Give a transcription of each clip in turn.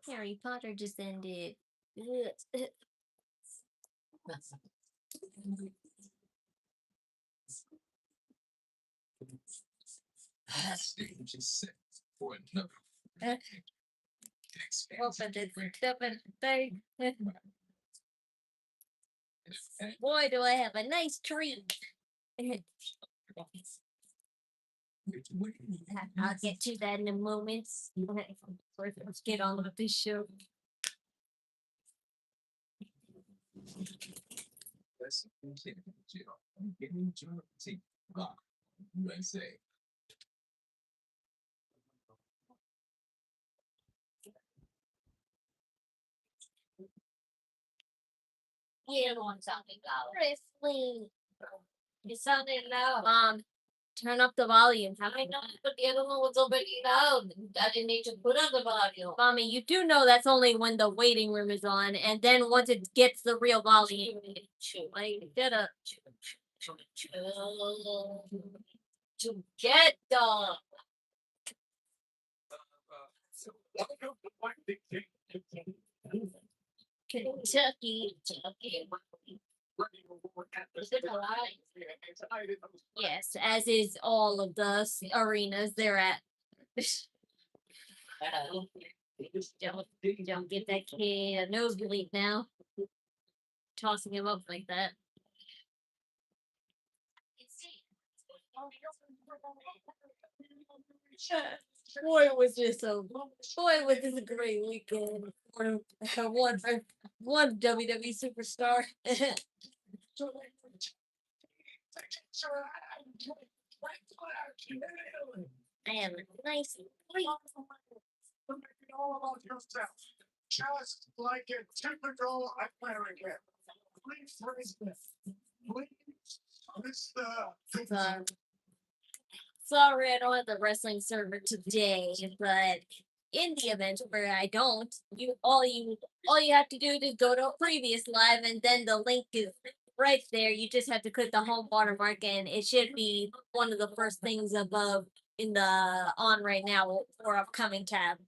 Harry Potter just ended. Ugh. Stage is set for another Open this open thing. Boy, do I have a nice treat. I'll get to that in a moment. First, let's get on with this show. USA. You want something about wrestling? You sounded loud. Turn up the volume. How I know? But the other one was already loud. I didn't need to put on the volume. Mommy, you do know that's only when the waiting room is on, and then once it gets the real volume, like get up. To get done. Kentucky. Yes, as is all of the arenas they're at. Don't get that kid a nosebleed now. Tossing him up like that. Boy, was this a great weekend for one WWE superstar. Man, nice. All about yourself, just like a typical American. Please raise this. Please, Mr. Sorry, I don't have the wrestling server today, but in the event where I don't, all you have to do is go to a previous live, and then the link is right there. You just have to click the home watermark, and it should be one of the first things above in the on right now or upcoming tab.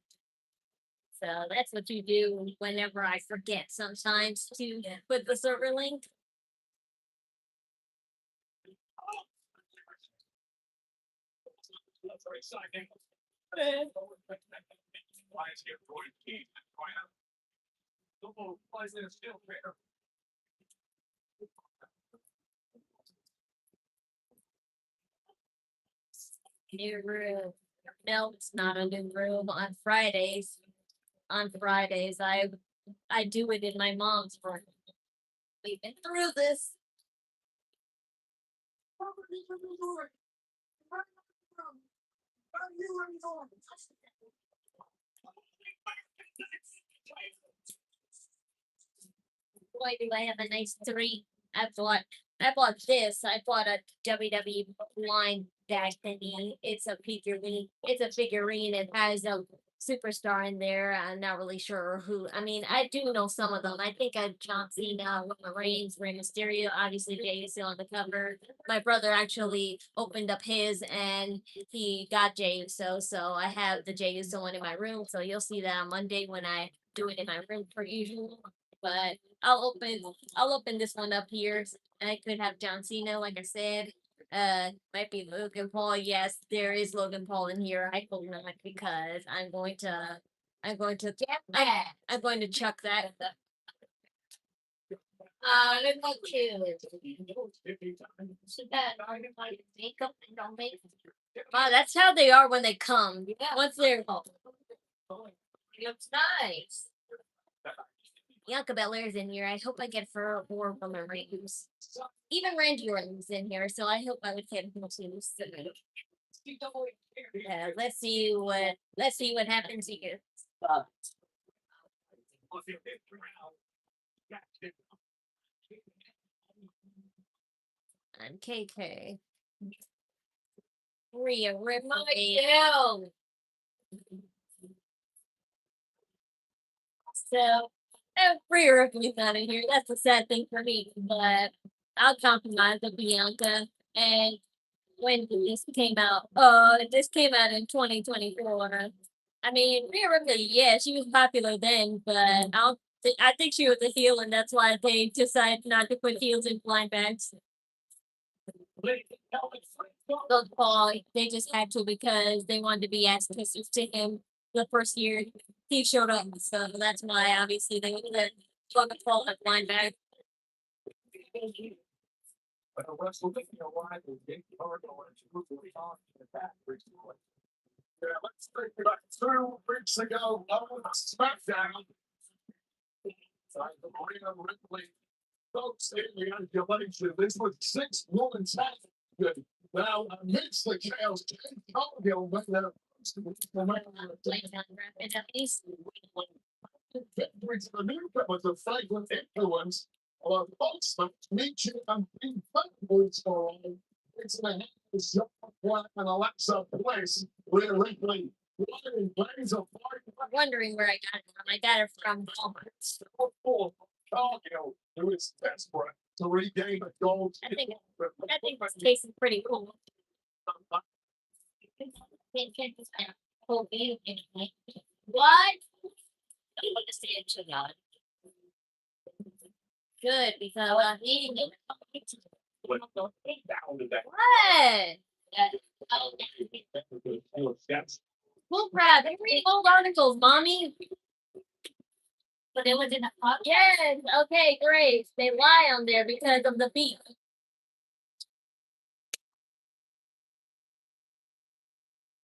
So that's what you do whenever I forget sometimes to put the server link. New room. No, it's not a new room. On Fridays, I do it in my mom's room. We've been through this. Boy, do I have a nice three. I bought this. I bought a WWE blind bag thingy. It's a figurine. It's a figurine. It has a superstar in there. I'm not really sure who. I mean, I do know some of them. I think I John Cena, Roman Reigns, Rey Mysterio. Obviously, Jay is still on the cover. My brother actually opened up his and he got Jay Uso. So I have the Jay Uso one in my room. So you'll see that on Monday when I do it in my room per usual. But I'll open this one up here. I could have John Cena, like I said. Might be Logan Paul. Yes, there is Logan Paul in here. I hope not because I'm going to I'm going to chuck that. Look how cute. Makeup and don't make. Wow, that's how they are when they come. Once they're looks nice. Bianca Belair's in here. I hope I get for more Roman Reigns. Even Randy Orton's in here, so I hope I would get him too. So, let's see what happens here. I'm KK. Rhea Ripley. So Rhea Ripley's not in here. That's a sad thing for me, but I'll compromise with Bianca. And when this came out in 2024. I mean, theoretically, yeah, she was popular then, but I think she was a heel, and that's why they decided not to put heels in blind bags. Those Paul, they just had to because they wanted to be ass kissers to him the first year he showed up. So that's why obviously they let Logan Paul at blind bag. But the WrestleMania line will get Cargo and Truthfully on the back. Yeah, let's think about 2 weeks ago on Smackdown. Marina Ripley, folks, congratulations. This was 6-woman tag. Now, amidst the chaos, Tonga went there. Victory to the newcomers of fragrant influence. Folks, meet you and be thankful for it's the hands of and Alexa Bliss. Rhea Ripley. Wondering where I got it from. I got it from Walmart. Cargill, who is desperate to regain a gold. I think this case is pretty cool. What? Good, because I'm eating it. What? Bull crap, they read old articles, mommy. But it was in a yes, okay, great. They lie on there because of the beef.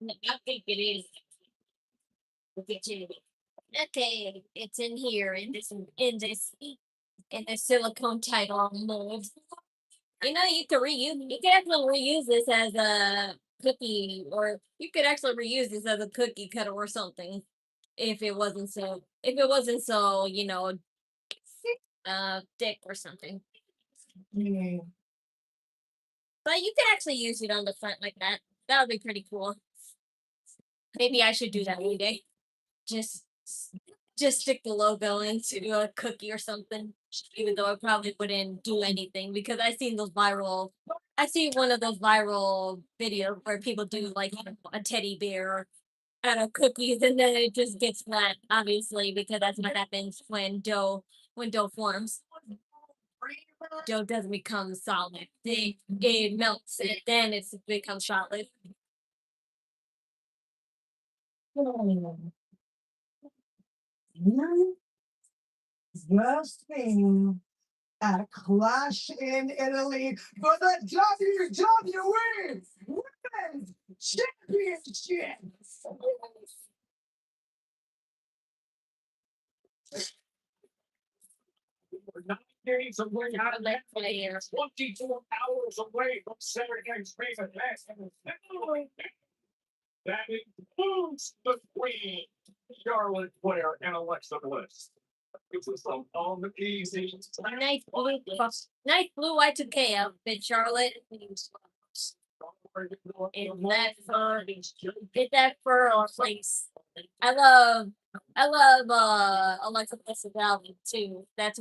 I think it is. Okay, it's in here in this silicone title mold. You know, you could actually reuse this as a cookie, or you could actually reuse this as a cookie cutter or something. If it wasn't so, thick or something. But you could actually use it on the front like that. That would be pretty cool. Maybe I should do that one day. Just stick the logo into a cookie or something, even though I probably wouldn't do anything because I seen one of those viral videos where people do like a teddy bear out of cookies and then it just gets flat, obviously, because that's what happens when dough forms. Dough doesn't become solid. It melts and then it becomes solid. Just thing at Clash in Italy for the WWE Women's Championship. We're 9 days away out of that player. 24 hours away from Saturday's main event. That includes the Queen, Charlotte Flair, and Alexa Bliss. This is on the easy. Nice blue Y2K outfit, Charlotte. Is that fur or lace? I love Alexa Bliss's outfit too. That's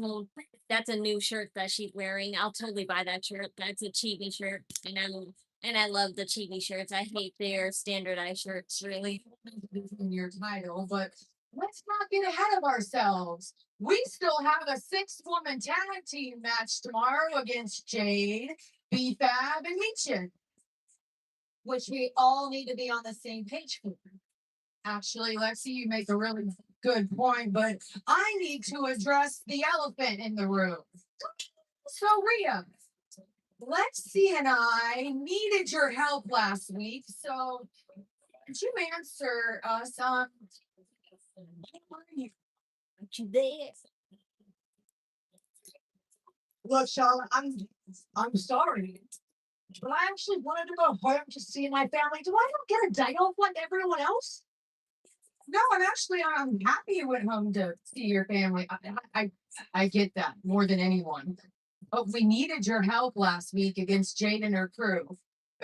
a new shirt that she's wearing. I'll totally buy that shirt. That's a chibi shirt, and I love the chibi shirts. I hate their standardized shirts, really. In your title, but let's not get ahead of ourselves. We still have a 6-woman tag team match tomorrow against Jade, B-Fab, and Meechin, which we all need to be on the same page for. Actually, Lexi, you make a really good point, but I need to address the elephant in the room. So, Rhea, Lexi and I needed your help last week, so could you answer us on Look, Charlotte, I'm sorry, but I actually wanted to go home to see my family. Do I not get a day off like everyone else? No, I'm happy you went home to see your family. I get that more than anyone. But we needed your help last week against Jade and her crew.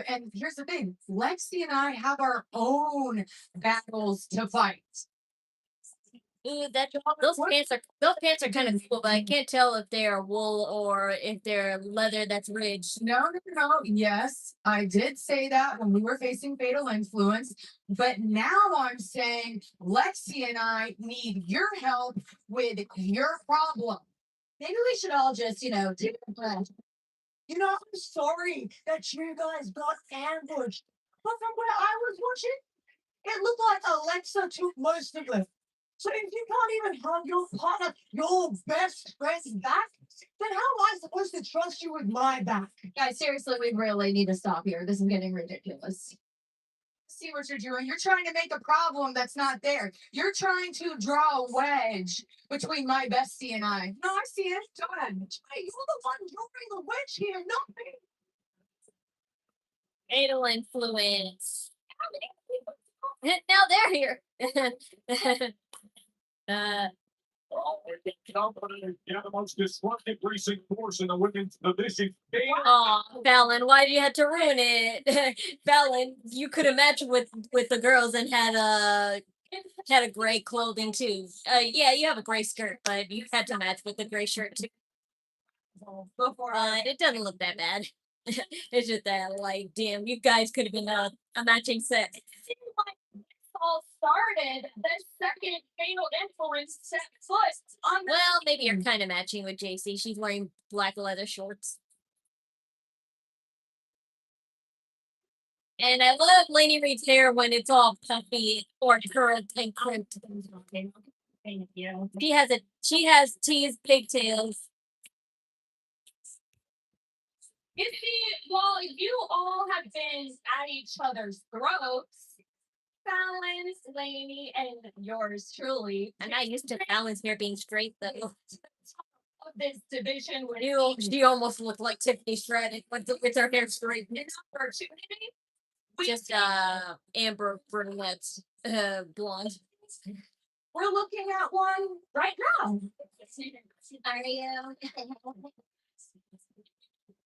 And here's the thing, Lexi and I have our own battles to fight. Ooh, those pants are kind of cool, but I can't tell if they're wool or if they're leather that's ridged. No. Yes, I did say that when we were facing Fatal Influence, but now I'm saying Lexi and I need your help with your problem. Maybe we should all just, take a breath. I'm sorry that you guys got ambushed. But from where I was watching, it looked like Alexa took most of it. So if you can't even hug your partner, your best friend back, then how am I supposed to trust you with my back? Guys, seriously, we really need to stop here. This is getting ridiculous. See what you're doing. You're trying to make a problem that's not there. You're trying to draw a wedge between my bestie and I. No, I see it. Go ahead. Hey, you're the one drawing the wedge here, not me. Fatal Influence. Now they're here. The most disruptive racing force in the women's division. Oh, Fallon, why do you have to ruin it? Fallon, you could have matched with the girls and had a gray clothing too. Yeah, you have a gray skirt, but you had to match with the gray shirt too. It doesn't look that bad. It's just that, like, damn, you guys could have been a matching set. All started the second Fatal Influence set foot on the Well, maybe you're kind of matching with JC. She's wearing black leather shorts. And I love Lainey Reed's hair when it's all puffy or curled and crimped. Thank you. She has teased pigtails. You see, while you all have been at each other's throats, Fallon's, Lainey, and yours truly, I'm not used to Fallon's hair being straight though. of this division with She almost looked like Tiffany Stratton with her hair straight. opportunity. Just amber brunette, blonde. We're looking at one right now. Are you?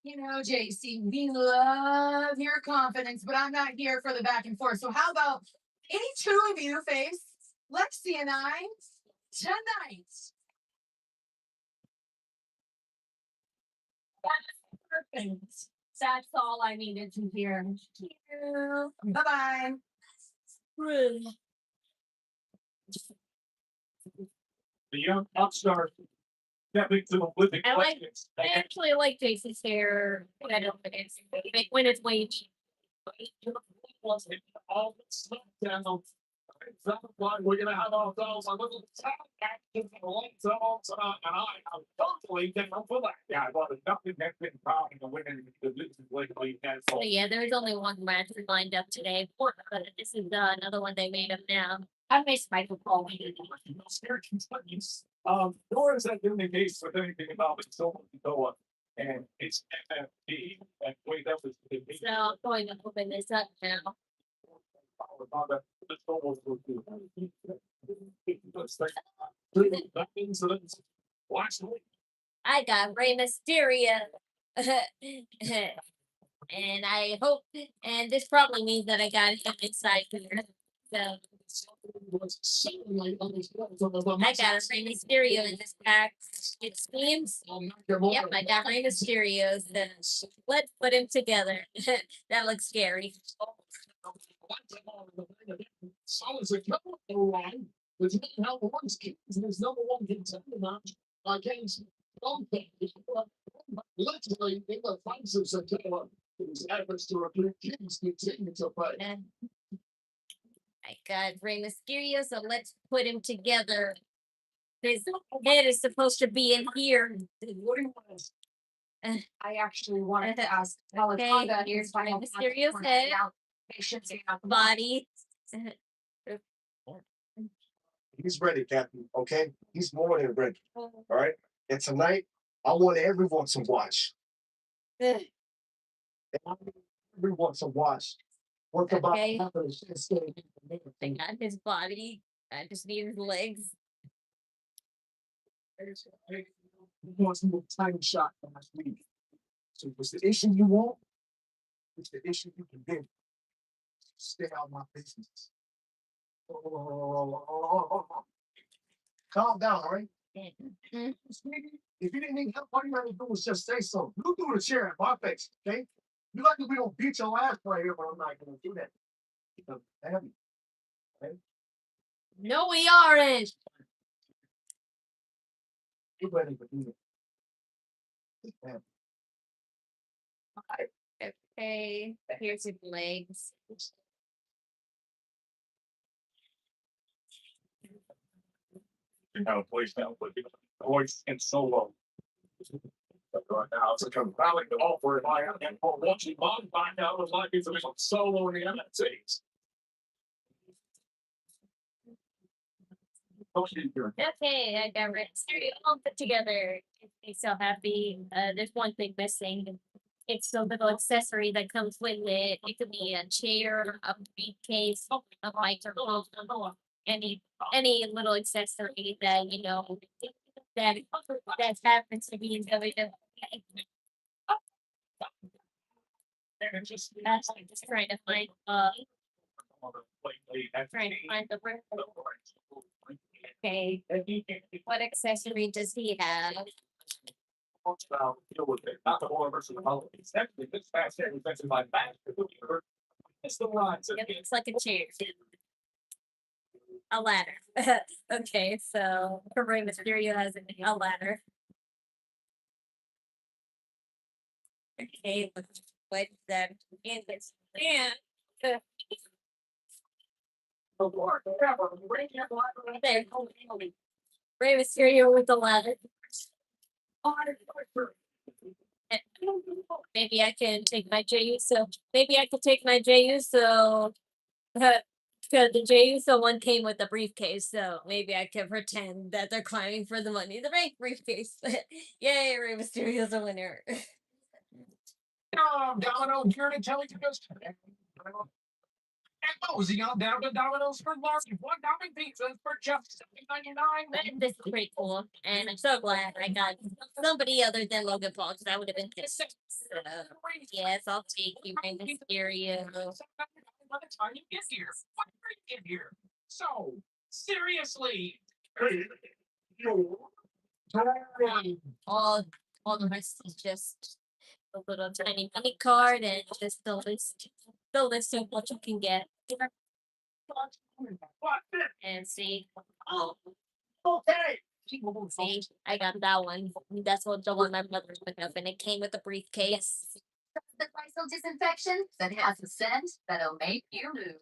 JC, we love your confidence, but I'm not here for the back and forth. So how about any two of you face Lexi and I tonight? That's perfect. That's all I needed to hear. Thank you. Bye-bye. The young upstart stepping to Olympic legends. I actually like JC's hair when it's wavy. All the Smackdown. We're gonna have ourselves a little tag action for tonight, and I am totally down for that. Yeah, well, nothing has been proud in the women division lately. So yeah, there's only one match lined up today, but this is another one they made up now. I miss Michael Cole. Nor is that the case with anything about it. Solo Sikoa, and it's MFP. And wait, that was the So I'm going to open this up now. I got Rey Mysterio. And I hope, and this probably means that I got him inside here. So I got Rey Mysterio in this pack. It seems. Yep, I got Rey Mysterio. So let's put him together. That looks scary. Solo Sikoa, there's number one skins, and there's number one contender match against literally in the face of Sikoa. His efforts to recruit kings continue to play. I got Rey Mysterio, so let's put him together. His head is supposed to be in here. I actually wanted to ask Tala Okay, Tonga here's final Rey Mysterio's thoughts head. about patience and Body. He's ready, Captain. Okay, he's more than ready. All right, and tonight I want everyone to watch. Everyone to watch. What about Okay. happens? I got his body. I just need his legs. He wants a time shot last week. So what's the issue you want? It's the issue you can get. Stay out of my business. Calm down, all right? Mm. If you didn't need help, all you had to do was just say so. You threw the chair in my face, okay? You like we don't beat your ass right here, but I'm not gonna do that. Because it's heavy. No, we aren't. You ready to do it. It's heavy. Okay, here's your legs. You have a place now, but voice and solo. Right now, it's a compelling offer. I have been for watching Bob find out was like it's a solo in the MNCs. Okay, I got Red Stereo all put together. I'm so happy. There's one thing missing. It's the little accessory that comes with it. It could be a chair, a briefcase, a microphone, any little accessory that that happens to be in WWE. I'm just trying to find the word. Okay, what accessory does he have? It's the lines. It looks like a chair. A ladder. Okay, so Rey Mysterio has a ladder. Okay, what that in this? Yeah. There. Rey Mysterio with the ladder. Maybe I can take my J Uso. Maybe I could take my J Uso. Because the J Uso one came with a briefcase, so maybe I can pretend that they're climbing for the money. The bank briefcase. Yay, Rey Mysterio's a winner. Domino, here to tell you this. And Mosey on down to Domino's for large one diamond pizzas for just $7.99. This is pretty cool, and I'm so glad I got somebody other than Logan Paul, because I would have been pissed. So, yes, I'll take you, Rey Mysterio. By the time you get here, what are you get here? So seriously, All the rest is just a little tiny mini card and just the list of what you can get. And see, okay. see, I got that one. That's what the one my mother put up, and it came with a briefcase. The Lysol disinfection that has a scent that'll make you move.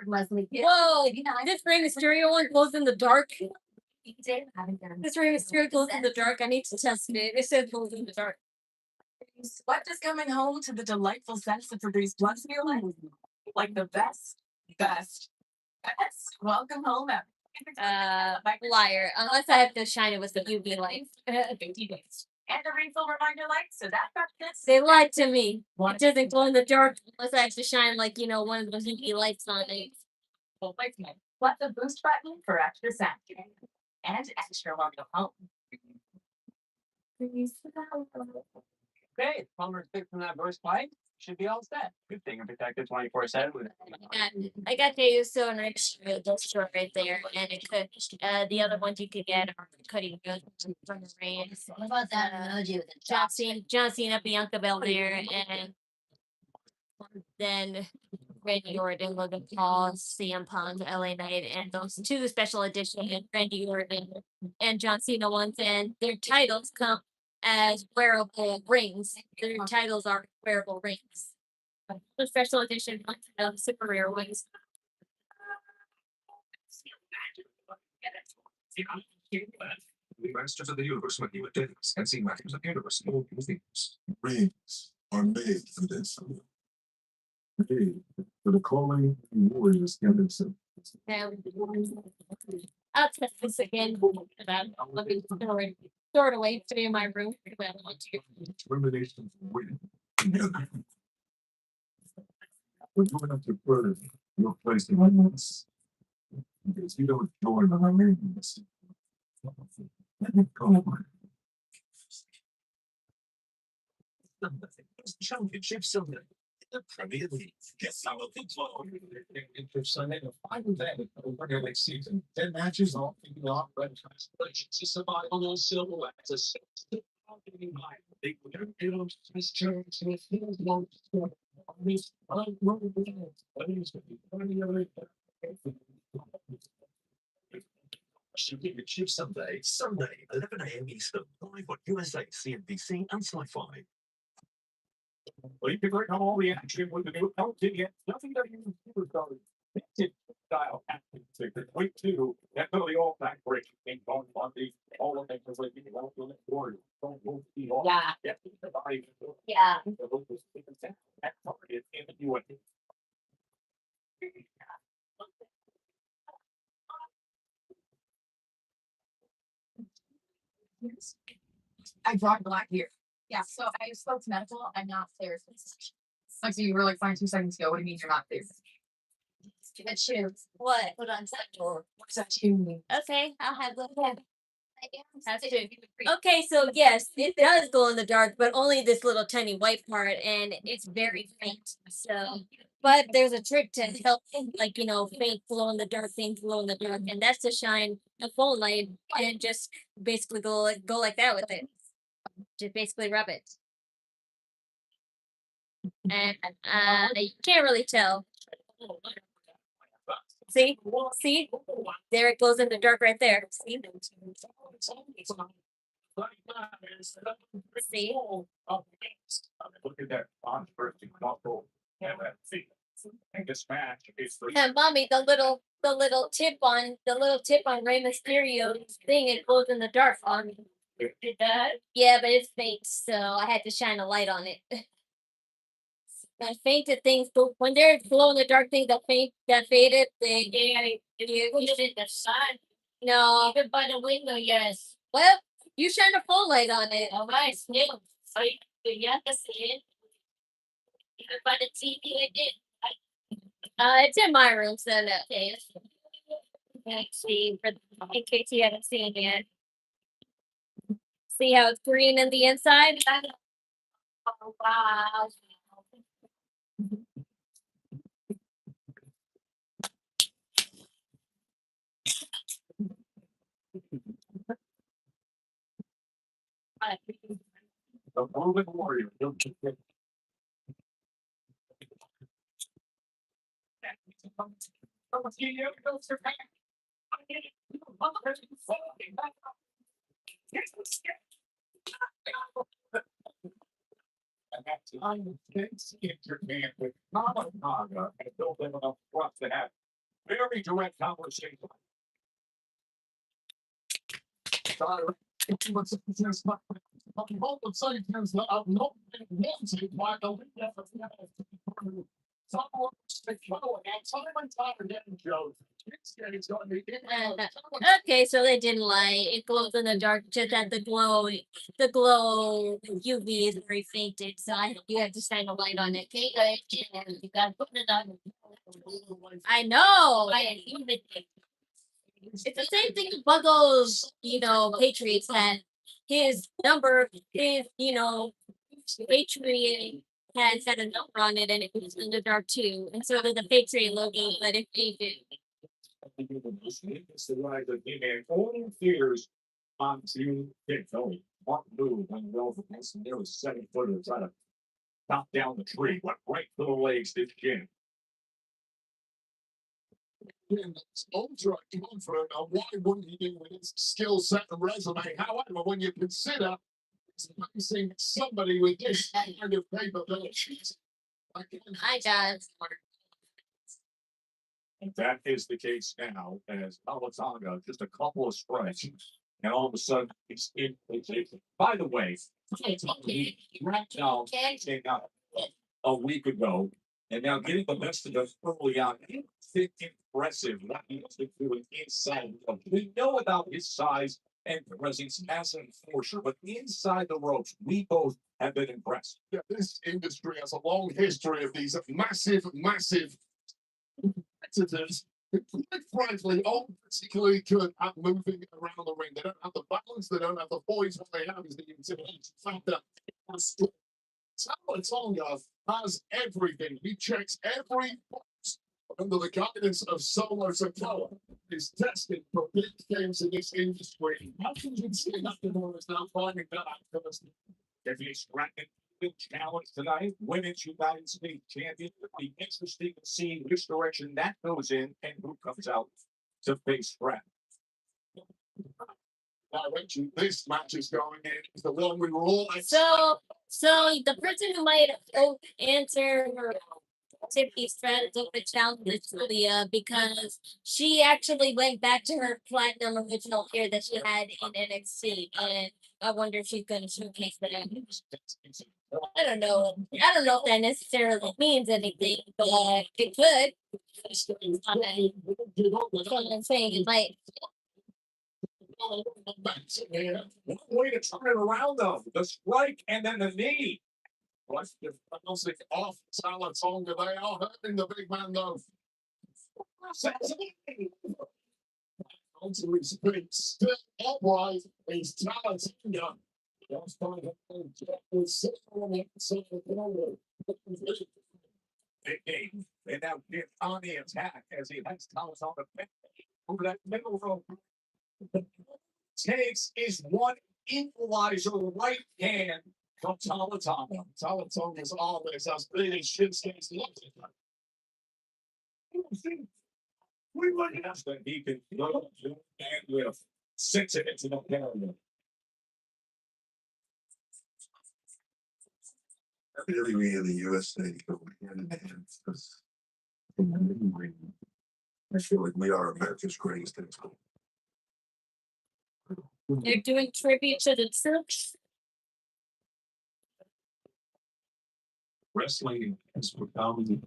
Leslie, Whoa! This Rey Mysterio one glows in the dark. This Rey Mysterio glows in the dark. I need to test it. It says glows in the dark. What does coming home to the delightful scents of Febreze Plus feel like? Like the best. Welcome home, Liar. Unless I have to shine it with the UV light. 50 days. And a refill reminder light, so that's this. They lied to me. It doesn't glow in the dark unless I have to shine like one of those UV lights on it. Placement. What's the boost button for extra sound and extra welcome home? Okay, plumber's picked from that burst pipe. Should be all set. Good thing you're protected 24/7. I got Jey Uso and Rey Mysterio, those two are right there, and it could. The other ones you could get are Cody Rhodes from the Reigns. What about that emoji with the John Cena, Bianca Belair, and then Randy Orton, Logan Paul, CM Punk, LA Knight, and those two special edition Randy Orton and John Cena ones, and their titles come as wearable rings. Their titles are wearable rings. The special edition super rare ones. The masters of the universe when you attend and see masters of the universe. Rings are made for this. Made for the calling warriors gathered so. I'll test this again. Let me throw it away, stay in my room. I don't want to. Determination to win together. We're going up to further your place in this. Because you don't join the remains. Let me go. Championship Sunday. the Premier League. Get Tala Tonga. Into Sunday, the final day of the Premier League season. 10 matches, all kicking off. Red congratulations to somebody on those silhouettes. Should get your chips someday. Sunday, 11 a.m. Eastern, live on USA, CNBC, and Sci-Fi. Well, you can bring all the action with the new LTE. Nothing that you can do. Style acting figure. Week 2, definitely all back breaking. Being on the all of them was like being well to the warrior. Yeah. Yeah. That target in the US. I brought black here. Yeah, so I spoke to medical. I'm not there. Like, so you were like fine 2 seconds ago. What do you mean you're not there? That shoes. What? Put on that door. What does that shoe mean? Okay, I'll have them. That's two. Okay, so yes, it does glow in the dark, but only this little tiny white part, and it's very faint. So, but there's a trick to help, like faint glow in the dark things glow in the dark, and that's to shine a phone light and just basically go like that with it. Just basically rub it, and you can't really tell. See, see, there it goes in the dark right there. See. See? Look at that on first couple. And that see. And this match is for And mommy, the little tip on Rey Mysterio's thing, it glows in the dark on me. Did that? Yeah, but it's faint, so I had to shine a light on it. That fainted things, when they're glow in the dark things that faded, you push it the sun. No. Even by the window, yes. Well, you shine a full light on it. All right, still. So you have to see it. Even by the TV, I did. It's in my room, so no. Okay. Let's see, in case you haven't seen it yet. See how it's green in the inside? Oh, wow. the moving warrior. And that time Vince intervened with Tama Tonga and built them enough trust to have very direct conversation. Okay, so they didn't lie. It glows in the dark, just that the glow UV is very fainted, so you have to shine a light on it. Okay, you gotta put it on. I know. It's the same thing Buggles, Patriots had. His number, Patriot had a number on it and it was in the dark too. And so did the Patriot logo, but it faded. It's the right that he had only fears on to get going. One move when well against nearly 7 footer try to knock down the tree, but right to the legs this chin. Ultra confident of why wouldn't he do with his skill set and resume? However, when you consider facing somebody with this kind of capabilities, I got And that is the case now, as Tala Tonga just a couple of strikes, and all of a sudden he's in position. By the way, he wrapped out a week ago, and now getting the best of us early on. It's impressive what he was doing inside. We know about his size and presence as an enforcer, but inside the ropes, we both have been impressed. Yeah, this industry has a long history of these massive competitors who, quite frankly, aren't particularly good at moving around the ring. They don't have the balance, they don't have the poise. What they have is the intimidation factor. Tala Tonga has everything. He checks every box under the guidance of Solo Sikoa. Is destined for big things in this industry. How can you see Nakamura is now finding that out first? If he's Stratton will challenge tonight, women's United States champion. It'll be interesting to see which direction that goes in and who comes out to face Stratton. Direction this match is going in is the one we were all So the person who might answer her Tiffany Stratton's open challenge is Julia because she actually went back to her platinum original hair that she had in NXT, and I wonder if she's going to showcase that. I don't know. I don't know if that necessarily means anything, but it could. That's what I'm saying. It might. One way to turn it around, though, the strike and then the knee. What's the bouncing off Tala Tonga? They are hurting the big man though. Onto his feet, still upright is Tala Tonga. Just trying to sit on the outside of the corner. Big game. And now get on the attack as he lets Thomas on the back over that middle row. Takes is one equalizer right hand from Tala Tonga. Tala Tonga's arm is as big as Shinsuke's left. We might ask that he can go and with 6 hits in the calendar. Really, we in the USA go hand in hand. I feel like we are America's greatest export. They're doing tribute to the troops. Wrestling is profoundly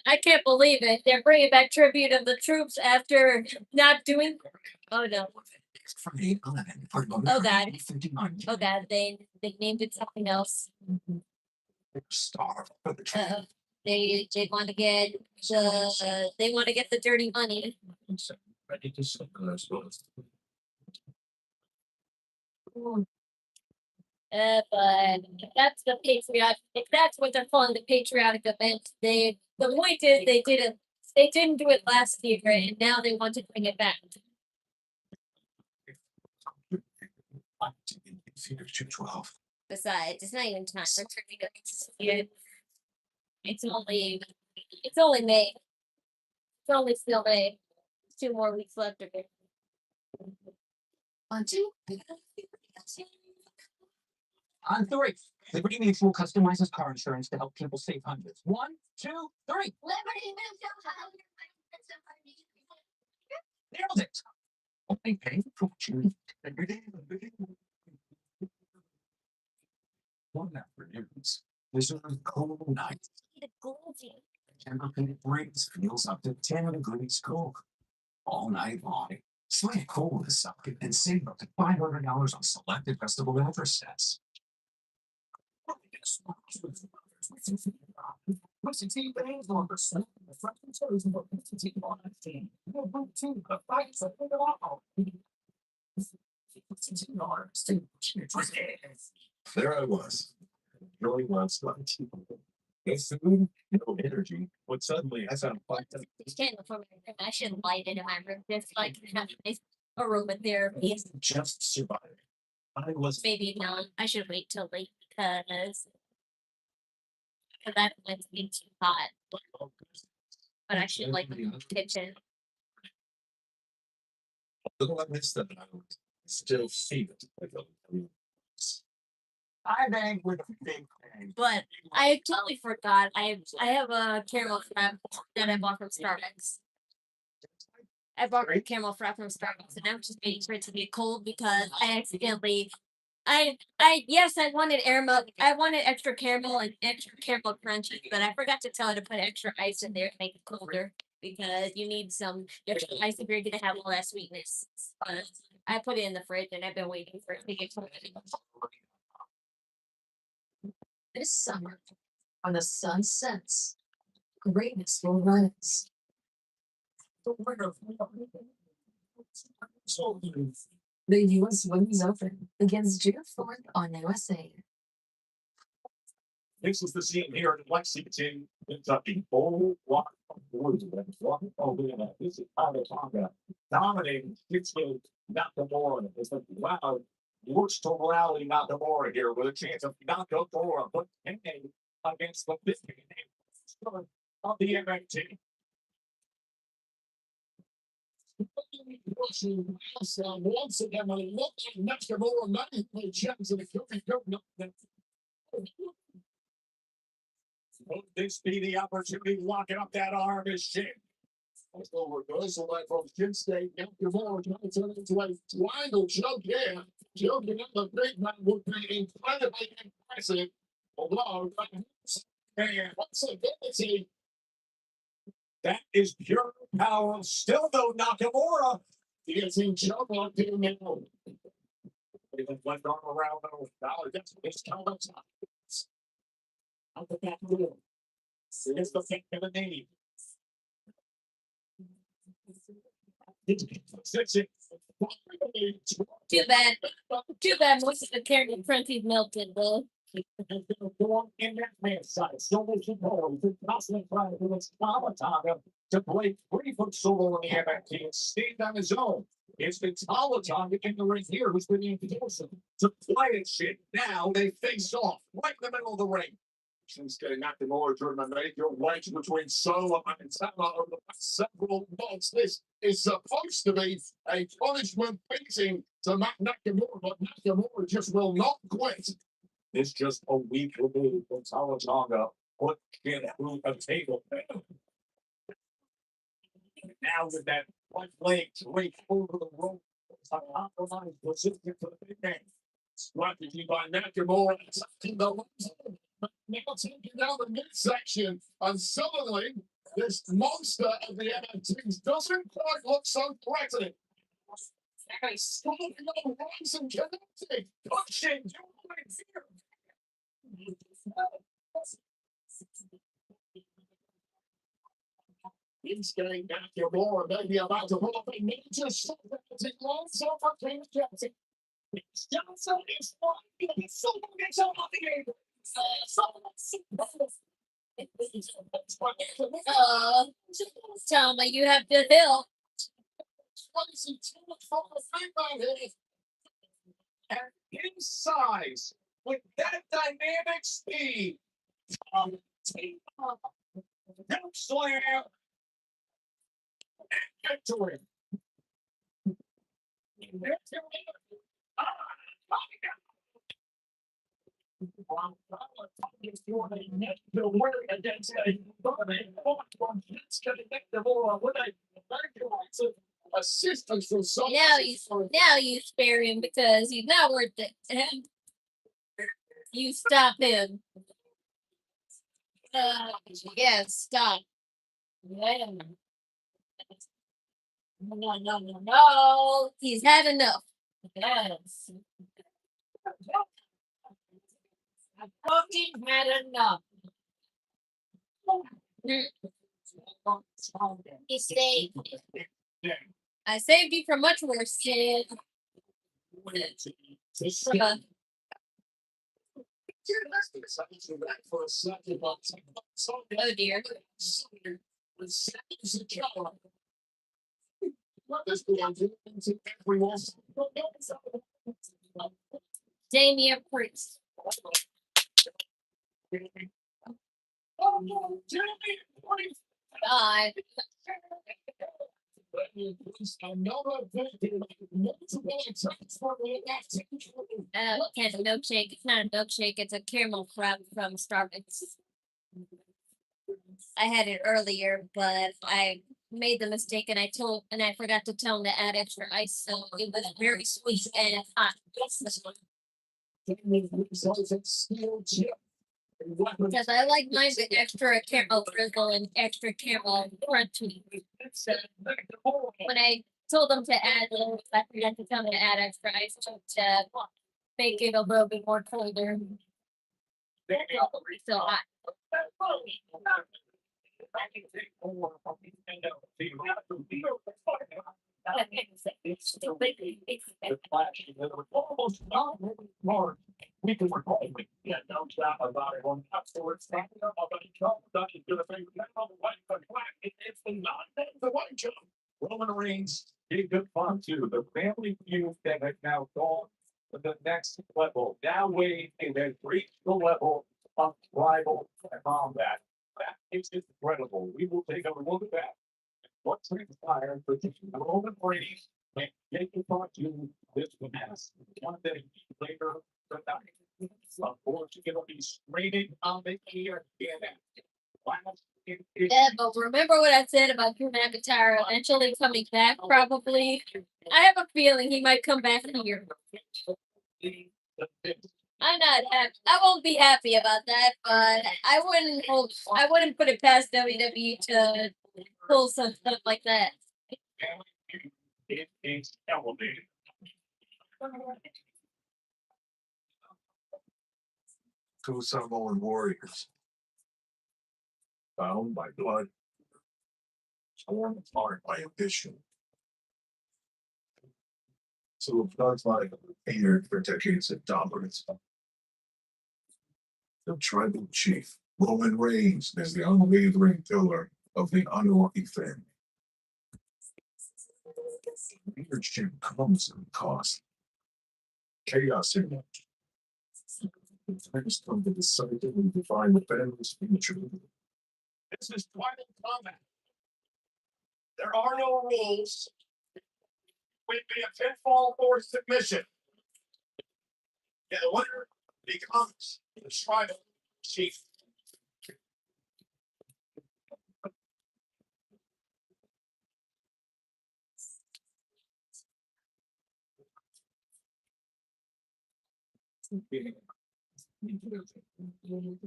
I can't believe it. They're bringing back tribute of the troops after not doing. Oh no! from 8/11 for Oh god! 39 Oh god! They named it something else. starved for the trip. They want to get they want to get the dirty money. Ready to sell those words. But if that's the patriotic, if that's what they're calling the patriotic event, the point is they didn't do it last year, and now they want to bring it back. Feud 212. Besides, it's not even time for turning up. It's only May. It's only still May. 2 more weeks left of it. On 2. On 3, Liberty Mutual customizes car insurance to help people save hundreds. 1, 2, 3. Liberty Nailed it. Only pay for what you need every day. One afternoons, there's a cold night. Temperature brings feels up to 10 degrees cold all night long. Slay cold this summer and save up to $500 on selected festival mattress sets. There I was. Really wants lunch. No food, no energy. But suddenly I found 5 I should light it in my room. Just like have nice aromatherapy. just surviving. I was Maybe not. I should wait till late because that one's being too hot. But I should like the kitchen. little I missed that I would still see it. I bang with a big bang. But I totally forgot. I have a caramel frap that I bought from Starbucks. I bought a caramel frap from Starbucks, and I'm just waiting for it to be cold because I accidentally. Yes, I wanted I wanted extra caramel and extra caramel crunchy, but I forgot to tell her to put extra ice in there to make it colder because you need some extra ice if you're gonna have all that sweetness. I put it in the fridge and I've been waiting for it to get cold. This summer, when the sun sets, greatness will rise. The U.S. Women's Open begins June 4th on USA. This is the scene here in Lexington, Kentucky. Full block of blues. Oh, look at that. This is Tala Tonga dominating Shinsuke Nakamura. It's like, wow, looks to rally Nakamura here with a chance of Nakamura. But Pikay against the 50 of the MFT. Once again, I look at Nakamura, many chance of the Would this be the opportunity locking up that arm as shit? Reversal like from Shinsuke Nakamura trying to turn into a triangle choke here. Choking up the big man would be incredibly impressive. Although, Man, possibility. that is pure power. Still though, Nakamura. He is in trouble here now. With his left arm around those dollars. That's his Tala Tonga. Out the back door. It's the thing of the name. Too bad. Too bad most of the character printed melted though. In that man's side, Solo Sikoa is constantly trying to do his Tama Tonga to break free from Solo in the MFT and stand on his own. It's the Tala Tonga in the ring here who's been introduced to play it shit. Now they face off right in the middle of the ring. Shinsuke Nakamura during the major wedge between Solo and Tama over the past several months. This is supposed to be a punishment beating to Nakamura, but Nakamura just will not quit. It's just a week removed from Tala Tonga put in through a table. Now with that one leg straight over the rope, compromised position for the big man. Strategy by Nakamura attacking the left. Now taking down the midsection, and suddenly this monster of the MFTs doesn't quite look so threatening. He's stalking on runs and connecting, pushing, doing fear. He's getting Nakamura, maybe about to pull up a major shot as he lands over King Johnson. Johnson is flying, someone gets out of the air. Tama, you have to help. And his size with that dynamic speed. Don't slam. Get to it. Assistance from someone. Now you spare him because he's not worth it. You stop him. Yes, stop. Yeah. No. He's had enough. Yes. I've fucking had enough. He saved me. I saved you from much worse, Sid. Oh dear. Damien Priest. God. Can't a milkshake. It's not a milkshake. It's a caramel frap from Starbucks. I had it earlier, but I made the mistake and I forgot to tell him to add extra ice, so it was very sweet and hot. Because I like mine with extra caramel drizzle and extra caramel crunchy. When I told them to add, I forgot to tell them to add extra ice to make it a little bit more colder. So hot. that about it on afterwards. Standing up, but he comes up to the thing. It's the non the white jump. Roman Reigns did good fun too. The family feud that has now gone to the next level. Now Wade has reached the level of rival combat. That is incredible. We will take a look at that. What transpired for Roman Reigns and take the thought to this mess. One day later tonight. Unfortunately, straining on the air again. Yeah, but remember what I said about Drew McIntyre eventually coming back, probably? I have a feeling he might come back here. I'm not happy. I won't be happy about that, but I wouldn't put it past WWE to pull some stuff like that. It is elevated. Two Samoan warriors. Bound by blood. Torn apart by ambition. So it looks like feared for decades of dominance. The tribal chief, Roman Reigns, is the unwavering pillar of the unlucky family. Leadership comes at a cost. Chaos in it. I just come to decisively define the family's future. This is private combat. There are no rules. Would be a pinfall or submission. Yeah, the winner becomes the tribal chief.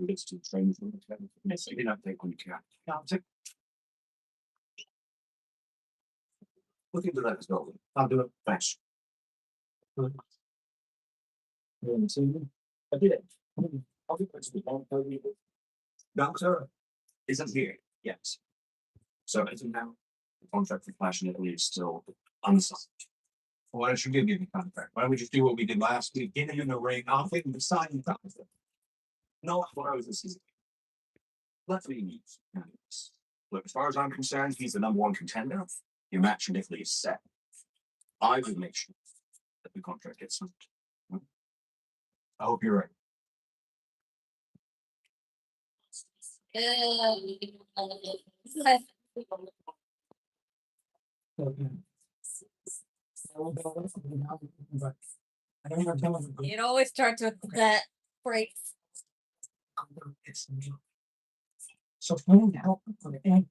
It's too strange for me. You did not take when you can. I'll take. Look into that as well. I'll do it. Thanks. I did it. I'll be No, sir. Isn't here. Yes. So as of now, the contract for Clash in Italy is still unsigned. Why don't you give me the contract? Why don't we just do what we did last week? Get him in the ring. I'll take him to sign the contract. No, what I was this season. Let's what he needs. Look, as far as I'm concerned, he's the #1 contender. Your match in Italy is set. I will make sure that the contract gets signed. I hope you're right. It always starts with that phrase. So if we need help from the end,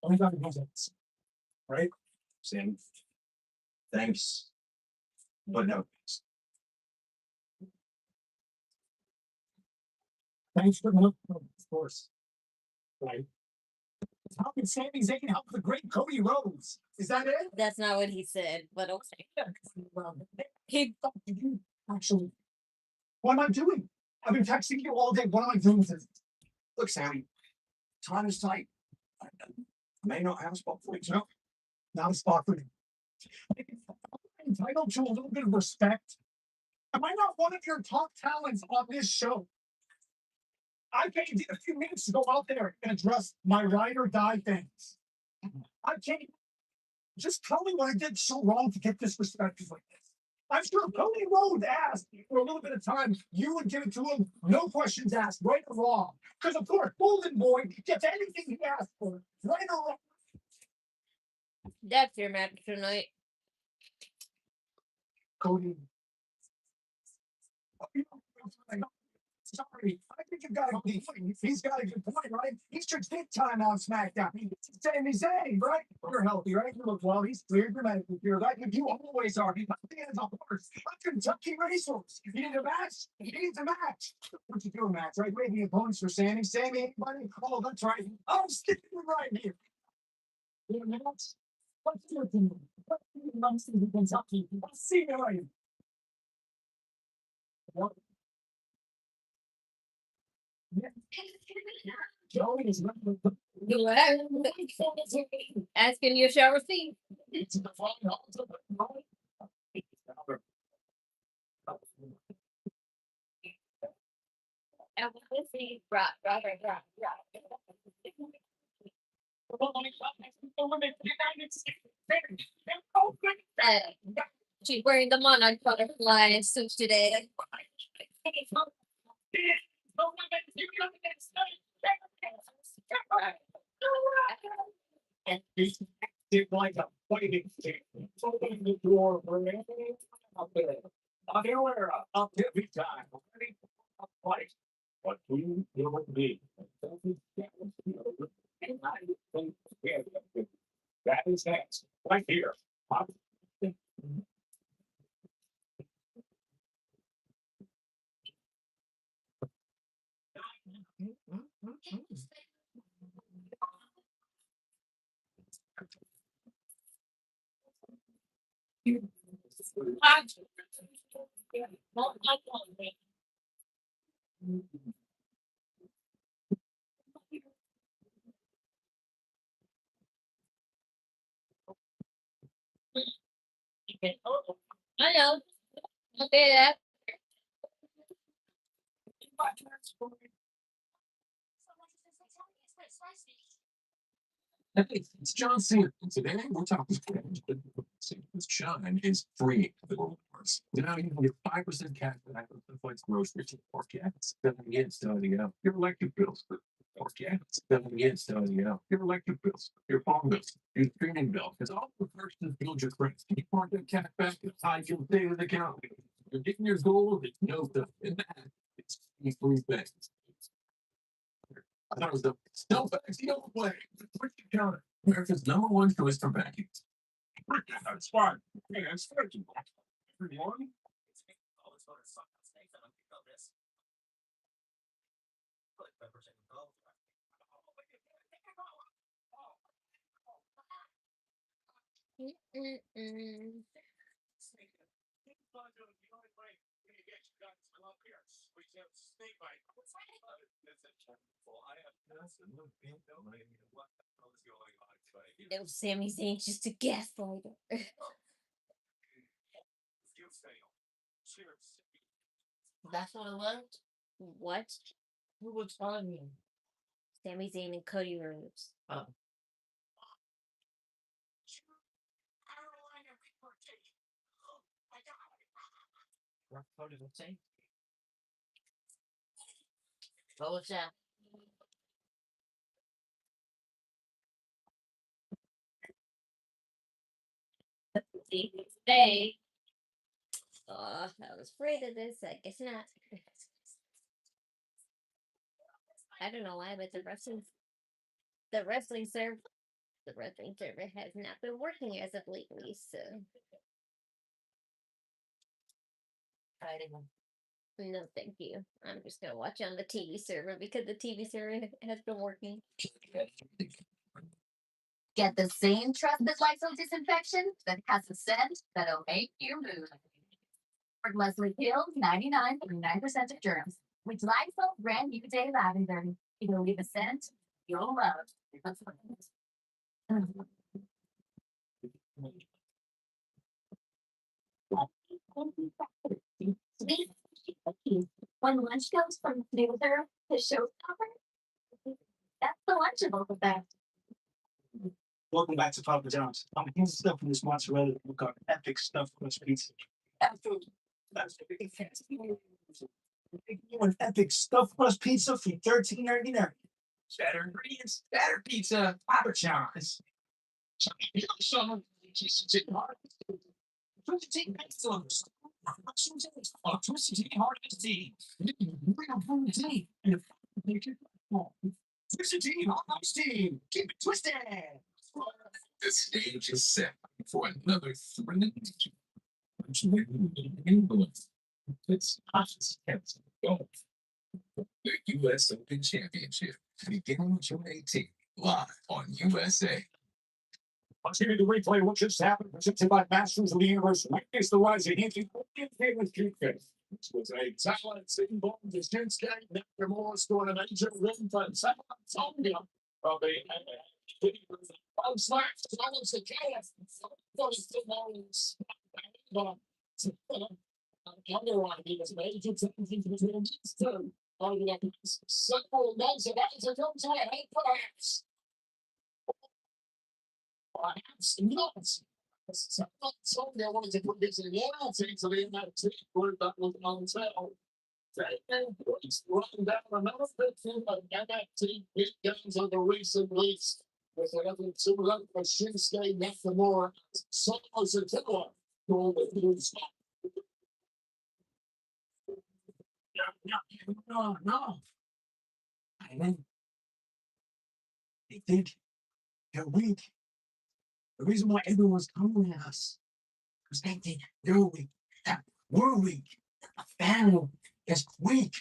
only got to do this. Right? Sam. Thanks. But no. Thanks for the help, of course. Right. How can Sami Zayn help the great Cody Rhodes? Is that it? That's not what he said, but okay. Yeah. Well, he thought you actually. What am I doing? I've been texting you all day. What am I doing? Look, Sammy, time is tight. I may not have a spot for you. No, not a spot for me. I'm entitled to a little bit of respect. Am I not one of your top talents on this show? I paid you a few minutes to go out there and address my ride or die things. I can't. Just tell me what I did so wrong to get disrespected like this. I'm sure Cody Rhodes asked for a little bit of time. You would give it to him, no questions asked, right or wrong. Because of course, Golden Boy gets anything he asks for, right or wrong. That's your match tonight. Cody. Sorry, I think you've got a good point. He's got a good point, right? He's took big time on SmackDown. Sami Zayn, right? You're healthy, right? You look well. He's cleared your medical cure, right? You always are. My fans are first. I'm Kentucky Racehorse. You need a match? You need a match. What you do a match, right? Waiting opponents for Sammy. Sammy, anybody? Oh, that's right. I'm sticking right here. You know, match? What's your opinion? What's your opinion? Kentucky. I'll see you later. What? Joey is not Asking you shall receive. it's the final. Let's see. Rock. Uh, she's wearing the monarch butterfly suit today. And he's acting like a fighting thing. Opening the door for anything up there. On your era, up every time. Ready for a fight. But we will be. That is next. Right here. I know. Okay, that. Hey, it's John Cena. Today we're talking Cena's shine is free for the World Wars. Now you can get 5% cash back on the flight's groceries or gas. Then again, starting out your electric bills or gas. Then again, starting out your electric bills, your phone bills, your streaming bill. Because all the purchases build your credit. You park that cash back in a high yield savings account. You're getting your gold, it's no stuff in that. It's free things. I thought it was the snowbags the old way. Put your counter. America's #1 choice for banking. That's fine. Hey, that's fair. Everyone. No, Sami Zayn's just a gaslighter. That's what it was? What? Who was telling me? Sami Zayn and Cody Rhodes. Oh. What did it say? What was that? Stay. Oh, I was afraid of this. I guess not. I don't know why, but the wrestling server has not been working as of lately. So I didn't. no, thank you. I'm just gonna watch on the TV server because the TV server has been working. Get the same trusted Lysol disinfection that has a scent that'll make you move. For Leslie kills 99.9% of germs. With Lysol brand new day lavender, it'll leave a scent you'll love. When lunch goes from snoozer to showstopper, that's the lunchable effect. Welcome back to Papa John's. Here's the stuff from this mozzarella we got epic stuff crust pizza. Epic stuffed crust pizza for $13.99. Better ingredients, better pizza, Papa John's. Keep it twisted. The stage is set for another thrilling match. It's the U.S. Open Championship beginning June 18th, live on USA. Let's get into replay what just happened. Presented by Masters of the Universe. It's the rising Yankee famous This was a talent sitting ball to Shinsuke Nakamura scoring an major win for Tala Tonga from the slash Solo Sikoa for tomorrow's Smackdown. Underline he was major changes between these two. Several months of as it comes to a head perhaps. Perhaps not. Tonga wanted to put this in loyalty to the MFT group that was until. Taking place run down another victim of MFT big guns over recent weeks. With another 2 for Shinsuke Nakamura, Solo Sikoa, going with the spot. No. I mean, they think they're weak. The reason why everyone's coming at us because they think they're weak. That we're weak. A family is weak.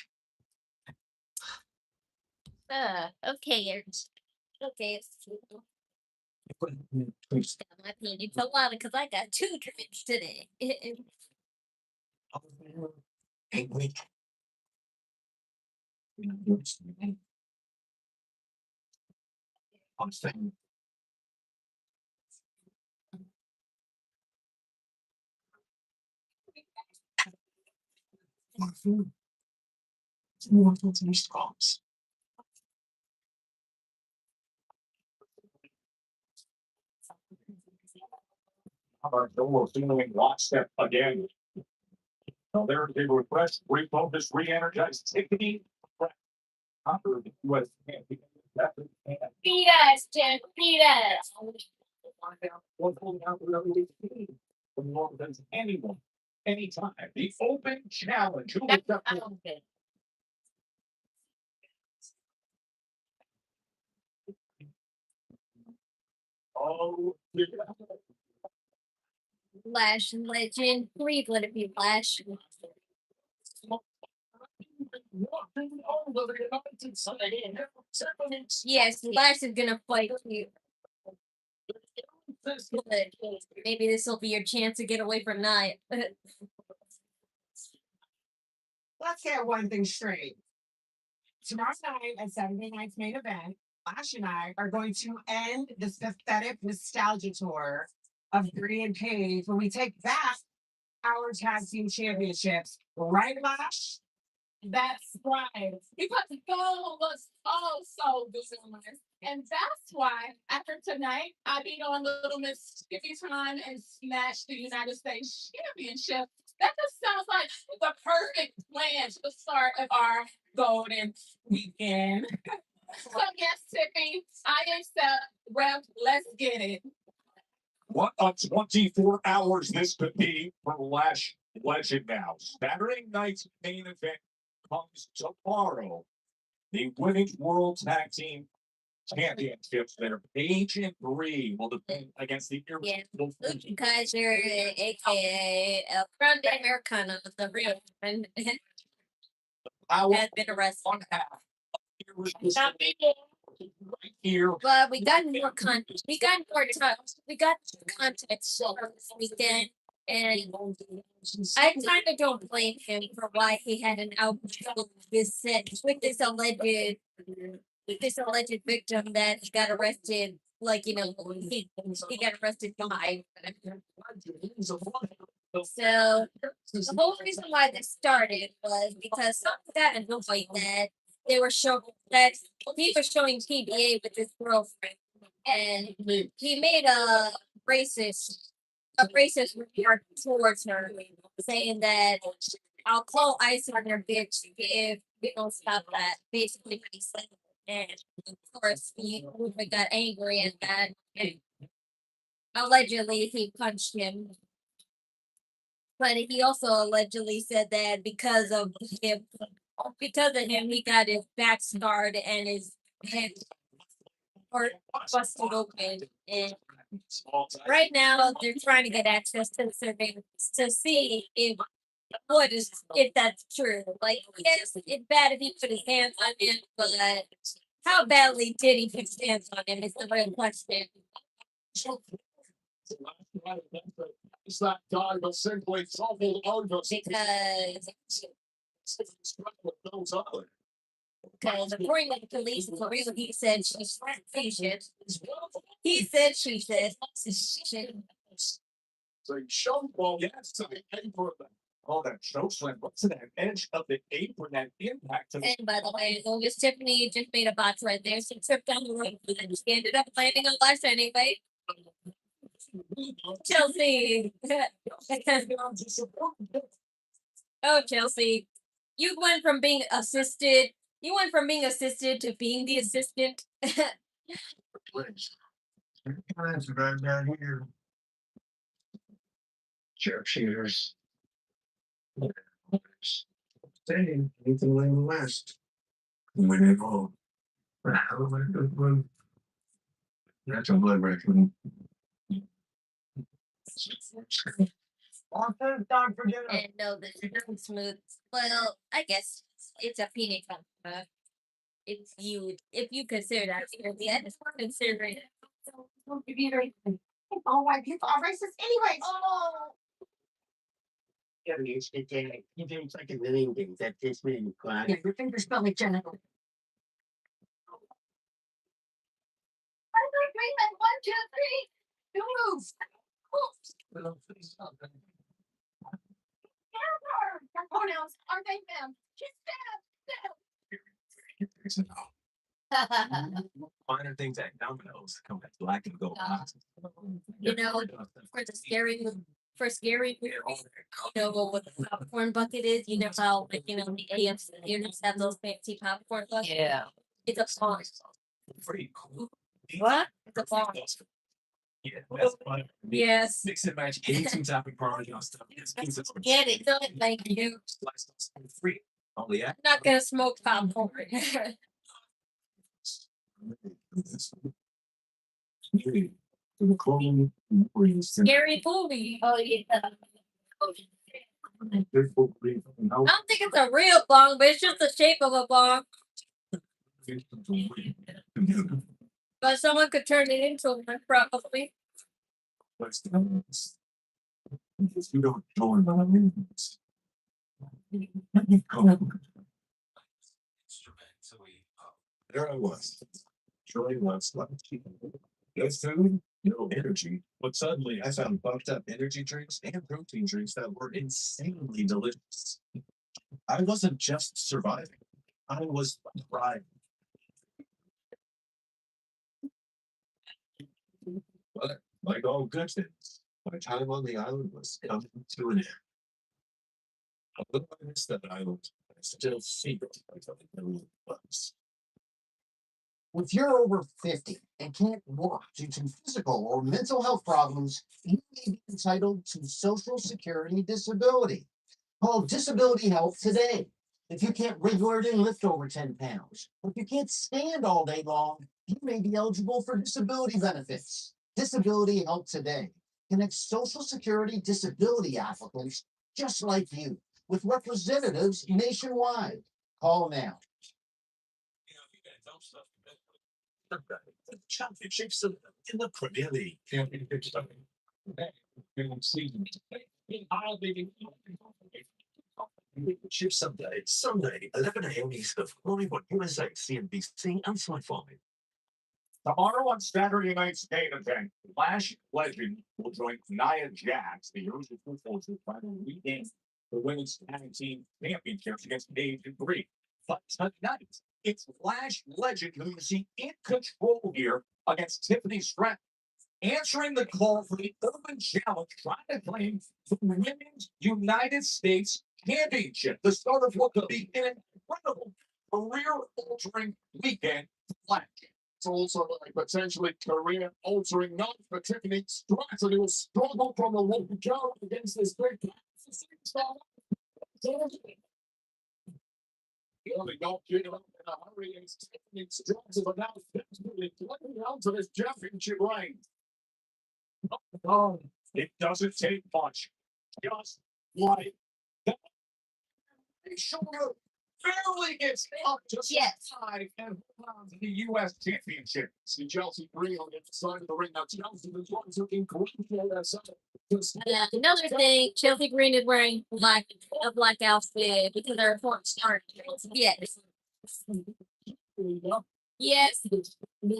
Okay, okay. In My opinion, it's a lot because I got 2 drinks today. Ain't weak. I'm saying. My food. It's more than these scraps. We're feeling lockstep again. So there they refresh, refocus, re-energize, ticketing. Beat us, Jen. Beat us. More than anyone, anytime. The open challenge. Who That's was up? open. Oh, yeah. Lash legend. Cleveland if you Lash. Yes, Lash is gonna fight you. Good. Maybe this will be your chance to get away from Night. Let's get one thing straight. Tomorrow night at Saturday night's main event, Lash and I are going to end this pathetic nostalgia tour of Gritty and Paige when we take back our tag team championships. Right, Lash? That's right. Because the goal was also visualized. And that's why, after tonight, I beat on Little Miss Skippy Time and smashed the United States Championship. That just sounds like the perfect plan to the start of our golden weekend. So, yes, Tippy, I accept. Rep, let's get it. What a 24 hours this could be for Lash Legend now. Saturday night's main event comes tomorrow. The Women's World Tag Team Championships there. Paige and Bree will defend against the irresistible Kaiser, aka El Grande Americano, the real one, power has been arrested. on half. Right here. But we got more context. We got more time. We got context this weekend, and I kind of don't blame him for why he had an outburst with this alleged victim that he got arrested. Like he got arrested by. So the whole reason why this started was because something got annoyed that they were showing that he was showing PBA with his girlfriend, and he made a racist remark towards her, saying that I'll call ICE on your bitch if we don't stop that. Basically, what he said. And of course, he got angry at that. And allegedly, he punched him. But he also allegedly said that because of him, he got his back scarred and his head busted open. And right now, they're trying to get access to the surveillance to see if that's true. Like, yes, it's bad if he put his hands on him, but how badly did he put his hands on him is the real question. It's that guy, but simply toppled over. Because according to the police, he said she's patient. He said she said. So show well, yes, so they pay for Oh, that choke slam. What's that edge of the apron? That impact to the And by the way, as long as Tiffany just made a box right there, she tripped down the road and then she ended up landing on Lash anyway. Chelsea. Oh, Chelsea. You went from being assisted. You went from being assisted to being the assistant. Guys, right down here. Jerk shooters. Saying anything like the West. When they go. That's a blood record. Don't forget And no, this is smooth. Well, I guess it's a Phoenix. It's you. If you consider that, yeah, it's more considering. Oh, white people are racist anyway. Oh. You think like a million things that this man cried. Yeah, your fingers smell like genital. Agreement. 1, 2, 3. Two moves. Her pronouns are they them. She's Minor things at Domino's come back black and gold. You know, for the scary, for scary, you know what the popcorn bucket is. You know how, like, you know, the AFC units have those fancy popcorn buckets. Yeah. It's a bomb. Pretty cool. What? It's a bomb. Yeah, that's fun. Yes. Mix and match 18 topping party on stuff. It's pizza. Get it done. Thank you. Slice those for free. Only at I'm not gonna smoke popcorn. Scary movie. Oh yeah. I don't think it's a real bong, but it's just the shape of a bong. But someone could turn it into one probably. You don't join my meetings. There I was. Joining once left. No food, no energy. But suddenly I found buffed up energy drinks and protein drinks that were insanely delicious. I wasn't just surviving, I was thriving. But like all good things, my time on the island was coming to an end. Although I missed that island, I still feel like I know was. If you're over 50 and can't work due to physical or mental health problems, you may be entitled to Social Security disability. Call Disability Help today. If you can't regularly lift over 10 pounds, or if you can't stand all day long, you may be eligible for disability benefits. Disability Help today connects Social Security disability applicants just like you with representatives nationwide. Call now. Championships in the Premier League. Sunday, 11 a.m. Eastern, live on USA, CNBC, and Sci-Fi. Tomorrow on Saturday night's main event, Lash legend will join Nia Jax, the usual force to try to regain the women's tag team championships against Agent 3. But tonight, it's Lash legend who you see in control here against Tiffany Stratton, answering the call for the Open Challenge, trying to claim the Women's United States Championship, the start of what could be an incredible career-altering weekend for Lash. It's also like potentially career-altering not for Tiffany Stratton, who will struggle from the local challenge against this big superstar. The only don't get up in a hurry is Tiffany Stratton, but now desperately clinging on to this championship reign. Oh, it doesn't take much. Just like that. Make sure barely gets up to side and hold on to the U.S. Championship. See Chelsea Green on the side of the ring. Now Chelsea is ones who can control that side. Another thing, Chelsea Green is wearing a black outfit because they're porn star. Yes. Yes.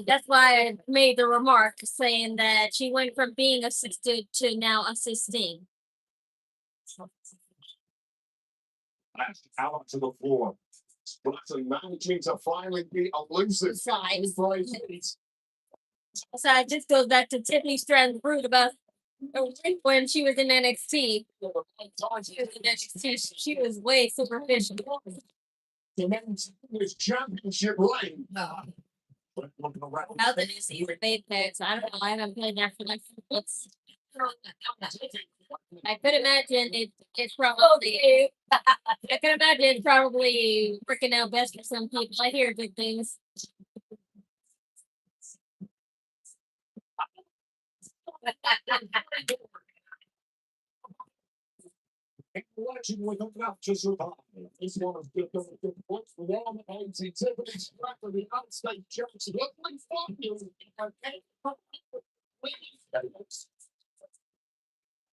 That's why I made the remark saying that she went from being assisted to now assisting. Lash out onto the floor. Stratton managing to finally be elusive. Besides, Besides, besides, this goes back to Tiffany Stratton's brood about when she was in NXT. She was way superficial. the men's championship reign. Now that it's either made packs, I don't know. I haven't played that for like months. I could imagine it's probably. I could imagine it's probably working out best for some people. I hear good things. Allegedly enough to survive. It's one of the points for them. And Tiffany Stratton, the outstate champion. Lovely fun.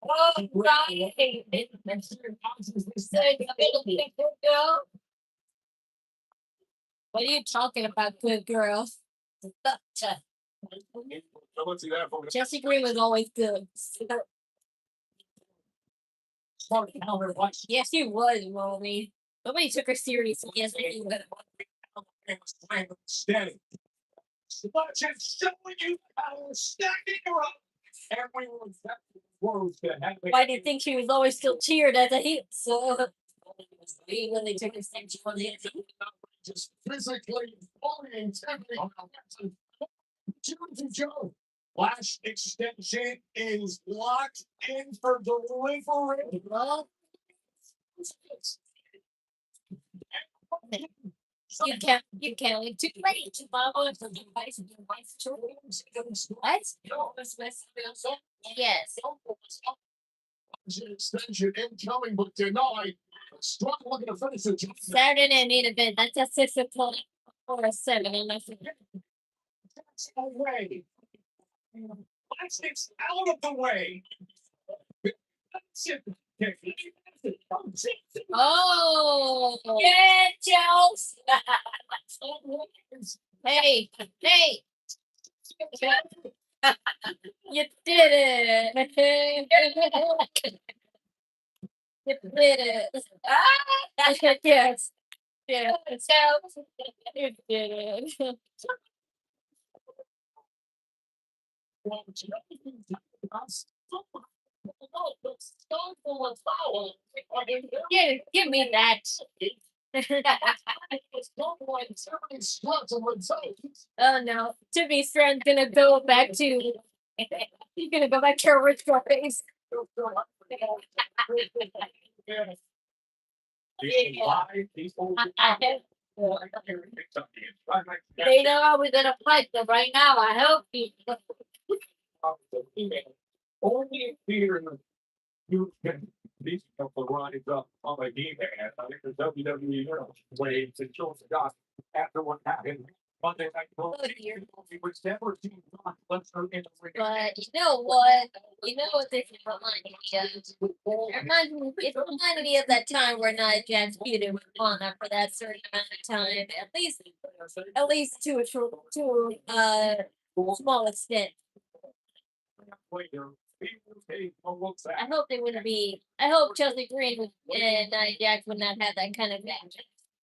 Oh, right. What are you talking about, good girl? Jesse Green was always good. Yes, he was, Romy. Nobody took her seriously. Yes, he was. Steady. Watch it showing you how stacking her up. And we were close to having. Why do you think she was always still cheered as a heel? So when they took her stage on the Just physically bullying Tiffany. Joe. Lash extension is locked in for delivery. You can't leave too late. What? Yes. Extension incoming, but denied. Strong looking to finish it. Saturday night main event. That's at 6 o'clock or a 7. I'm not sure. That's away. Lash is out of the way. Oh, yeah, Jones. Hey, hey. You did it. You did it. Ah, yes. Yeah, you did it. Yeah, give me that. Oh no, Tiffany Stratton's gonna go back to. He's gonna go back to her original face. They know I was gonna fight them right now. I hope he. Only here you can these people rise up on a game and I think the WWE waves and shows God after what happened. Monday Night Football, which never seemed to let her in the ring. But you know what? You know what this reminded me of? It reminded me of that time where Nia Jax feuded with Lana for that certain amount of time. At least to a small extent. I hope they wouldn't be. I hope Chelsea Green and Nia Jax would not have that kind of match.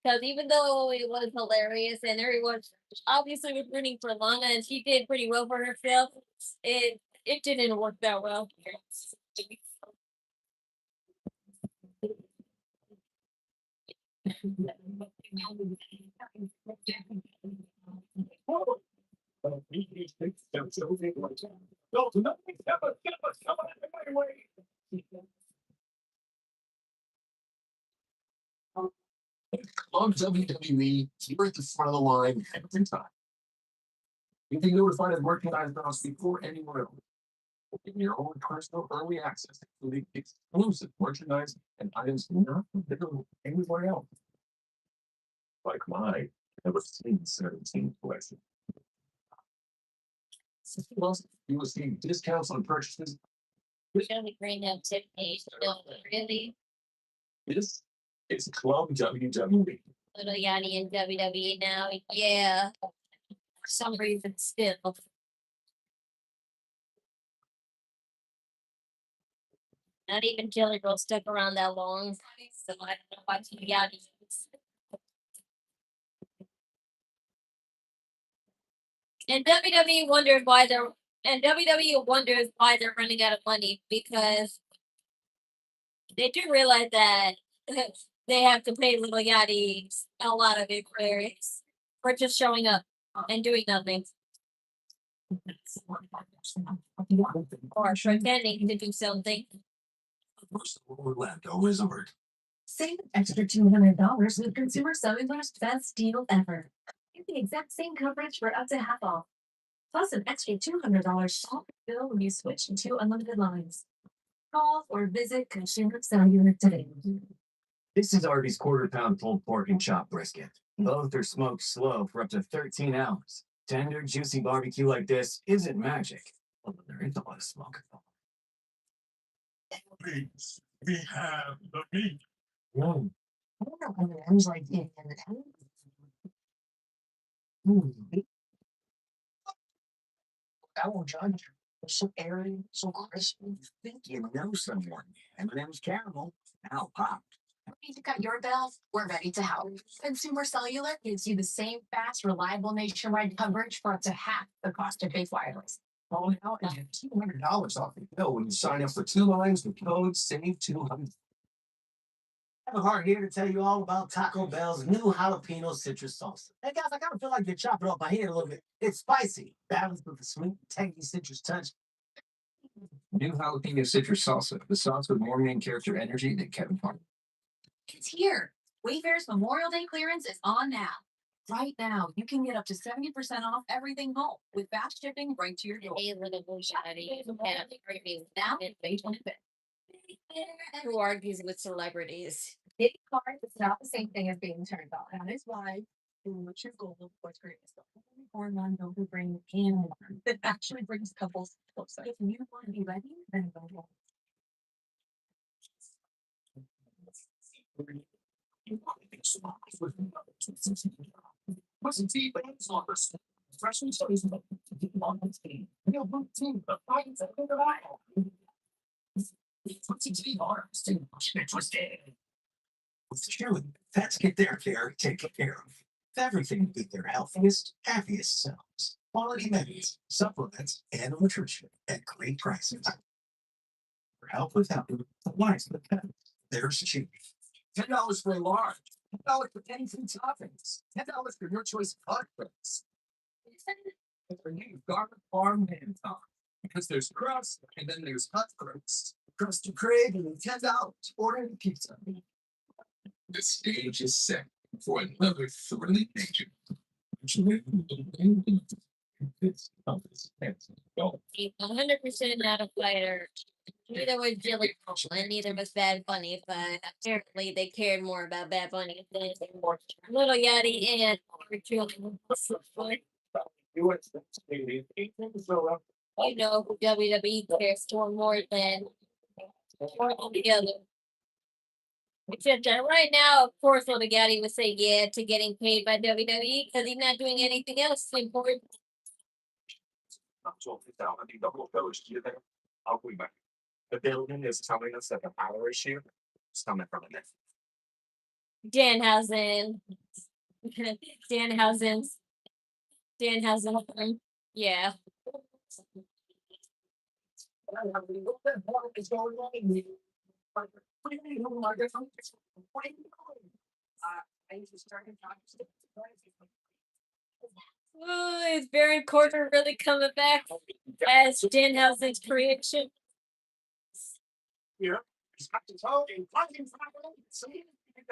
Because even though it was hilarious and everyone obviously was rooting for Lana and she did pretty well for herself, it didn't work that well. On WWE, you're at the front of the line every time. You can be notified of merchandise drops before anyone else. Get your own personal early access to the exclusive merchandise and items not available anywhere else. Like my number 17 collection. Plus, you will see discounts on purchases. Chelsea Green have Tiffany. Really? This is Club WWE. Little Yanni in WWE now. Yeah. For some reason, still. Not even Jelly Roll stuck around that long, so I don't know why Yadi is. And WWE wonders why they're running out of money because they do realize that they have to pay Little Yachty a lot of inquiries for just showing up and doing nothing. Or pretending to do something. Orlando Resort. Save an extra $200 with Consumer Cellular's best deal ever. Get the exact same coverage for up to half off. Plus an extra $200 off bill when you switch to unlimited lines. Call or visit Consumer Cellular today. This is Arby's quarter-pound pulled pork and chopped brisket. Both are smoked slow for up to 13 hours. Tender, juicy barbecue like this isn't magic. Although there is a lot of smoke. Please, we have the meat. I don't know when it ends like in I won't judge. It's so airy, so crispy. Think you know someone. M&M's caramel. Now popped. Need to cut your bill? We're ready to help. Consumer Cellular gives you the same fast, reliable nationwide coverage for up to half the cost of base wireless. Oh, now I get $200 off your bill when you sign up for 2 lines with code SAVE200. I have a heart here to tell you all about Taco Bell's new jalapeno citrus salsa. Hey guys, I kind of feel like they're chopping off my head a little bit. It's spicy, balanced with a sweet, tangy citrus touch. New jalapeno citrus salsa, the sauce with more main character energy than Kevin Hart. It's here. Wayfair's Memorial Day clearance is on now. Right now, you can get up to 70% off everything home with fast shipping right to your door. A little Yachty. Now, May 25th. Who argues with celebrities? Getting cards is not the same thing as being turned on. That is why what's your goal of what's great is the only hormone that will bring in that actually brings couples closer. If you want to be ready, then go home. With cheerleading, vets get their care taken care of. Everything to be their healthiest, happiest selves. Quality meds, supplements, and nutrition at great prices. For help with helping the lives of the pet, there's cheap. $10 for a large, $10 for any food toppings, $10 for your choice of hot cakes. And for you, garlic farm ham top. Because there's crust, and then there's hot crust. Crust you crave, and $10. Order a pizza. The stage is set for another thrilling nature. 100% not a fighter. Neither was Jelly Roll, and neither was Bad Bunny, but apparently they cared more about Bad Bunny than Little Yachty and you know who WWE cares for more than the other. Except that right now, of course, Little Yachty would say yeah to getting paid by WWE because he's not doing anything else important. The building is telling us that the power issue is coming from it. Danhausen. Danhausen. Yeah. Oh, is Baron Corbin really coming back as Danhausen's creation?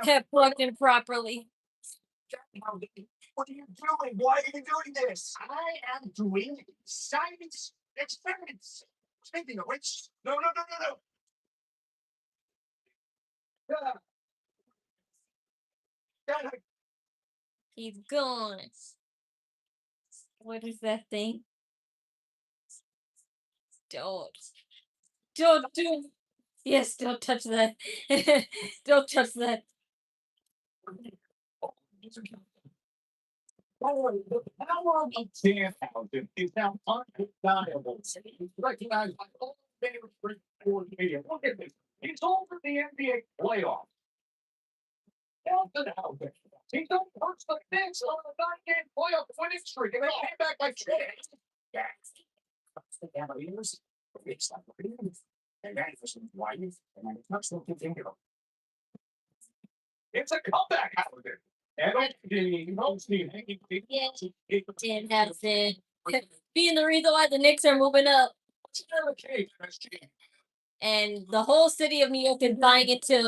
Kept plugged properly. What are you doing? Why are you doing this? I am doing science experiments. Speaking of which, no. He's gone. What is that thing? Don't do. Yes, don't touch that. Don't touch that. The power of Danhausen is now undeniable. It's recognized by all favorite sport media. Look at this. the NBA playoffs. He don't hurt the Knicks on a 9-game playoff winning streak, and they came back like shit. The Cavaliers, it's like and that is why you and touch them continue. It's a comeback out of it. And Yeah, Tim has it. Being the reason why the Knicks are moving up. And the whole city of New York is buying into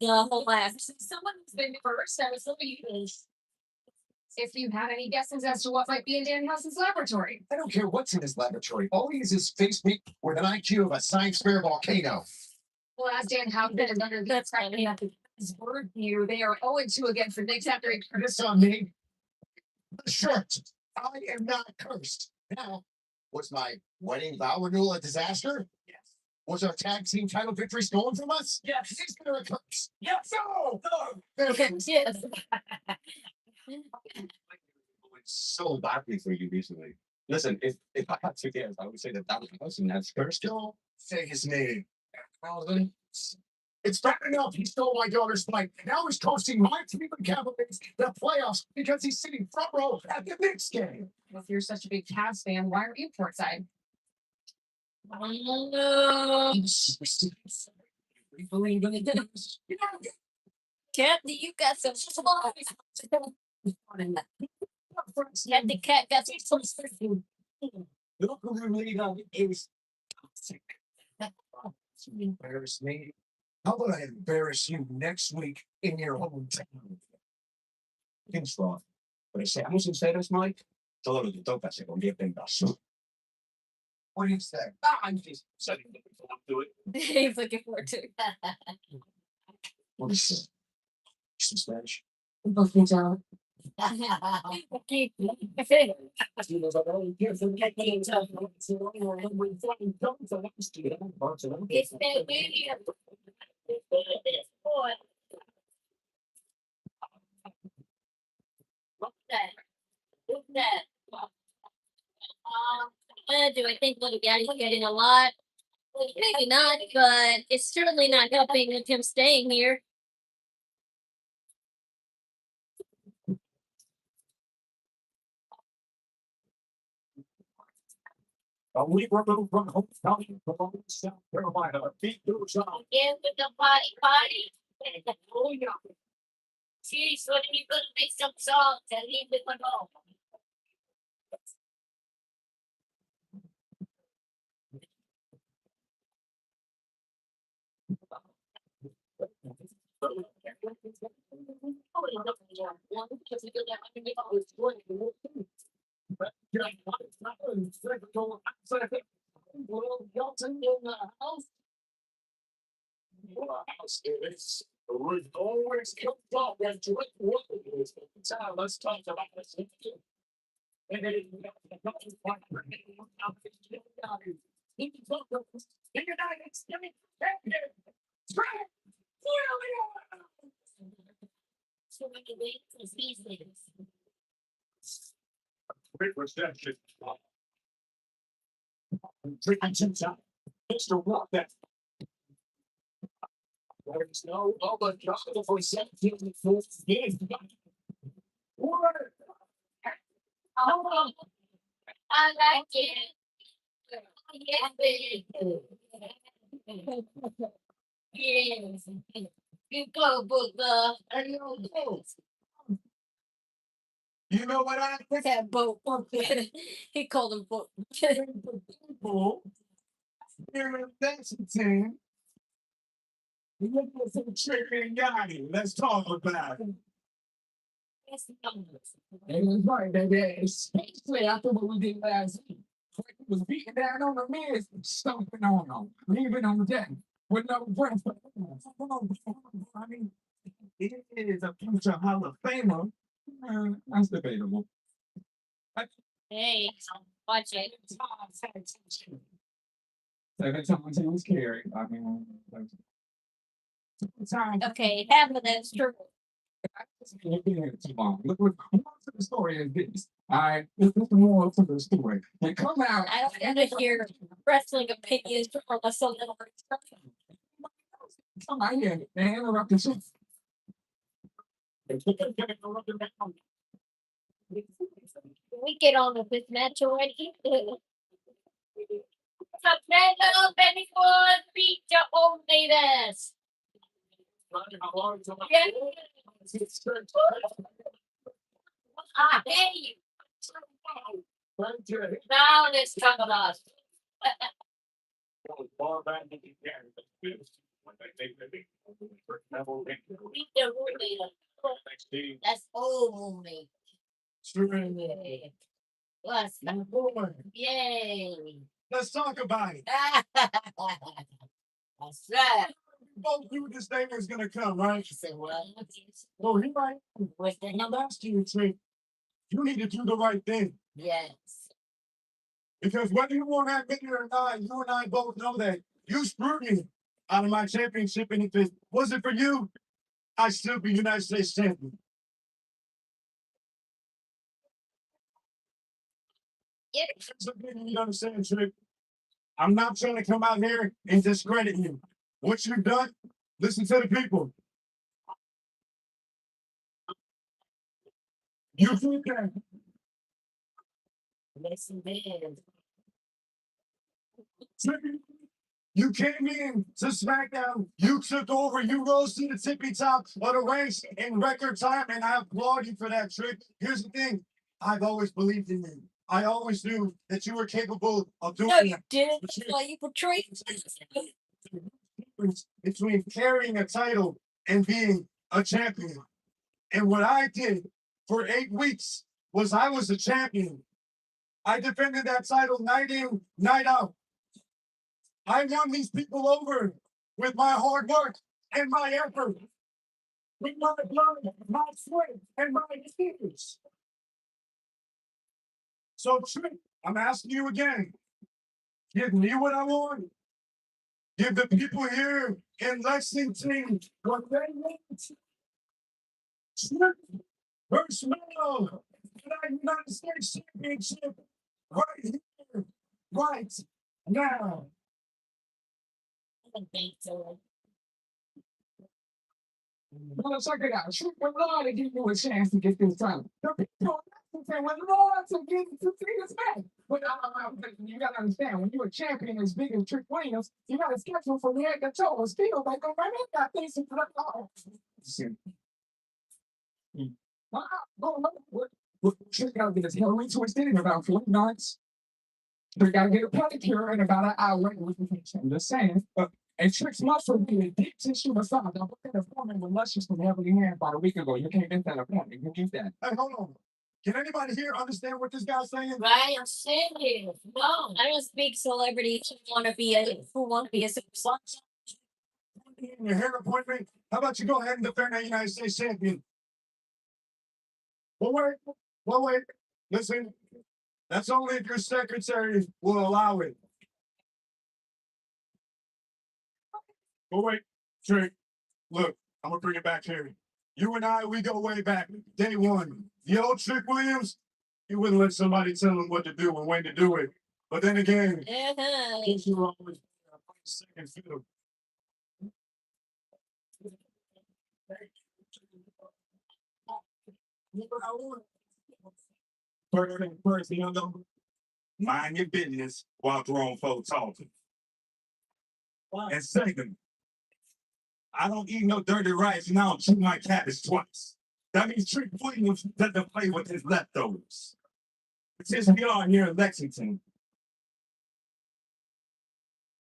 the whole Lash. Someone's been first. I was somebody who's. If you have any guesses as to what might be in Danhausen's laboratory. I don't care what's in his laboratory. All he is face paint with an IQ of a science fair volcano. Well, as Danhausen is under the right after his word view, they are 0-2 against the Knicks after he This on me. Shirt. I am not cursed. Now, was my wedding vow renewal a disaster? Yes. Was our tag team title victory stolen from us? Yes. Is there a curse? Yes. No. Yes. It's so badly for you recently. Listen, if I had to guess, I would say that was person that's cursed. Don't say his name. Alvin. It's bad enough he stole my daughter's fight. Now he's coaching my Cleveland Cavaliers the playoffs because he's sitting front row at the Knicks game. If you're such a big Cavs fan, why are you courtside? No. We believe in it. Cat, you got some fun. Cat, the cat got some fun. Look who really is toxic. You embarrass me. How about I embarrass you next week in your hometown? Thanks, Rob. Pero seamos sinceros, Mike. Todo lo que toca se convierte en basura. What do you say? I'm just setting the to it. He's looking forward to it. What do you say? Some Spanish. Okay, Joe. It's that video. What's that? Do I think Little Daddy's getting a lot? Maybe not, but it's certainly not helping with him staying here. A week removed from homecoming from South Carolina, beat the John. Again with the party. Oh, yeah. Jeez, when you gonna make some songs and leave it alone? We've always kept up with drink waters. Let's talk about this. And then great reception. Drinking some time. Mr. Walk that. There's no other job for 17 years. What? Oh, I like it. Yes. You go, Booker. You know what I Look at boat. He called him boat. people here in Lexington? Look at some chicken Yanni. Let's talk about it. And it's right, baby. Especially after what we did last week. Frank was beating down on the men, stomping on them, leaving on the deck with no breath. I mean, it is a future Hall of Famer. That's debatable. Hey, watch it. 7 times he was carried. I mean, time. Okay, half of that's true. You've been here too long. Look, more to the story is this. All right, this is the moral to the story. They come out. I don't want to hear wrestling opinions from a little. Come on here, man. Interrupt the shit. We get on with this match already. Smackdown 24 feature only this. Yeah. I hate you. Now let's talk about that's old me. What's Yay. Let's talk about it. That's right. Both knew this thing was gonna come, right? I said, well, Well, he right. what's the And I'm number? asking you, Trick, you need to do the right thing. Yes. Because whether you want to admit it or not, you and I both know that you screwed me out of my championship. And if it wasn't for you, I'd still be United States champion. Yeah. Something you understand, Trick. I'm not trying to come out here and discredit you. What you've done, listen to the people. You did that. Listen, man. Trick, you came in to SmackDown. You took over. You rose to the tippy top of the ranks in record time, and I applaud you for that, Trick. Here's the thing. I've always believed in you. I always knew that you were capable of doing No, it. you didn't. That's why you portrayed. Difference between carrying a title and being a champion. And what I did for 8 weeks was I was a champion. I defended that title night in, night out. I won these people over with my hard work and my effort, with my blood, my sweat, and my tears. So, Trick, I'm asking you again. Give me what I want. Give the people here in Lexington what they want. Trick versus Melo for that United States Championship right here, right now. I think so. Well, check it out. Trick would love to give you a chance to get this time. The people would love to get to see this match. But you gotta understand, when you're a champion as big as Trick Williams, you gotta schedule for the head control. Still, they go right in that thing to what Trick gotta get his Hillary twisted in about 40 minutes. They gotta get a pedicure in about an hour. I'm just saying. And Trick's muscle being deep tissue massage. I'm looking at a woman with luscious from heavily hand about a week ago. You can't miss that appointment. You need that. Hey, hold on. Can anybody here understand what this guy's saying? Right, I'm saying. No, I don't speak celebrities who want to be a superstar. In your hair appointment, how about you go ahead and defend that United States champion? Well, wait. Listen, that's only if your secretary will allow it. But wait, Trick, look, I'm gonna bring it back here. You and I, we go way back. Day one. The old Trick Williams, he wouldn't let somebody tell him what to do and when to do it. But then again, you were always second fiddle. First thing first, you know, mind your business while grown folks talking. And second, I don't eat no dirty rice and I don't chew my cabbage twice. That means Trick Williams doesn't play with his leftovers. Since we are here in Lexington.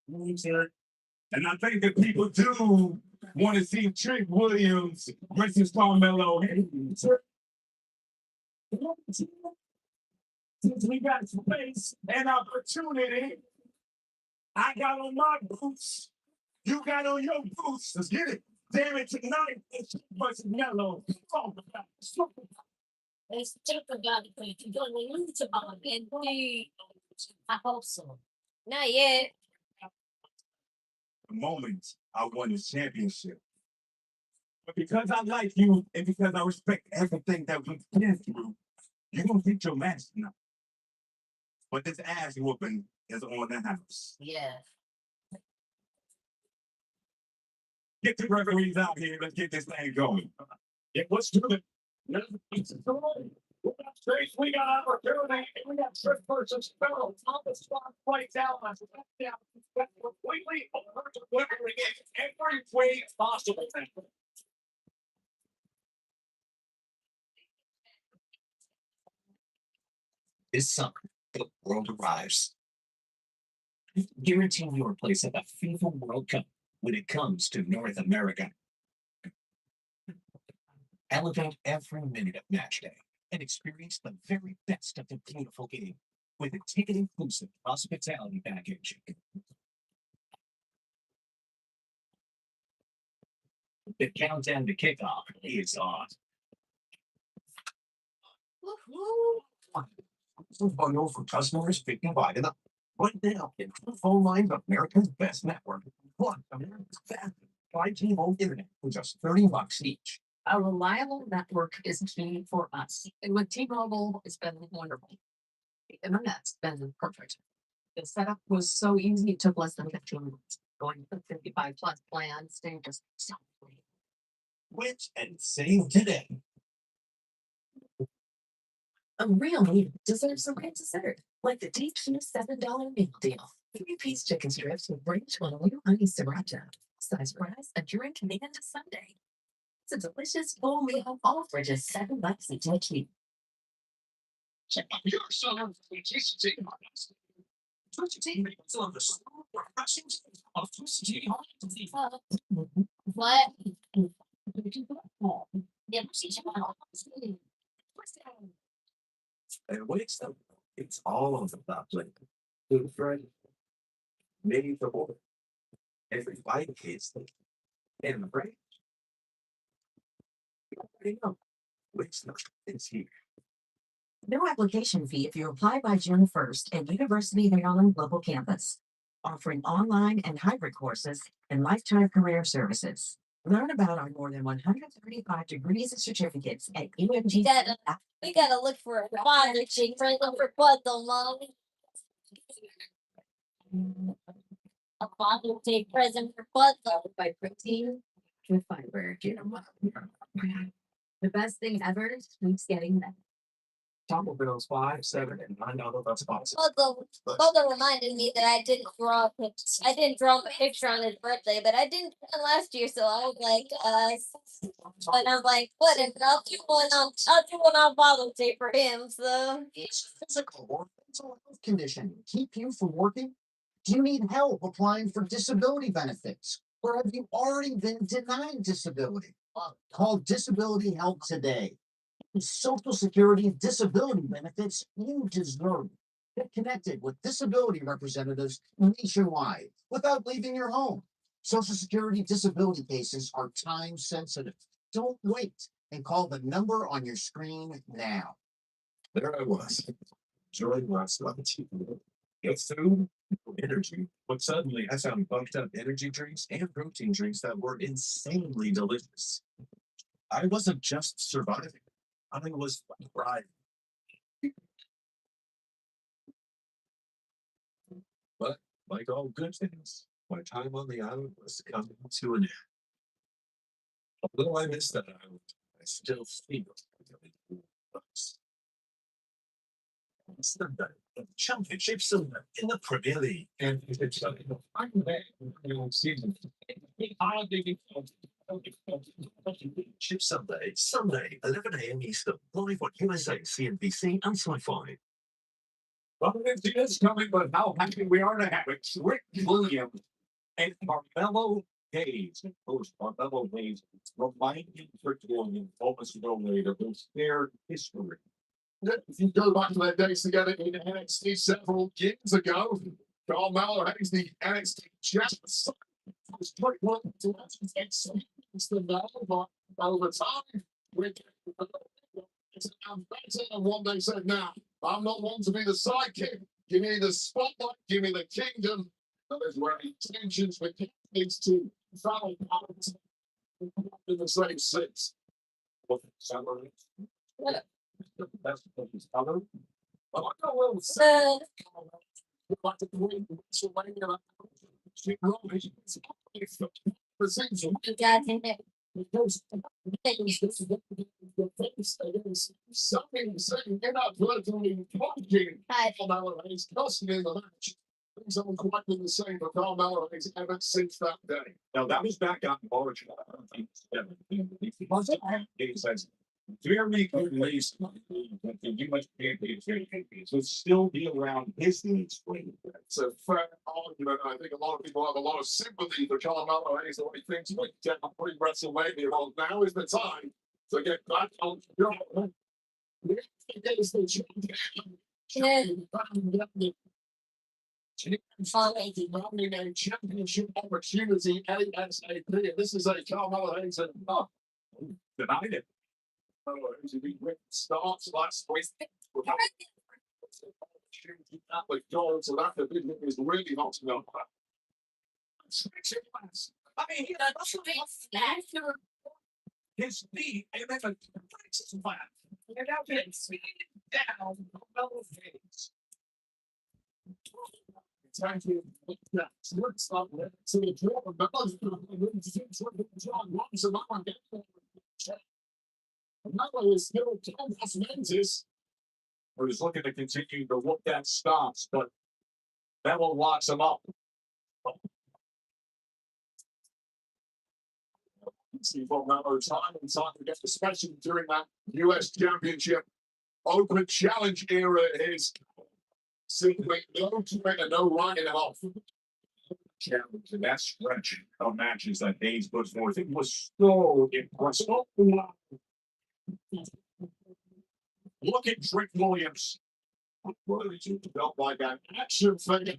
And I think that people do want to see Trick Williams versus Carmelo Hayes. Since we got space and opportunity, I got on my boots. You got on your boots. Let's get it. Damn it, tonight it's versus Mello. Let's talk about it. If you're going to lose about it, I hope so. Not yet. The moment I won this championship. But because I like you and because I respect everything that we've been through, you're going to get your match tonight. But this ass whooping is on the house. Yeah. Get the referees out here. Let's get this thing going. Yeah, let's do it. We got opportunity. We got Trick versus Phil. On the spot right down. Down. Completely delivering it every way possible. This summer, the world arrives. Guaranteeing your place at the FIFA World Cup when it comes to North America. Elevate every minute of match day and experience the very best of the beautiful game with a ticket-inclusive hospitality package. The countdown to kickoff is on. Bundle for customers picking by the right now in phone lines of America's best network. Plus, America's fastest 5G home internet for just $30 each. A reliable network is key for us. And with T-Mobile, it's been wonderful. The internet's been perfect. The setup was so easy, it took less than 15 minutes. Going to 55 plus plans, they just so great. Which and save today. A real meal deserves some great dessert, like the deep $7 meal deal. 3-piece chicken strips with ranch on a little honey sriracha, size fries, a drink, and a sundae. It's a delicious full meal, all for just $7 each. You're so interesting. What? And wait, so it's all on the top like good friend. Maybe the boy. Every bite tastes like and the brain. You already know. Wait, so it's here. No application fee if you apply by June 1st at University of Maryland Global Campus, offering online and hybrid courses and lifetime career services. Learn about our more than 135 degrees and certificates at UMG. We gotta look for a father chick present for Bundle, Mommy. A father chick present for Bundle. By protein with fiber. You know what? The best thing ever keeps getting better. Taco Bell's $5, $7, and $9 spots. Bundle reminded me that I didn't draw a picture on his birthday, but I didn't do it last year, so I was like, but I'm like, whatever, I'll do one on bottle tape for him, so. It's a physical or mental health condition keep you from working? Do you need help applying for disability benefits? Or have you already been denied disability? Call Disability Help today. Social Security disability benefits you deserve. Get connected with disability representatives nationwide without leaving your home. Social Security disability cases are time sensitive. Don't wait and call the number on your screen now. There I was, enjoying my TV. Get food, energy, but suddenly I found bunked up energy drinks and protein drinks that were insanely delicious. I wasn't just surviving, I was thriving. But like all good things, my time on the island was coming to an end. Although I miss that island, I still feel really close. Sunday, the championship Sunday in the Premier League. And it's I'm there season. Chip Sunday, 11 a.m. Eastern, live on USA, CNBC, and Sci-Fi. Well, it's coming, but how happy we are to have it. Rick Williams and Marvello Hayes. Those Marvello Hayes reminding Rick Williams almost no later of their history. If you go back to their days together in NXT several years ago, Carl Mallow has the NXT champions. It's pretty well to it's the now, but over time, it's better than what they said now. I'm not one to be the sidekick. Give me the spotlight, give me the kingdom. That is where intentions with needs to travel in the same sense. What salary? That's what he's covered. But I don't know. Like the Queen, seems You got in there. because something saying they're not literally talking. Carmelo Hayes costing in the match. Things haven't quite been the same for Carmelo Hayes ever since that day. Now that was back on March. It says very good race. You must would still be around his needs. It's a fair argument. I think a lot of people have a lot of sympathy for Carmelo Hayes and what he thinks might get pre-WrestleMania. Well, now is the time to get back on the show. Nominating championship opportunity ASAP. This is a Carmelo Hayes and Denied it. starts last week. At McDonald's, so that division is really not enough. I mean, he his feet and then breaks his flat. And now he's down Carmelo Hayes. Thank you. Yeah, let's stop there. So the draw of John Robinson. Another is still Thomas Menzies. Or is looking to continue to look at stops, but that will locks him up. Steve O'Malley time and time again, especially during that US Championship Open Challenge era, is simply no to and no writing it off. Challenge and that stretch of matches that Hayes puts forth, it was so impressive. Look at Trick Williams. What did you felt like an action figure?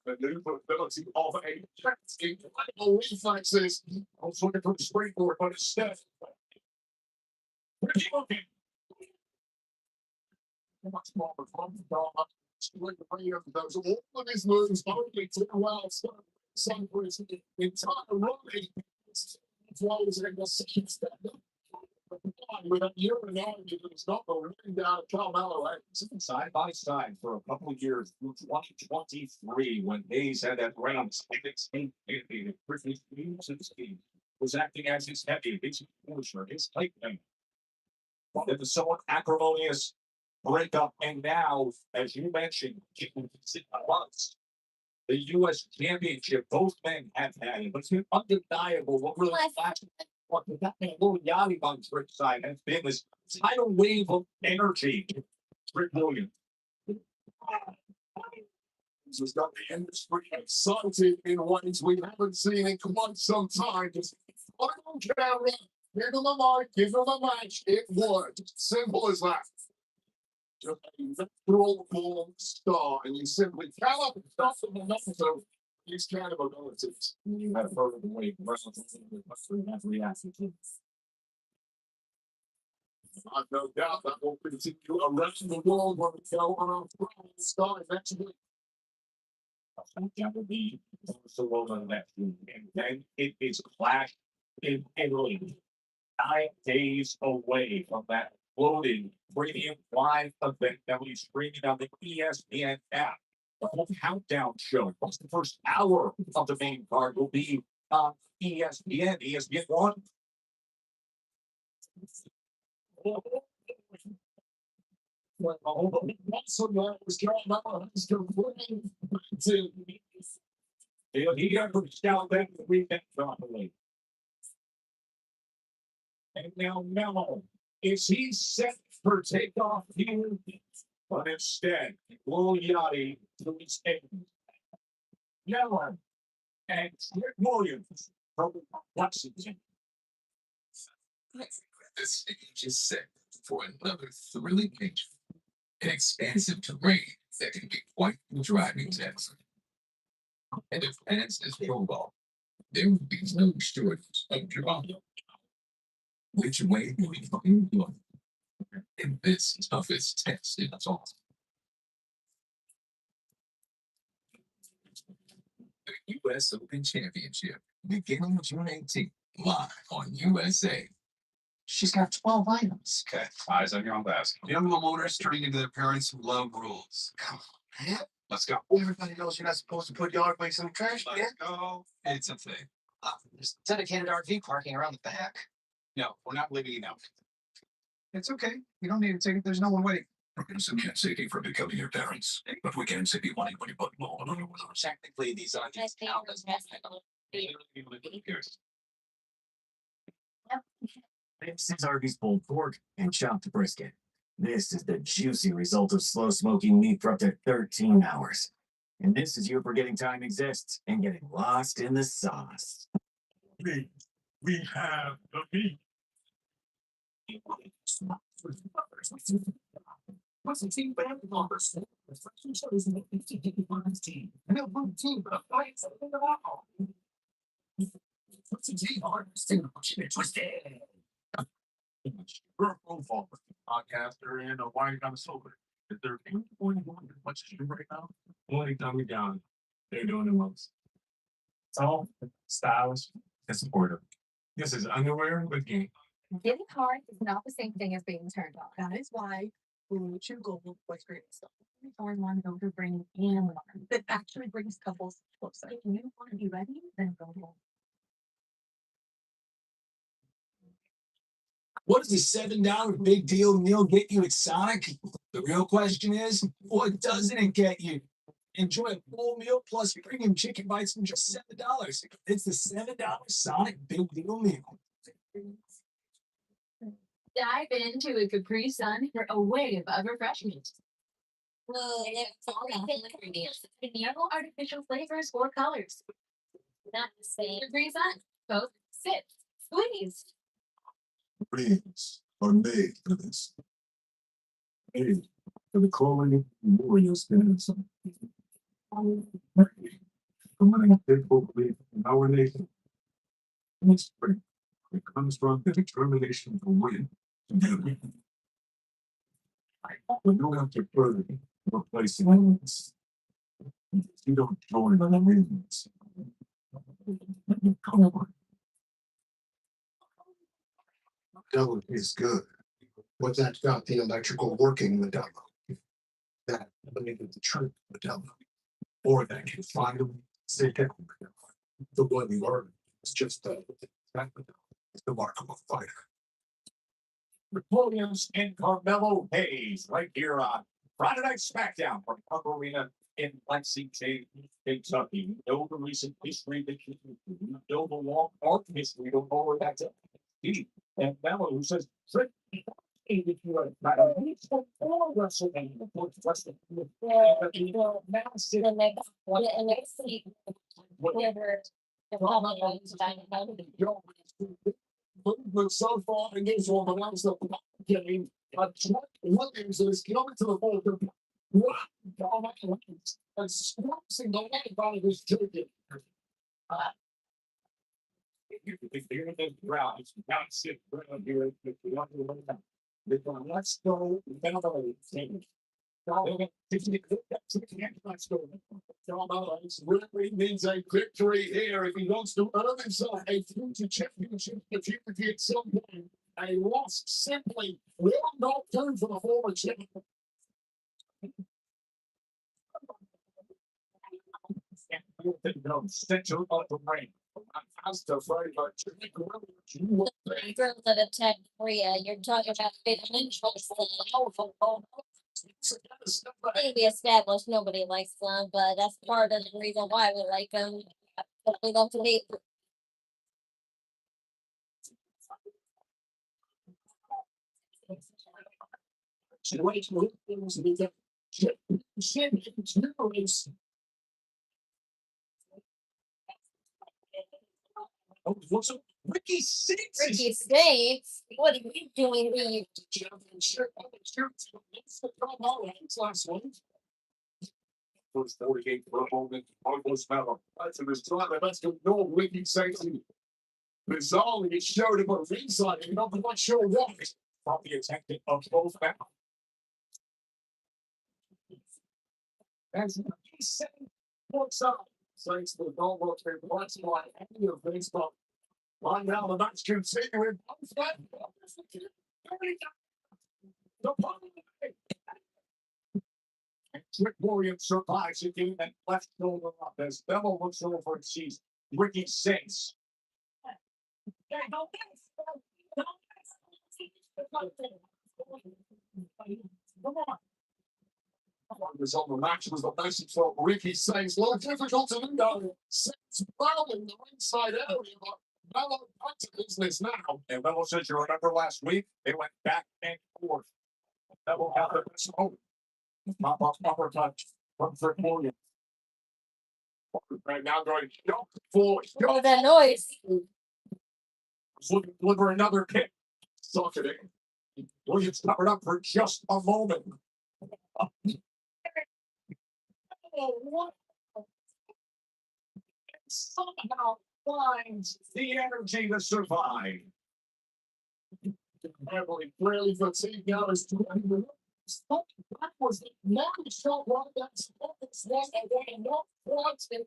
Maneuverability of a incredible reflexes. I was looking for the springboard, but instead, much more fun. Those all of his moves only to allow some for his entire running. Flows in the second step. With a year and a half, it's not going down to Carmelo Side by side for a couple of years through 2023 when Hayes had that round 16 was acting as his heavy, his pusher, his tight man. It was somewhat acrimonious breakup, and now, as you mentioned, the U.S. Championship, both men have had it, but it's been undeniable what really flashed. What that little Yachty on Rick's side has been this tidal wave of energy. Rick Williams. This has got the industry excited in ways we haven't seen in quite some time. Just put it on camera, give them a mic, give them a match. It worked. Simple as that. Just a natural born star, and you simply cannot stop them enough of these kind of abilities. You have further to wait. I've no doubt that will continue around the world when we go on our star eventually. That would be so well on that. And then it is Clash in Italy. 9 days away from that loaded premium live event that we streaming on the ESPN app. The whole countdown show, plus the first hour of the main card will be on ESPN 1. He got pushed out that weekend properly. And now Melo, is he set for takeoff here? But instead, Lil Yachty to his end. Melo and Rick Williams from Lexington. The stage is set for another thrilling nature, an expansive terrain that can be quite the driving test. And if fans is prologue, there will be no shortage of drama. Which way will we find you in this toughest test in us all? The U.S. Open Championship, beginning June 18th, live on USA. She's got 12 items. Okay, eyes on your own basket. Young homeowners turning into their parents who love rules. Come on, man. Let's go. Everybody knows you're not supposed to put yard waste in the trash can. Let's go. It's a thing. There's dedicated RV parking around the back. No, we're not leaving it out. It's okay. You don't need a ticket. There's no one waiting. Some can't save you from becoming your parents, but we can save you money when you put more on your wizard. Technically, these aren't just outlets. This is Arby's pulled pork and chopped brisket. This is the juicy result of slow smoking meat for up to 13 hours. And this is you forgetting time exists and getting lost in the sauce. We have the meat. What's the team band numbers? The first two shows in the 50 team. And they'll put a team, but a fight something about. What's the team on? Twisted. We're a profile podcaster and a wine connoisseur. Is there anyone doing as much as you right now? Only Tommy Down. They're doing the most. It's all stylish and supportive. This is underwear with game. Getting hard is not the same thing as being turned on. That is why we choose Global was great stuff. We want to go to bring in That actually brings couples closer. If you want to be ready, then go home. What does a $7 big deal meal get you at Sonic? The real question is, what doesn't it get you? Enjoy a full meal plus premium chicken bites from just $7. It's the $7 Sonic Big Deal Meal. Dive into a Capri Sun for a wave of refreshment. Whoa, it's all ingredients. No artificial flavors or colors. Not the same. Capri Sun. Both sit, squeeze. Rings are made for this. Made for the calling warrior spirits. Coming faithfully in our nation. In spring, it comes from the determination to win together. We don't have to further replacing this. If you don't join on the rings, come on. Double is good, but that's not the electrical working the double. That eliminated the truth of the double. Or that can finally say that The one you learn is just the mark of a fighter. Williams and Carmelo Hayes right here on Friday Night Smackdown from Park Arena in Lexington, Kentucky. We know the recent history that you know the long arc history. Don't know where that's at. And Mello who says, if you are not a all WrestleMania, The next one, and next week, whatever. The problem is about But so far in this one, when I was the game, Williams is coming to the ball. And scratching the life out of his ticket. Let's go. Really means a victory here if he wants to earn himself a future championship. If you could get some point, a loss simply will not turn for the former champion. Center of the ring. girls that attacked Korea. You're talking about 15 choices. We established nobody likes them, but that's part of the reason why we like them. But we love to hate. Ricky Six. Ricky States, what are you doing here? First 48 for a moment, almost fell. That's a restart. Let's go. No, Ricky Six. Bizarrely, it showed him a ringside, and I'm not sure why. Probably a tactic of both back. As Ricky Six looks up, thanks to the goal rotate, once more, any of baseball. Line down the match continuing. Trick Williams survives again and left shoulder up as Bella looks over and sees Ricky Saints. Come on. Result of the match was the message from Ricky Saints. A lot difficult to do though. Saints bowling the inside area, but Bella back to business now. And Bella says, you remember last week, they went back and forth. Double got the best home. Pop up uppercut from Trick Williams. Right now going, go forward, Oh, go. that noise. Looking to deliver another kick. Socketing. Williams covered up for just a moment. Oh, what? Somehow finds the energy to survive. Heavily, clearly fatigued now is 20 minutes. That was now show what that's one and one no points enough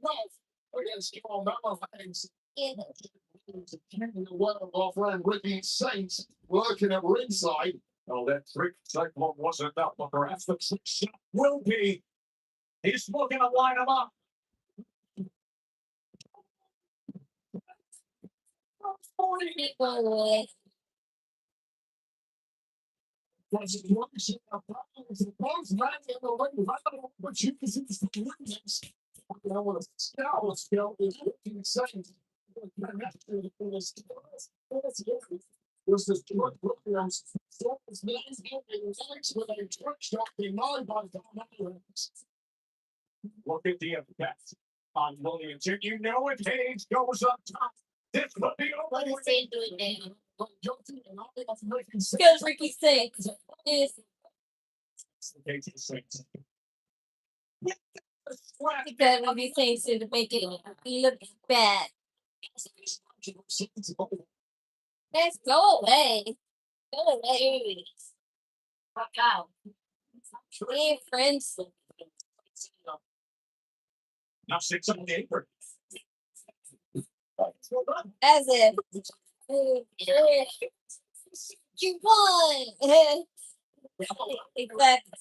against Joel Mellehangs. The well off friend Ricky Saints working at ringside. Oh, that trick cyclone wasn't enough, but perhaps the trick shot will be. He's looking to line him up. People Was it watching a both right in the ring, right on what you can see the wings. I want to scout skill is Ricky Saints. This is George Williams. So his man's getting next with a trick shot denied by the Mellehangs. Look at the effect on Williams. And you know it, Hayes goes up top. This will be what over. is they doing now? But guilty and all of Ricky Saints. Because Ricky Saints is because Ricky Saints is making it look bad. Let's go away. Go away. Fuck out. We ain't friends. Now 6-8. As if you won. Exactly.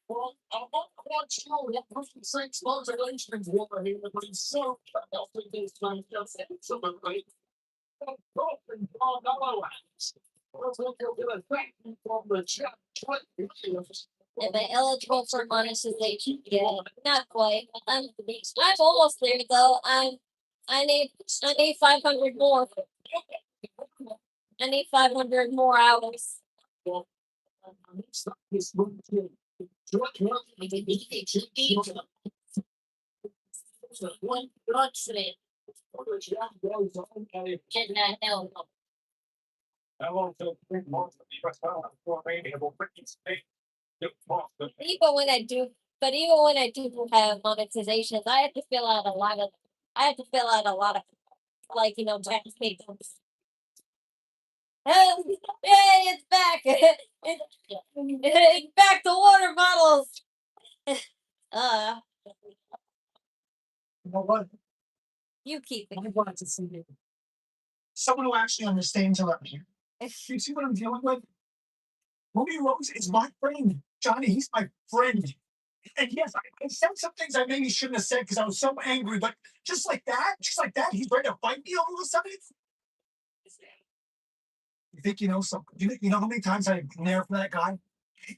Well, I'm not quite sure what Ricky Saints' motivations were here, but he's so helping these things just intimately. Broken Paul Mellehangs. I think he'll get a thank you from the chat. Am I eligible for monetization? Yeah, not quite. I'm almost there though. I need 500 more. I need 500 more hours. This move to One accident. And I know. Hello to big monster for maybe about 50 states. Even when I do have monetizations, I have to fill out a lot of like tax papers. Hey, it's back. It's back to water bottles. You know what? You keep it. I wanted to see you. Someone who actually understands around here. You see what I'm dealing with? Ruby Rose is my friend. Johnny, he's my friend. And yes, I said some things I maybe shouldn't have said because I was so angry, but just like that, he's ready to fight me all of a sudden. You think you know something? You know how many times I've been there for that guy?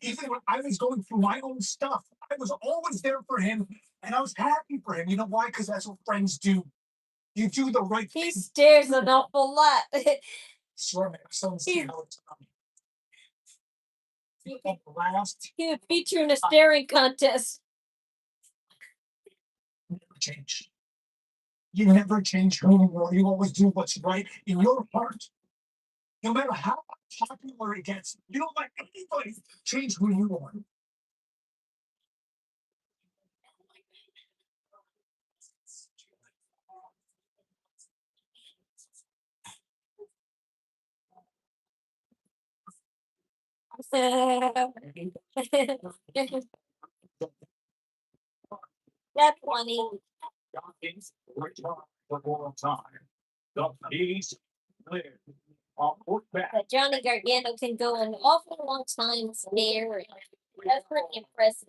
Even when I was going through my own stuff, I was always there for him, and I was happy for him. You know why? Because that's what friends do. You do the right thing. He stares an awful lot. Sure, man. So last He would feature in a staring contest. never change. You never change who you are. You always do what's right in your heart. No matter how popular it gets, you don't let anybody change who you are. That's funny. Jockey's return for more time. The knees clear. On foot back. But Johnny Gargano can go an awful long time staring. That's pretty impressive.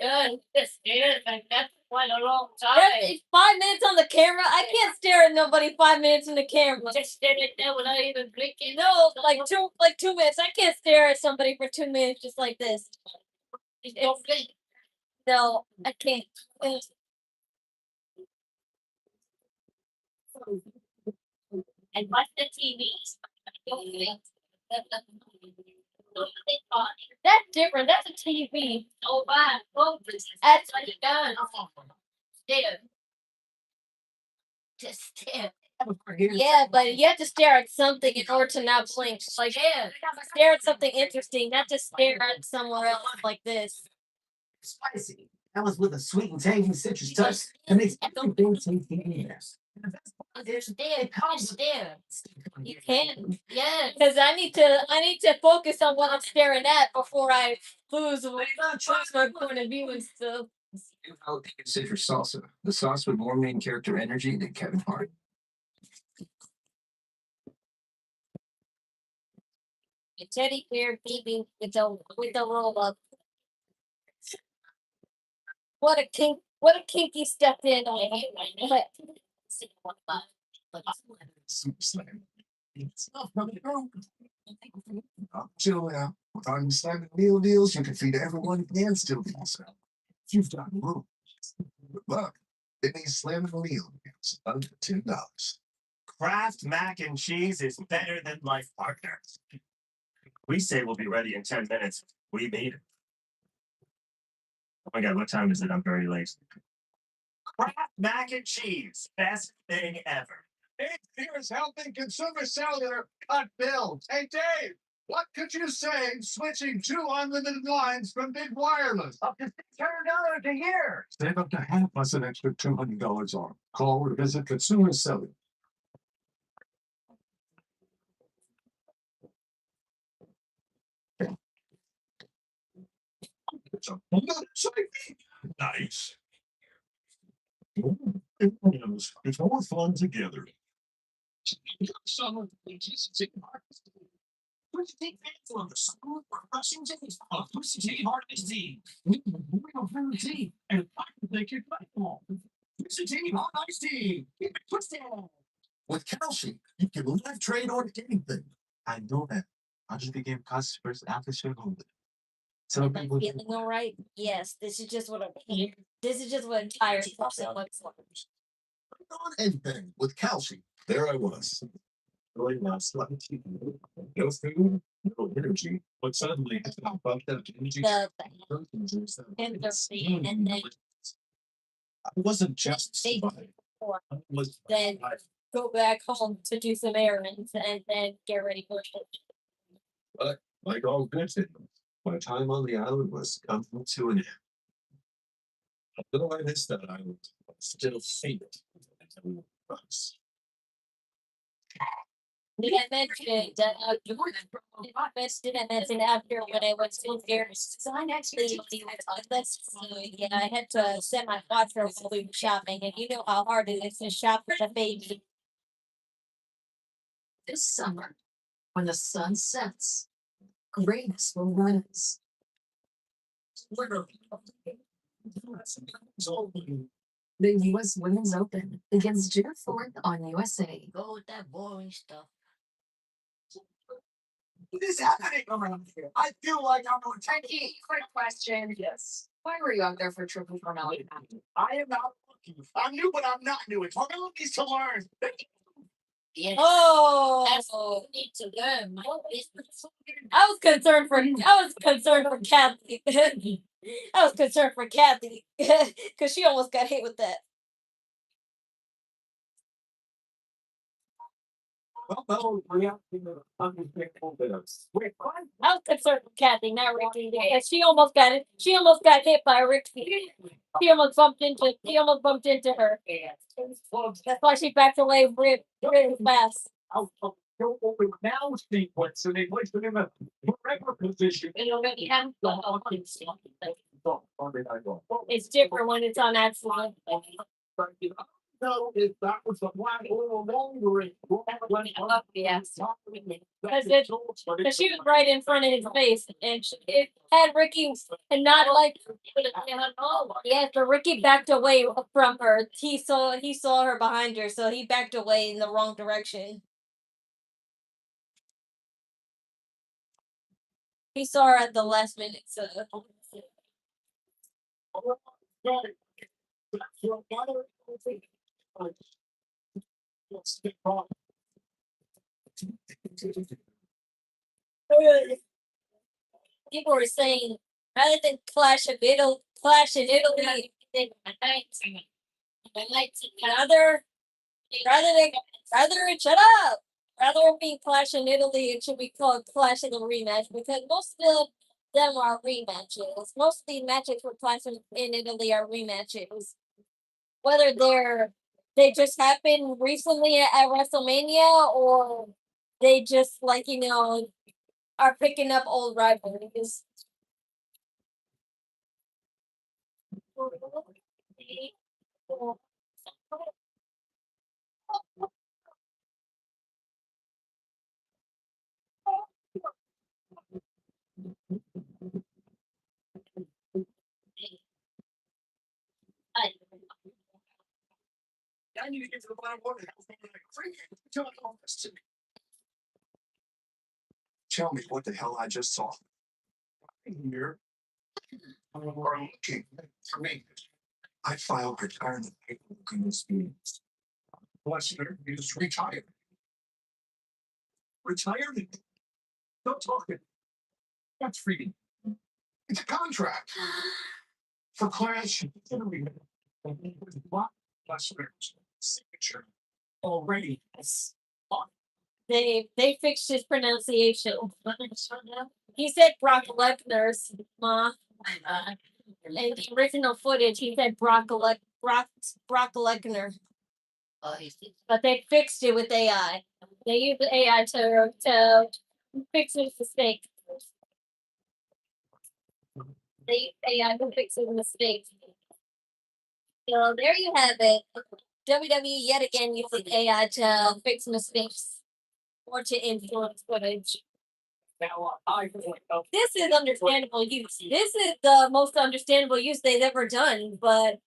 Just staring like that's quite a long time. 5 minutes on the camera? I can't stare at nobody 5 minutes in the camera. Just stare at them without even blinking. No, like 2 minutes. I can't stare at somebody for 2 minutes just like this. Don't blink. No, I can't. And watch the TV. That's different. That's a TV. Oh, wow. Oh, that's what it does. Stare. Just stare. Yeah, but you have to stare at something in order to not blink. Like, stare at something interesting, not just stare at somewhere else like this. Spicy. That was with a sweet and tangy citrus touch that makes everything tasty in here. Stare. You can, yeah, because I need to focus on what I'm staring at before I lose my point of view and stuff. I would consider salsa. The sauce with more main character energy than Kevin Hart. A teddy bear baby with the roll up. What a kinky step in. I hate my neck. Chill out. With our slamming meal deals, you can feed everyone and still be yourself. You've got room. Good luck. It means slamming meal deals under $10. Kraft mac and cheese is better than life partners. We say we'll be ready in 10 minutes. We made it. Oh my god, what time is it? I'm very late. Kraft mac and cheese. Best thing ever. Hey, here's helping consumer cellular cut bills. Hey, Dave, what could you say switching 2 unlimited lines from Big Wireless? Up to $600 a year. Save up to half plus an extra $200 off. Call or visit Consumer Cellular. It's a nice. It's more fun together. Summer, Where's the big fan from? The summer crushing James. Who's the J Hart is the we don't have a team. And I can take your platform. Who's the J Hart Ice team? What's that? With Calci, you can live trade on anything. I know that. I just became Cashapp's first after shareholder. So Am I feeling all right? Yes, this is just what I'm here. This is just what a tired person looks like. on anything with Calci. There I was. Really last like no food, no energy, but suddenly I got bumped up to energy. Protein juice that And was then I wasn't just They- surviving. I was then go back home to do some errands and then get ready for it. but like all good things, my time on the island was coming to an end. Although I missed that island, I still hate it. Did I mention that I mentioned after when I was in here? So I'm actually yeah, I had to set my wardrobe while we were shopping, and you know how hard it is to shop with a baby. This summer, when the sun sets, greatness will rise. The U.S. Women's Open begins June 4th on USA. Go with that boring stuff. What is happening around here? I feel like I'm on Becky, quick question. Yes. Why were you out there for triple formality? I am not looking. I'm new, but I'm not new. It's formalities to learn. Yes. Oh, that's what we need to learn. I was concerned for Kathy. I was concerned for Kathy because she almost got hit with that. Well, reacting to unpredictable bitters. Wait, what? I was concerned for Kathy, not Ricky, because she almost got it. She almost got hit by Ricky. He almost bumped into her. That's why she backed away really fast. Out of go open now sequence, and they placed it in the forever position. And already have the It's different when it's on accident. No, if that was the black oil laundering. Yes. Because she was right in front of his face, and it had Ricky and not like. Yeah, so Ricky backed away from her. He saw her behind her, so he backed away in the wrong direction. He saw her at the last minute, so. People were saying rather than clash in Italy, rather than shut up. Rather than being Clash in Italy, it should be called Clash in the Rematch because most of them are rematches. Most of the matches for Clash in Italy are rematches. Whether they just happened recently at WrestleMania or they just are picking up old rivalries. I need to get to the bottom of the house. Tell me what the hell I just saw. Here. Are you looking for me? I filed retirement paperwork in this meeting. Lester is retired. Retired? Don't talk it. That's freaking. It's a contract for Clash. What? Lester's signature already. They fixed his pronunciation. He said Brock Lesnar's ma. In the original footage, he said Brock Lesnar. But they fixed it with AI. They used the AI to fix his mistake. They used AI to fix his mistake. So there you have it. WWE yet again using AI to fix mistakes or to influence footage. This is understandable use. This is the most understandable use they've ever done. But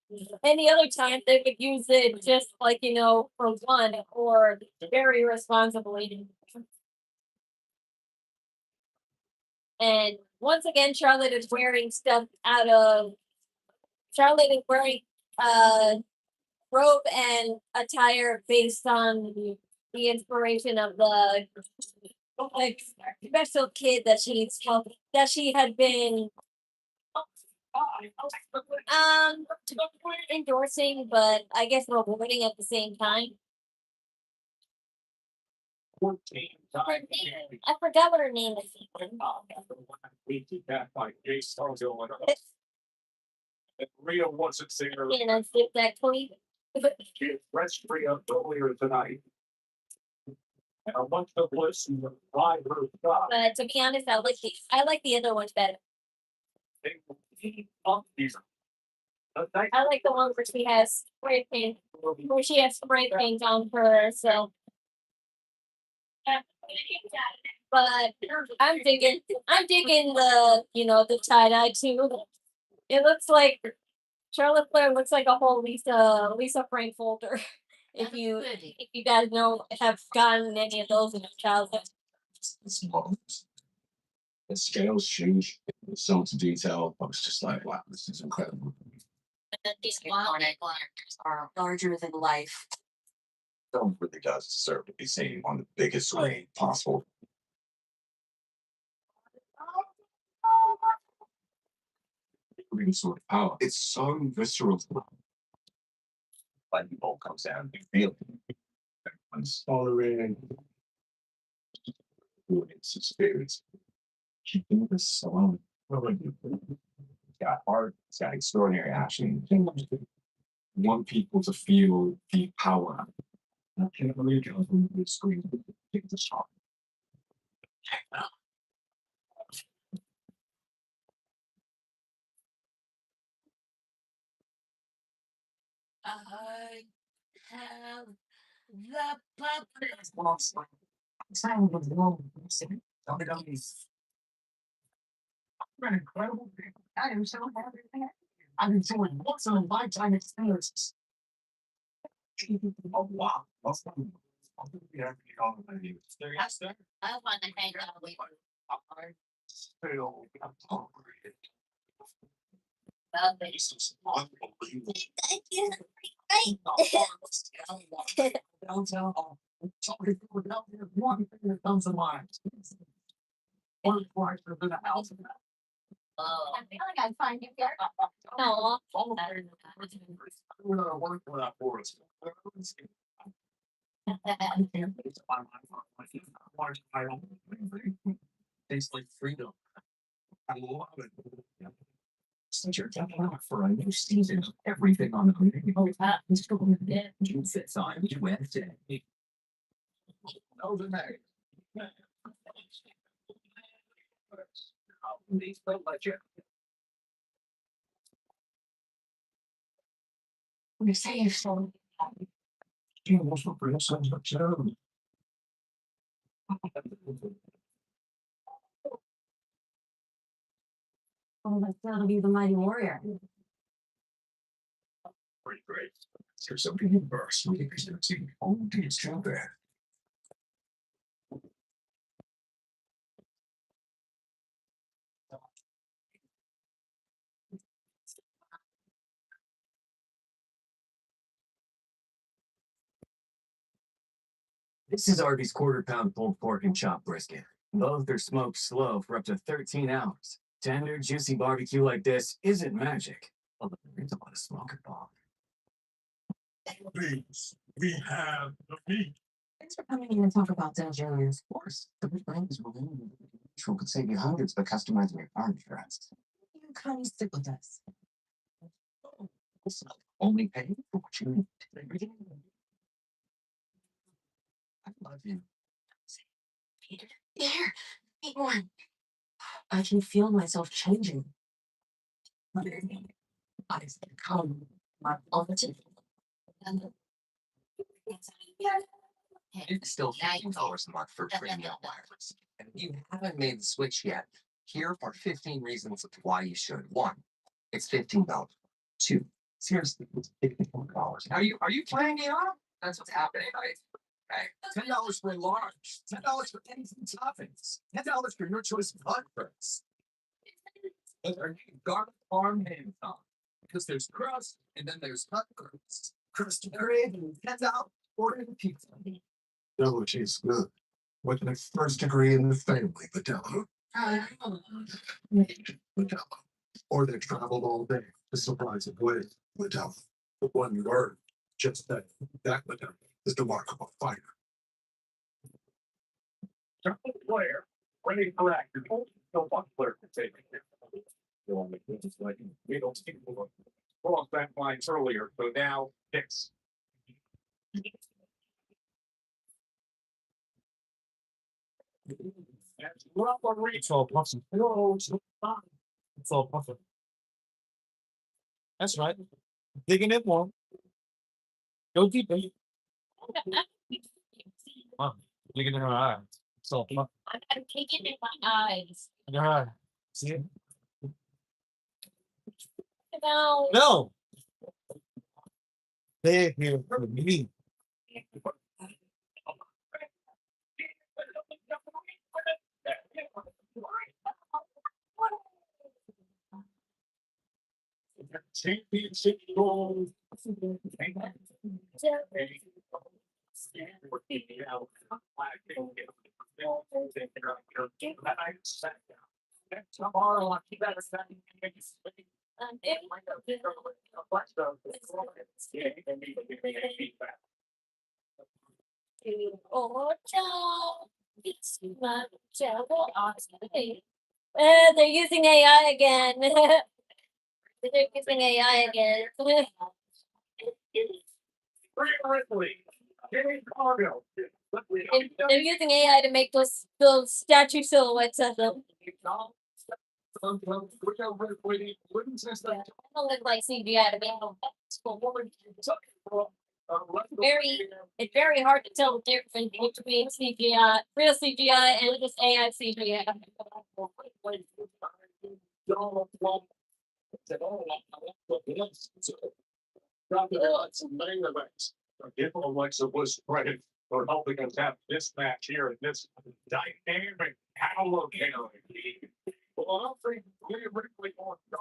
any other time they could use it just for fun or very responsibly. And once again, Charlotte is wearing robe and attire based on the inspiration of the special kid that she had been endorsing, but I guess rewarding at the same time. I forgot what her name is. We did that by Rhea wasn't there. And I skipped that tweet. Rest Rhea earlier tonight. And a bunch of listeners by her God. But to be honest, I like the other ones better. I like the one where she has spray paint, on her. So, but I'm digging the tie dye too. It looks like Charlotte Flair looks like a whole Lisa Frankfurter. If you guys have gotten any of those in your childhood. The scales change so much detail. I was just like, wow, this is incredible. These iconic characters are larger than life. Film really does deserve to be seen on the biggest screen possible. Sort of power. It's so visceral. Like the ball comes down, you feel it. Everyone's tolerating. It's experience. Keeping this alone. It's got art, it's got extraordinary action. Want people to feel the power. I can't believe it was on the screen. Take the shot. have the puppet. An incredible thing. I am so happy. I'm enjoying once in a lifetime experiences. Oh wow. Yeah, Yes, I want to hang out with you. I still appropriate. Well, This is unbelievable. thank you. Downtown. Sorry for down there. One thing that comes to mind. One part of the house. Oh, I feel like I find you here. no. We're gonna work for that for us. Tastes like freedom. I love it. Since you're taking off for a new season of everything on the menu, it's going to be you fits on you Wednesday. Those are nice. These felt like you. We say you're so You also bring some of the Oh, that's gotta be the mighty warrior. pretty great. There's something in verse. We can see all the it's true there. This is Arby's quarter-pound pulled pork and chopped brisket. Both are smoked slow for up to 13 hours. Tender, juicy barbecue like this isn't magic, although there's a lot of smoke involved. Please, we have the meat. Thanks for coming in and talk about Del Juniors. Of course, the big brands will could save you hundreds by customizing your car insurance. You kindly stick with us. Only pay for what you need. I love you. Peter, here, eat one. I can feel myself changing. I become my positive. It's still $15 a month for premium wireless. And if you haven't made the switch yet, here are 15 reasons why you should. 1, it's $15. 2, seriously, it's $54. Are you playing me off? That's what's happening, right? Okay. $10 for large. $10 for anything toppings. $10 for your choice of hot fries. Are you garlic parm ham on? Because there's crust and then there's hot crust. Crust and gravy. $10. Order the pizza. Dello tastes good. With my first degree in the family, Padello. Padello. Or they traveled all day to surprise it with Padello. The one word, just that Padello is the mark of a fighter. Player, ready for action. No one player can take it. We don't see cross that line earlier, so now it's. It's all puffy. It's all puffy. That's right. Digging it more. Go deeper. Wow. Digging in her eye. It's all puffy. I'm taking it in my eyes. In her eye. See it? No. No. They're here for me. Championship goal. Tomorrow, I'll keep that they're using AI again. They're using AI again. They're using AI to make those statue silhouettes of them. It don't look like CGI to me. It's very hard to tell the difference between CGI, real CGI, and just AI CGI. Give Alexa was credit for helping us have this match here in this dynamic power gallery. Well, I don't think we really want to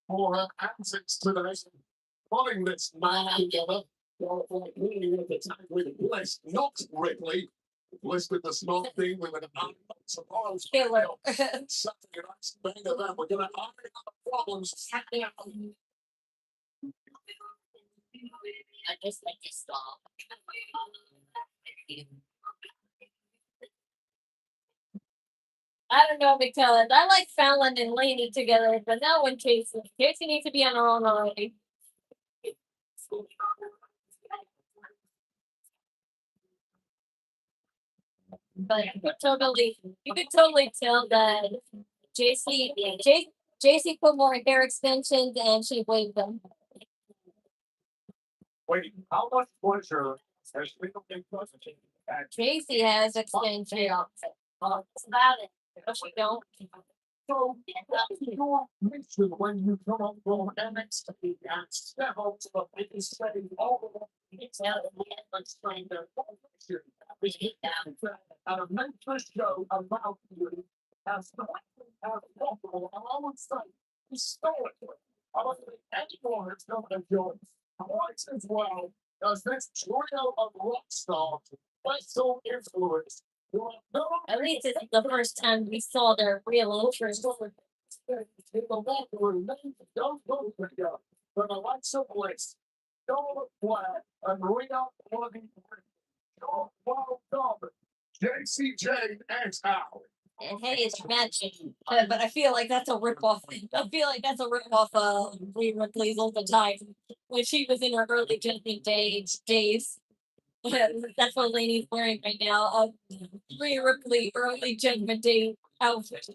for her antics today. Pulling this man together. Well, like really at the time with Bliss, not Ripley. Bliss with the small thing with an surprise. Killer. Something nice bang of that. We're gonna iron out the problems. I just like this song. I don't know because I like Fallon and Lainey together, but not when Casey. Casey needs to be on her own already. But you could totally tell that JC put more hair extensions and she waved them. Wait, how much pleasure has Legal Big President? JC has extensions. It's about it. But she don't. So, mention when you come up from NXT and step up to the biggest setting all it's out of the explain their function. We hit down at a Memphis show about you as the local alongside historically. I don't think anyone is going to enjoy quite as well as this trio of rock stars, special influence. At least it's the first time we saw their real interest. But Alexa Bliss, Charlotte Flair, and Rhea Ripley, JCJ and Haii. And hey, it's matching. But I feel like that's a ripoff. I feel like that's a ripoff of Rhea Ripley's old time when she was in her early judgment days. That's what Lainey's wearing right now. Rhea Ripley early judgment day outfit.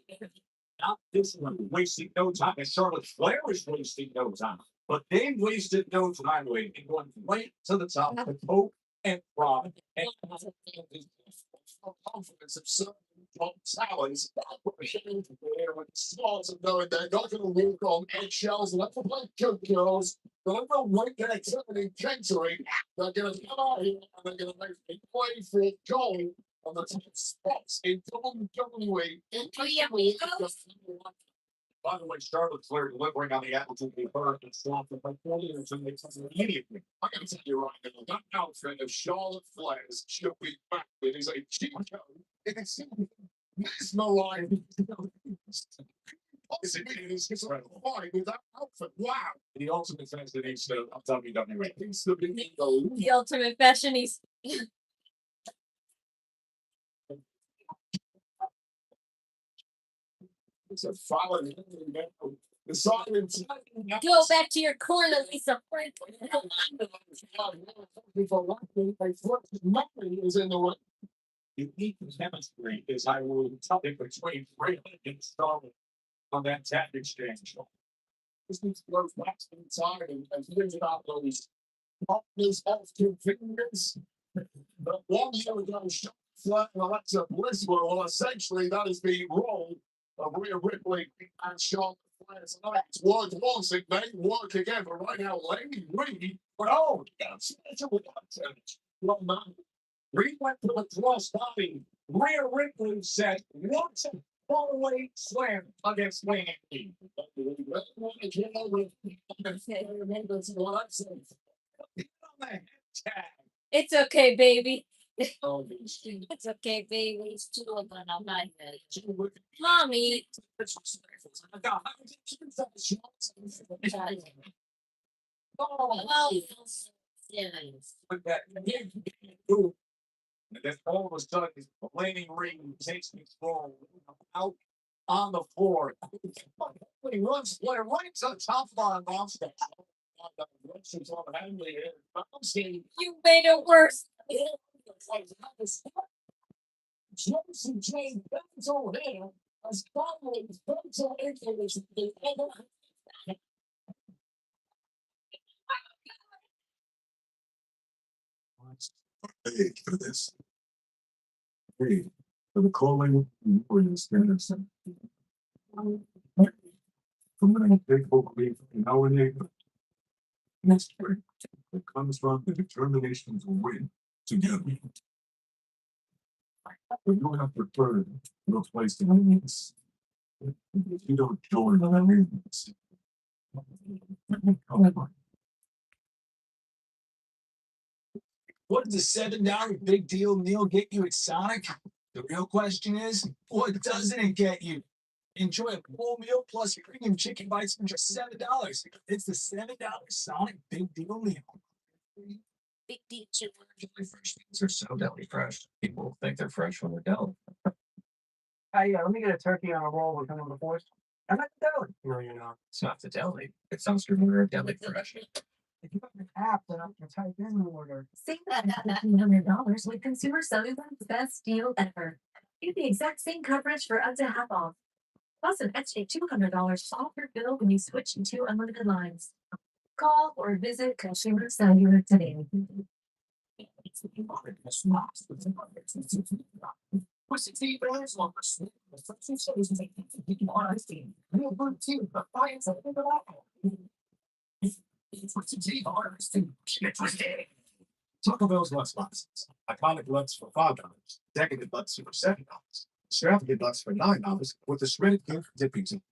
Not this one wasting no time, and Charlotte Flair is wasting no time. But they wasted no time waiting, going right to the top with hope and pride and confidence of some talents. There with the stars of knowing they're not going to walk on eggshells and have to play good girls. They're going to wait their turn in catering. They're going to come out here and they're going to make a play for goal on the top spots in WWE. By the way, Charlotte Flair delivering on the attitude of her and swamp the performance and makes us immediately. I gotta tell you right now, that outfit of Charlotte Flair's should be back. It is a cheap code. It is mesmerizing. It is just fine with that outfit. Wow. The ultimate fashionista of WWE. He's the big The ultimate fashionista. It's a following. The silence. Go back to your corner, Lisa Franklin. Nothing is in the way. Unique chemistry is I will tell you between Ray and Starlet on that tap exchange. This needs to go back inside and figure out those partners off two fingers. But 1 year ago, Flat and Alexa Bliss were well, essentially that is the role of Rhea Ripley and Charlotte Flair. It's worked once, it may work again, but right now, Lady Reed, oh, that's special content. Well, man, Reed went to the cross body. Rhea Ripley said, what a fallaway slam against Lady. It's okay, baby. It's okay, baby. It's too old and I'm not good. Mommy. And then all of a sudden, Laney Reed takes control out on the floor. He runs right to the top line monster. You made it worse. Johnson Jane Benzo here as following Benzo influence. Made for this. Made for the calling and warriors standards. From the faithful belief in our neighbor. Next spring, it comes from the determination to win together. We don't have to burn no place to enemies. If you don't join our enemies. What does a $7 big deal meal get you at Sonic? The real question is, what doesn't it get you? Enjoy a full meal plus premium chicken bites for just $7. It's the $7 Sonic Big Deal Meal. Big deal. Deli fresh things are so deli fresh. People think they're fresh when they're deli. Let me get a turkey on a roll with number 4. I'm at the deli. No, you're not. It's not the deli. It sounds familiar. Deli fresh. If you got an app, then I can type in the order. Save that $1,500 with Consumer Cellular's best deal ever. Get the exact same coverage for up to half off. Plus an extra $200 off your bill when you switch to 2 unlimited lines. Call or visit Consumer Cellular today. Taco Bell's Lux boxes. Iconic Lux for $5. Decadent Lux for $7. Extravagant Lux for $9 with the shredded pink dipping soup.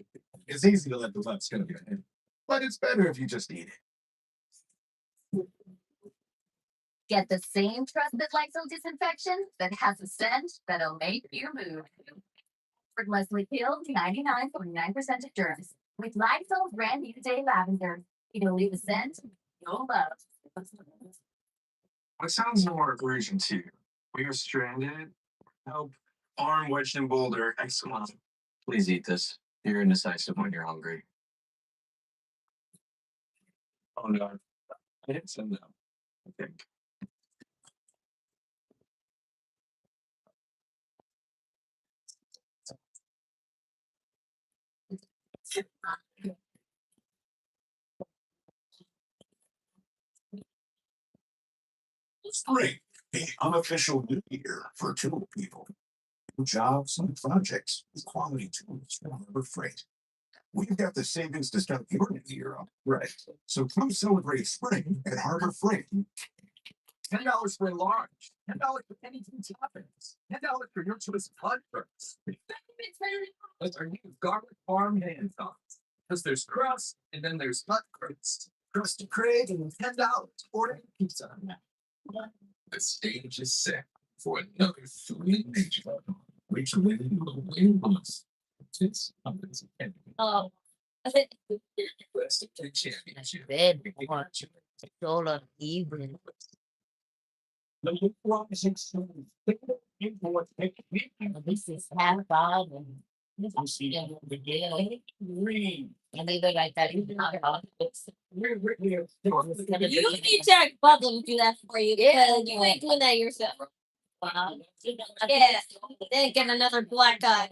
It's easy to let the Lux go to your head, but it's better if you just eat it. Get the same trusted Lysol disinfection that has a scent that'll make you move. Effortlessly killed 99.9% of germs. With Lysol's brand new day lavender, it'll leave a scent you'll love. What sounds more version 2? We are stranded. Help. Arm wedged in boulder. Excellent. Please eat this. You're indecisive when you're hungry. Oh no. I didn't send them. I think. Spring, the unofficial new year for tool people. New jobs and projects with quality tools from Harbor Freight. We've got the savings to start your new year off right. So come celebrate spring at Harbor Freight. $10 for a large. $10 for anything toppings. $10 for your choice of hot burgers. That's our new garlic parm hand tops. Because there's crust and then there's hot crust. Crust to Craig and $10. Order pizza. The stage is set for another thrilling major, which will win us. This happens again. Oh. Rest of the championship. Bed on Solo evening. This is half off and this is the daily green. And they look like that. You need Jack Butler to do that for you. Yeah, you ain't doing that yourself. Wow. Yeah. Then get another black eye.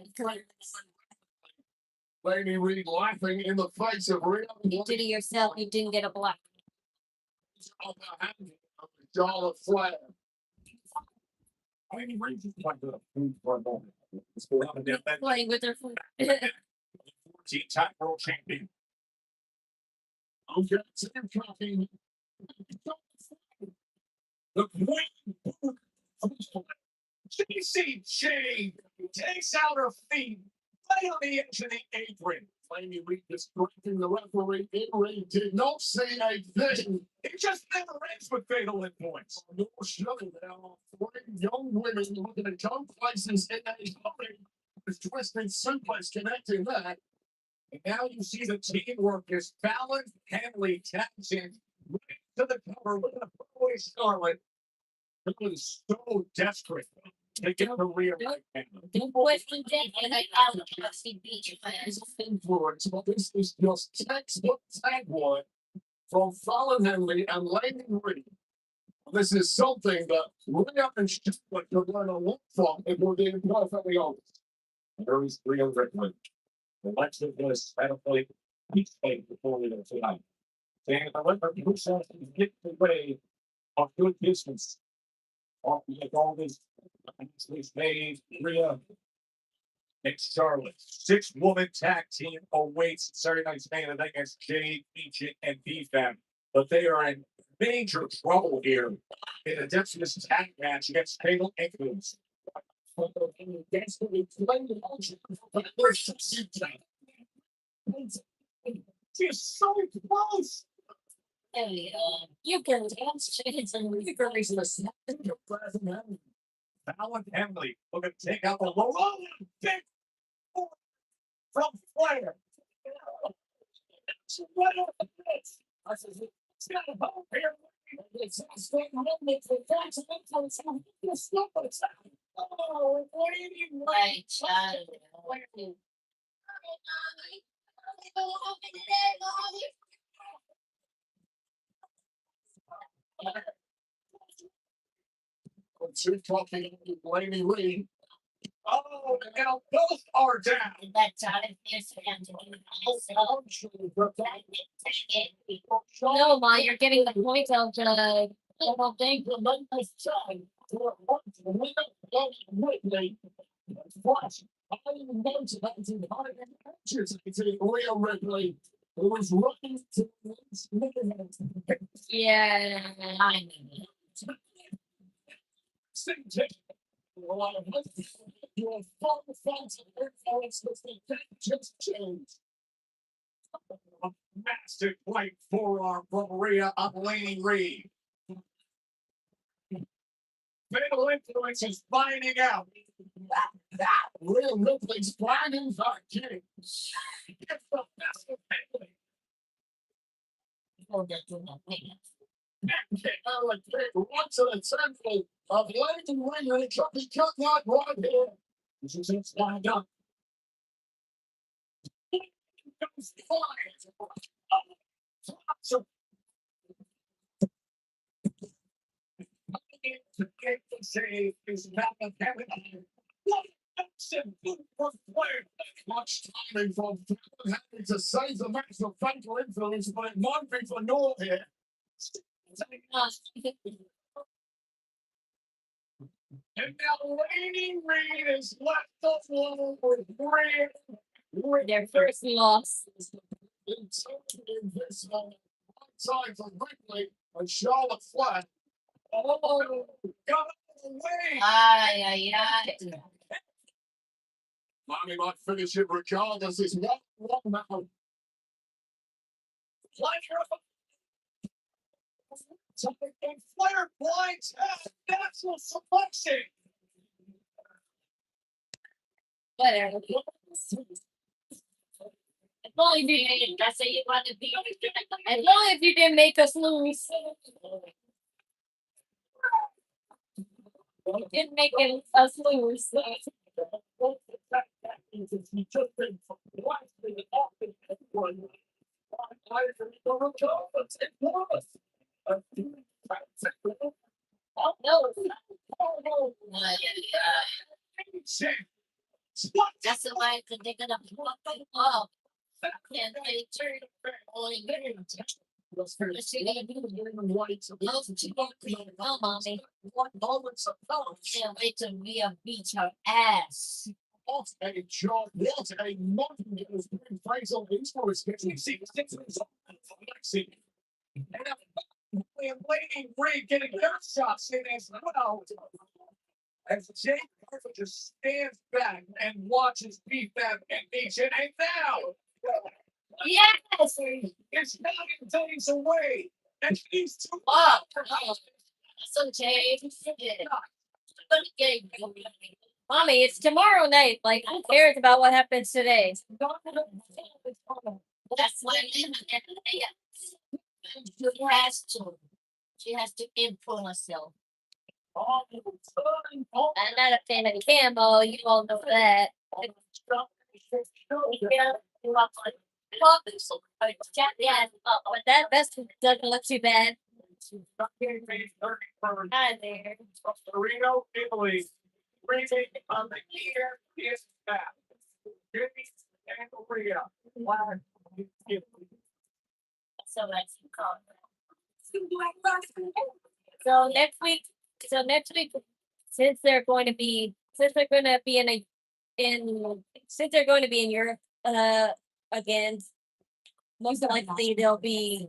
Lady Reed laughing in the face of real. You did it yourself. You didn't get a black. $1 flat. Playing with their food. Top world champion. Okay, Sam Coffee. The queen. CCG takes out her feet. Play on the edge of the apron. Lady Reed distracting the referee. Ring did not say a thing. It just never ends with fatal endpoints. No showing now. 3 young women looking at young places in a hurry. With twisted suplex connecting that. And now you see the teamwork is balanced, Henley catching right to the cover with a boy Scarlet. It was so desperate to get the rear right influence, but this is just textbook tag one from Fallon Henley and Lady Reed. This is something that Rhea and Charlotte are going to look from if we're being perfectly honest. There is Rhea Rickman. The next of this, I don't play each thing before we go tonight. And I let her push us and get the way of good business. Off the all this made Rhea and Charlotte. 6-woman tag team awaits Saturday night's main event against Jade, Ancient, and BFAM. But they are in major trouble here in a Dexter's tag match against Fatal Echoes. She's so close. You can dance and you can resist. Alan Henley looking to take out the low big from Flair. I said, it's got a ball here. It's straight home. It's the facts of it. It's not what it's oh, what do you mean? Right, child. You're talking to Blaney Lee. Oh, now both are down. That time is no, Ma, you're getting the point of the whole thing. Rhea Ripley, who was looking to Yeah, I know. your fun fans and influence with the just changed. Massive white forearm from Rhea on Laney Reed. Fatal influence is finding out. Rhea Ripley's findings are king. It's the best of Bailey. Once in a century of Lady Ringer and Chucky cut that right here. This is it's lined up. So to get the save is not a having Much timing from having to save the match for fatal influence, but it might be for naught here. And now Laney Reed is left alone with Grant. Their first loss. In this side for Ripley and Charlotte Flair. Oh, got away. Ay. Mommy might finish it regardless. It's 1-1 now. And Flair blinds out. That's a selection. Whatever. As long as you didn't, that's what you want to be. As long as you didn't make us lose. You didn't make us lose. Oh no. That's the way they're gonna put up. And they turn only good. Oh, mommy. Can't wait till we beat her ass. What a job. What a month. It was being praised on these for his 56 And Laney Reed getting their shots in as well. As Jake Carter just stands back and watches BFAB and Nation. And now, Yes! it's 9 days away. And these two up. So, James. Mommy, it's tomorrow night. Like, who cares about what happens today? That's why she has to improve herself. I'm not a fan of camo, you all know that. Yeah, but that vest doesn't look too bad. Hi there. Torino, Italy. Rating on the year is back. Jimmy and Rhea. Wow. So that's so next week, So next week, since they're going to be in Europe again, most likely they'll be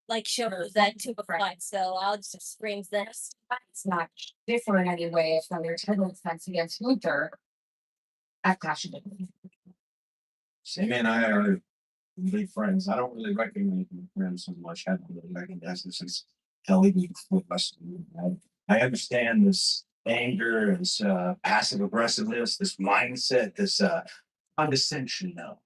like shows at 2 o'clock. So I'll just stream this. It's not different anyway from their attendance match against Luther at Cashapp. Sammy and I are big friends. I don't really recognize my friends so much. I don't really recognize this as Kelly with us. I understand this anger, this passive aggressiveness, this mindset, this condescension now.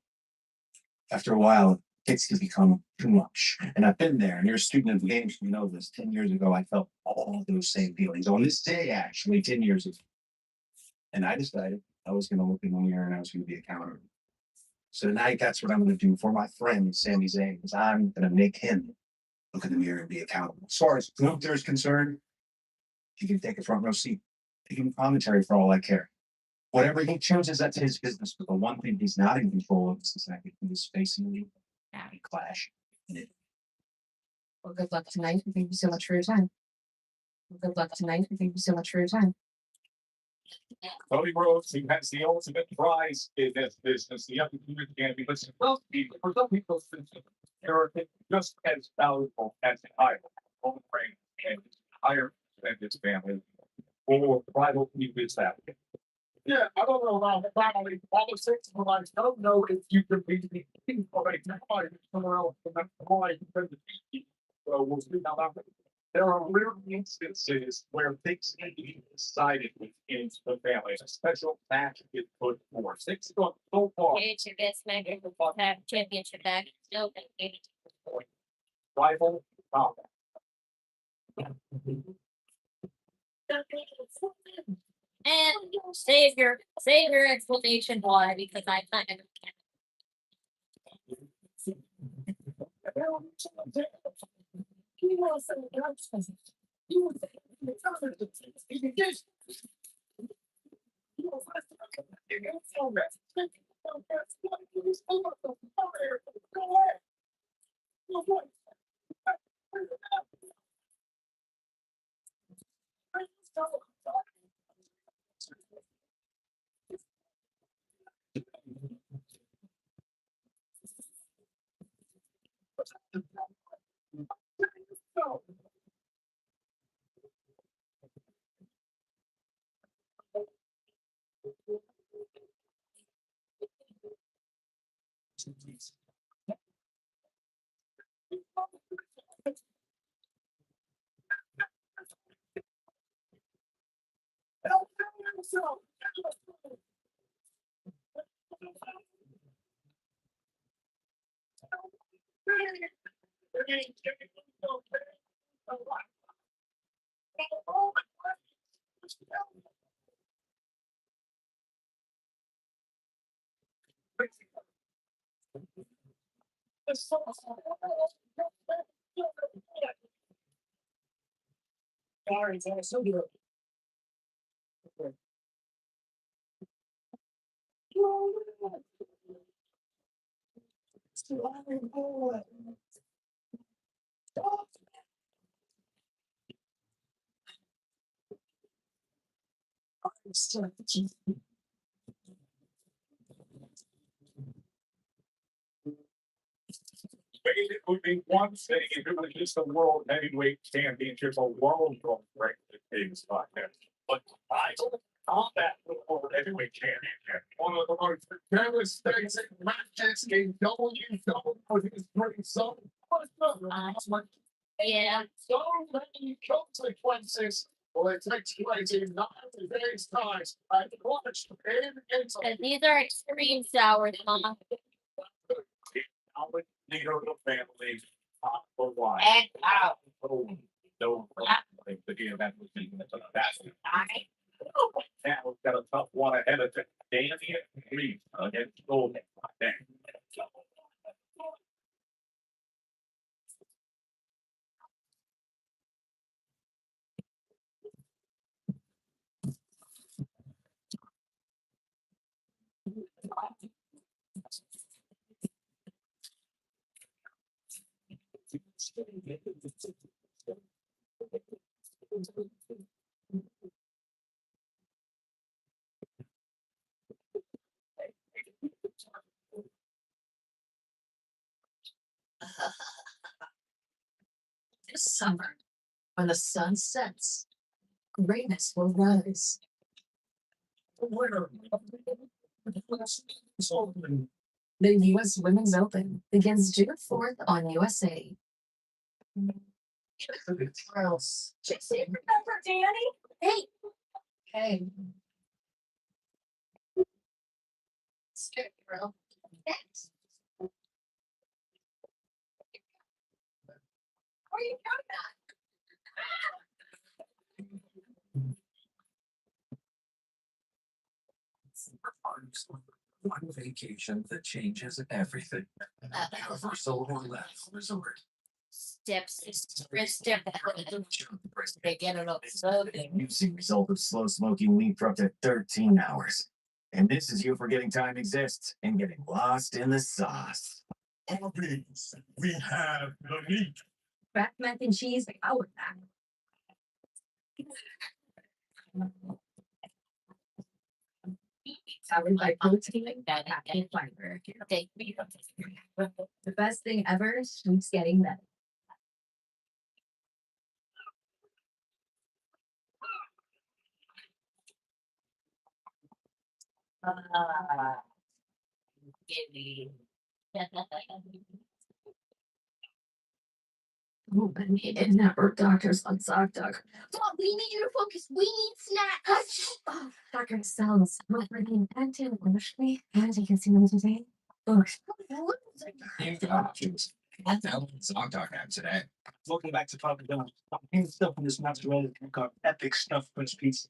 After a while, it gets to become too much. And I've been there, and you're a student of the games, you know this. 10 years ago, I felt all those same feelings. On this day, actually, 10 years ago. And I decided I was going to look in the mirror and I was going to be accountable. So tonight, that's what I'm going to do for my friend, Sami Zayn, because I'm going to make him look in the mirror and be accountable. As far as Gunther is concerned, he can take a front row seat. He can commentary for all I care. Whatever he chooses, that's his business. But the one thing he's not in control of is the fact that he is facing me at a clash. Well, good luck tonight. And thank you so much for your time. Well, good luck tonight. And thank you so much for your time. Cody Rhodes, who has the ultimate prize in this business, the opportunity can be listened. Well, for some people, they're just as valuable as the title, home frame, and higher than his family, or rival is that. Yeah, I don't know about the family politics, but I don't know if you can be the king of a empire somewhere else in that boy can defeat. So we'll see how that goes. There are rare instances where things need to be decided within the family. A special match is put forth. Things go so far. It's your best Smackdown championship back. No, Rival combat. and save your explanation why, because I kind of It would be one thing if it was just a world heavyweight championship or world rankings podcast. But I don't combat the world heavyweight championship. One of the most devastating matches in WWE so yeah. so many consequences. Well, it takes place in 9 days' time. I watched And these are extreme sours, Mama. Leader of the family, for why? And out. Oh, no, the game that was being the best. Now we've got a tough one ahead of it. Danny Reed against Golden. summer. When the sun sets, greatness will rise. The U.S. Women's Open begins June 4th on USA. Girls. Remember Danny? Hey. Hey. Straight girl. Thanks. Where are you going at? One vacation that changes everything. Universal Orlando Resort. Steps. Step. They get it up so You've seen result of slow smoking weed for up to 13 hours. And this is you forgetting time exists and getting lost in the sauce. All beans, we have the meat. Crack mac and cheese, our pack. Powered by protein and fiber. The best thing ever keeps getting better. Oh, but needed network doctors on ZocDoc. Mom, we need you to focus. We need snacks. Oh, Dr. Cells, Wolverine, and Englishly, and you can see them today. Books. You've got options. I downloaded the ZocDoc app today. Welcome back to Tala Tonga. I'm stuff in this mozzarella got epic stuffed crust pizza.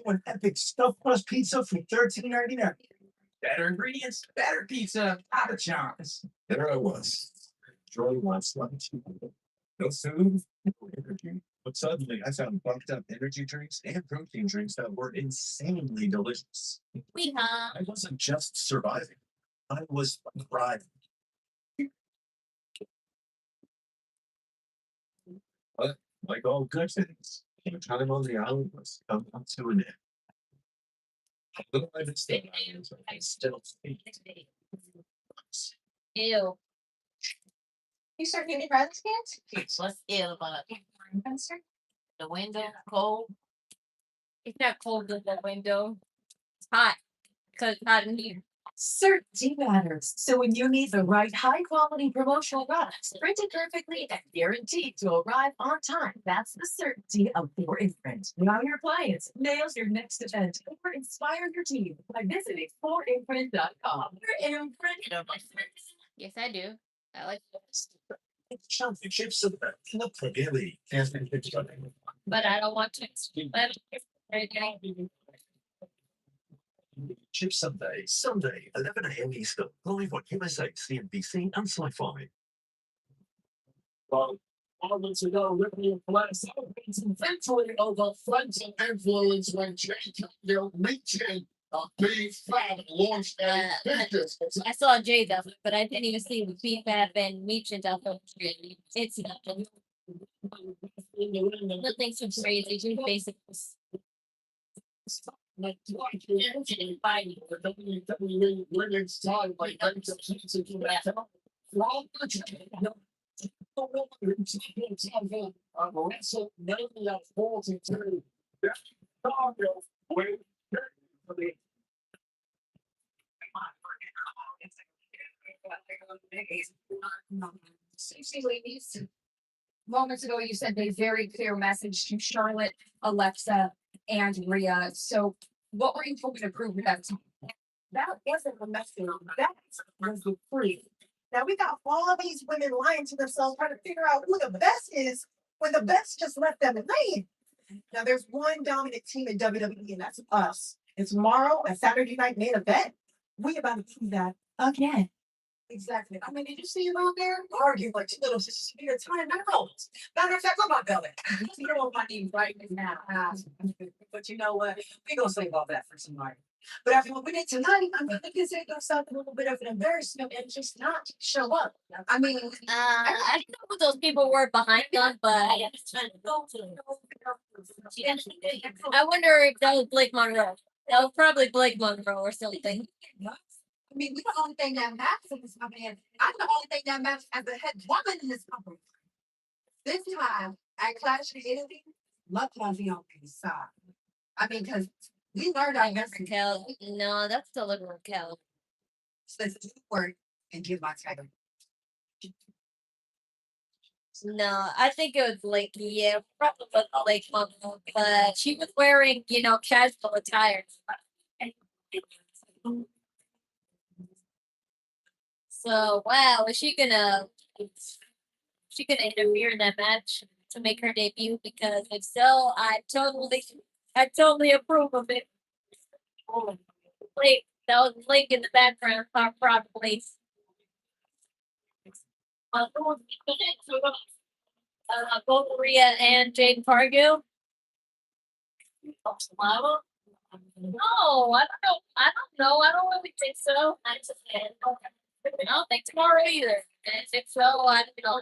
An epic stuffed crust pizza for $13.99. Better ingredients, better pizza, out of chance. There I was. Enjoying last lunch. No food, no energy. But suddenly I found bunked up energy drinks and protein drinks that were insanely delicious. We I wasn't just surviving, I was thriving. But like all good things, the time on the island was coming up to an end. Little by little, I still speak. Ew. You start getting friends, kids? What's ill about Fencer? the window cold? It's not cold in the window. It's hot. Because it's hot in here. Certainty matters. So when you need the right high quality promotional products, printed perfectly and guaranteed to arrive on time, that's the certainty of 4imprint. Now your clients nails your next event or inspire your team by visiting 4imprint.com. Your imprint. Yes, I do. I like Championships of the really. but I don't want to. But Chip Sunday, 11 a.m. Eastern, live on USA, CNBC, and Sci-Fi. Well, moments ago, Ripley and Flash celebrates eventually over friends and influence when Jacksonville Meeting B5 launched a business. I saw Jay though, but I didn't even see BFAB and Meech and stuff. It's nothing. Nothing too crazy. Just basic. Like fighting the WWE women's title by WrestleMania 42. Moments ago, you sent a very clear message to Charlotte, Alexa, and Rhea. So, what were you hoping to prove with that? That wasn't a message. That was the free. Now we got all of these women lying to themselves, trying to figure out who the best is when the best just left them in vain. Now there's one dominant team in WWE, and that's us. And tomorrow, a Saturday night main event, we about to prove that again. Exactly. I mean, did you see him out there arguing like two little sisters to be a time out? Matter of fact, on my belly. You know what I need right now. But you know what? We're gonna save all that for tomorrow. But after what we did tonight, I'm gonna consider yourself a little bit of an embarrassment and just not show up. I mean, I don't know who those people were behind them, but I wonder if that was Blake Monroe. That was probably Blake Monroe or something. mean, we the only thing that matters in this company. And I'm the only thing that matters as the head woman in this company. This time at Clash of Italy, luck won't be on my side. I mean, because we learned our lesson. Raquel. No, that's still a Raquel. So let's do work and give my title. No, I think it was like, yeah, probably was like, but she was wearing, casual attire. So, wow, is she gonna interfere in that match to make her debut? Because if so, I totally approve of it. Like, that was Link in the background, probably. Both Maria and Jade Cargill. No, I don't know. I don't know. I don't really think so. I don't think tomorrow either. And if so, I don't know.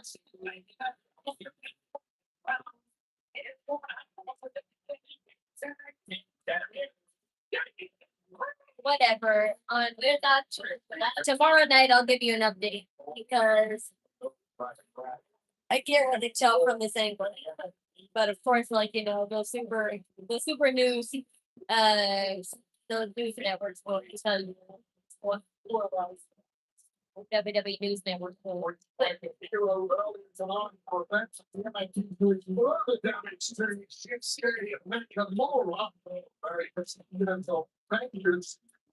Whatever. We're not tomorrow night. I'll give you an update because I can't really tell from this angle. But of course, like the super news, the news networks will tell you what WWE News Network will.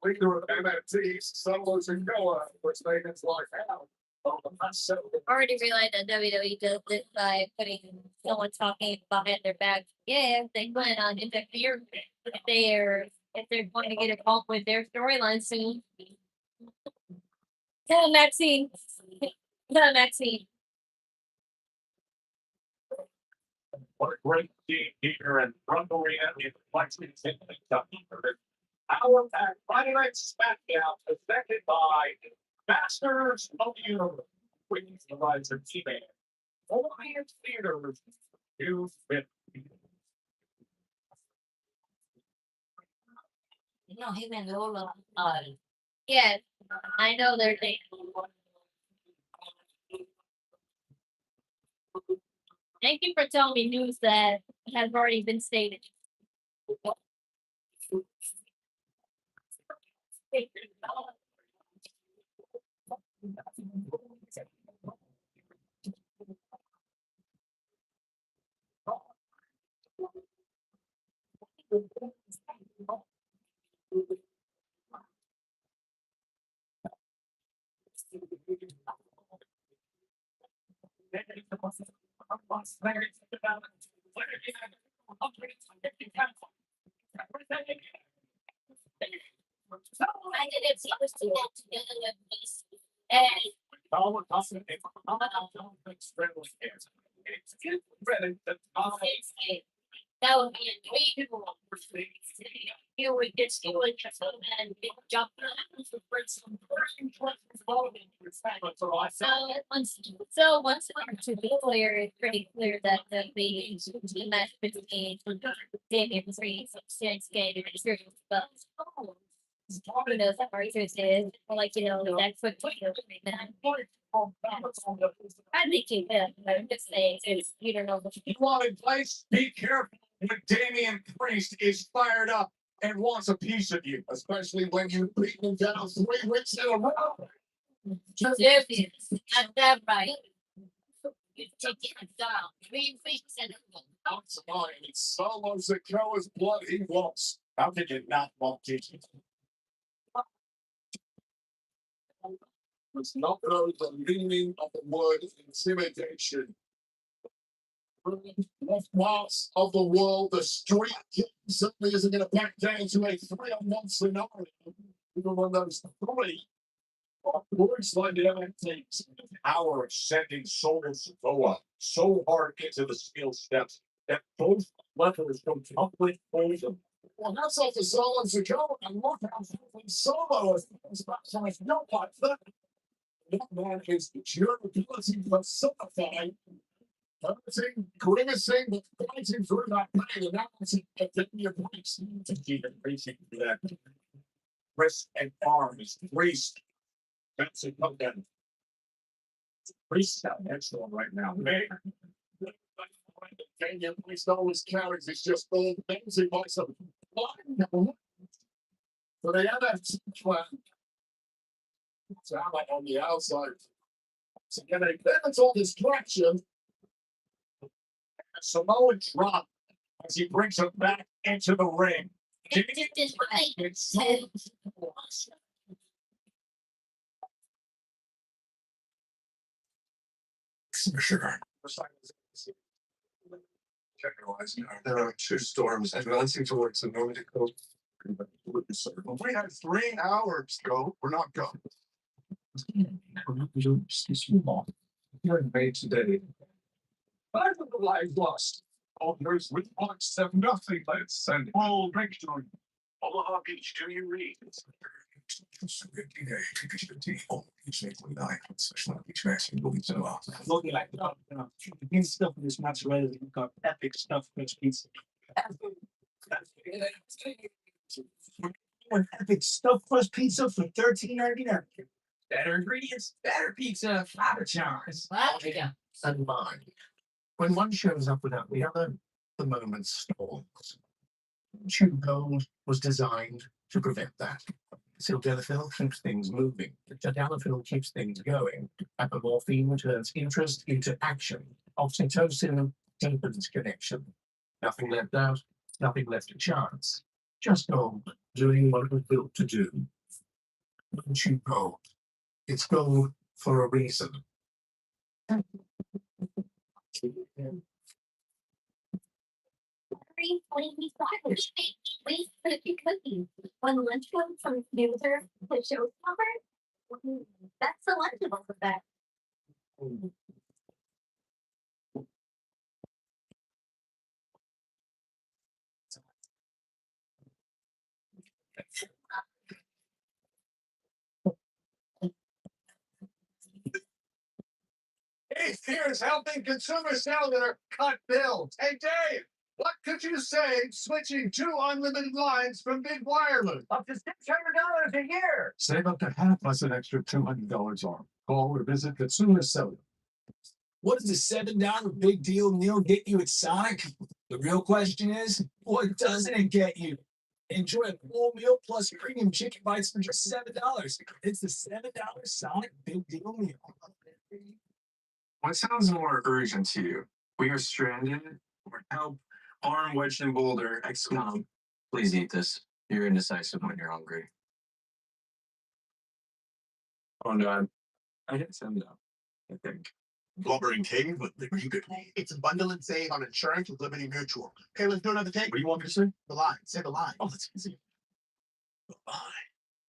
Leader of MFT, Solo Sikoa, which made his life out. Already realized that WWE does this by putting someone talking behind their back. Yeah, if they plan on interfering, if they're going to get involved with their storyline soon. Tell Maxine. Tell Maxine. What a great team here in Front Arena in Lexington, Kentucky. Our Friday Night Smackdown presented by Masters of the Universe, which provides a team only in theaters. News 50. Him and Lola. Yes, I know their name. Thank you for telling me news that has already been stated. I didn't see this together with this. And that would be a great you would get you would just and jump so once to be clear, it's pretty clear that the match between Damian Priest and Shinsuke Nakamura, but who knows how Arthur's is, or that's what I think you can. I'm just saying, you don't know what You want advice? Be careful when Damian Priest is fired up and wants a piece of you, especially when you beat him down 3 weeks in a row. That's that right. You take it down 3 weeks in a row. That's fine. It's Solo Sikoa's blood he wants. How can you not want Jesus? It's not the meaning of the word intimidation. Whilst of the world, the street certainly isn't going to back down to a 3-on-1 scenario. Even when those 3 words like the MFTs, the power of sending Solo Sikoa so hard into the steel steps that both levers go tumbling over. Well, that's off the Solo Sikoa, and look how Solo is no part of that. That man is the durability personified. Grimacing, but fighting through that pain, and now it's a video points to keep increasing that wrist and arm is greased That's it. Okay. Priest out next one right now. Man. Kenyan Priest always carries is just all bouncing by some line. So they have that Tama on the outside. So can they limit all distraction? Samoan drop as he brings him back into the ring. Sure. There are two storms and one seems to work, so nobody goes. We had 3 hours ago. We're not going. You're in May today. I don't know why I lost. Oh, there's with point 7 nothing. Let's send all victory. Omaha Beach, do you read? Looking like pizza stuff in this mozzarella. You've got epic stuff for pizza. Epic stuffed crust pizza for $13.99. Better ingredients, better pizza, flatter charms. Well, yeah. And mine. When one shows up without the other, the moment stalls. Chew Gold was designed to prevent that. Sildenafil keeps things moving. Tadalafil keeps things going. Apomorphine turns interest into action. Oxytocin deepens connection. Nothing left out, nothing left to chance. Just gold, doing what it was built to do. Chew Gold. It's gold for a reason. Please put a few cookies. When lunch comes from user the showstopper, that's the lunchable effect. Hey, here's helping consumers cellular cut bills. Hey, Dave, what could you say switching 2 unlimited lines from Big Wireless? Up to $600 a year. Save up to half plus an extra $200 off. Call or visit Consumer Cellular. What does a $7 big deal meal get you at Sonic? The real question is, what doesn't it get you? Enjoy a full meal plus premium chicken bites for just $7. It's the $7 Sonic Big Deal Meal. What sounds more urgent to you? We are stranded or help arm wedged in boulder XCOM. Please eat this. You're indecisive when you're hungry. Oh no, I hit send up, I think. Blubbering King, but it's a bundle and save on insurance with Liberty Mutual. Okay, let's do another take. What do you want me to say? The line. Say the line. Oh, that's easy.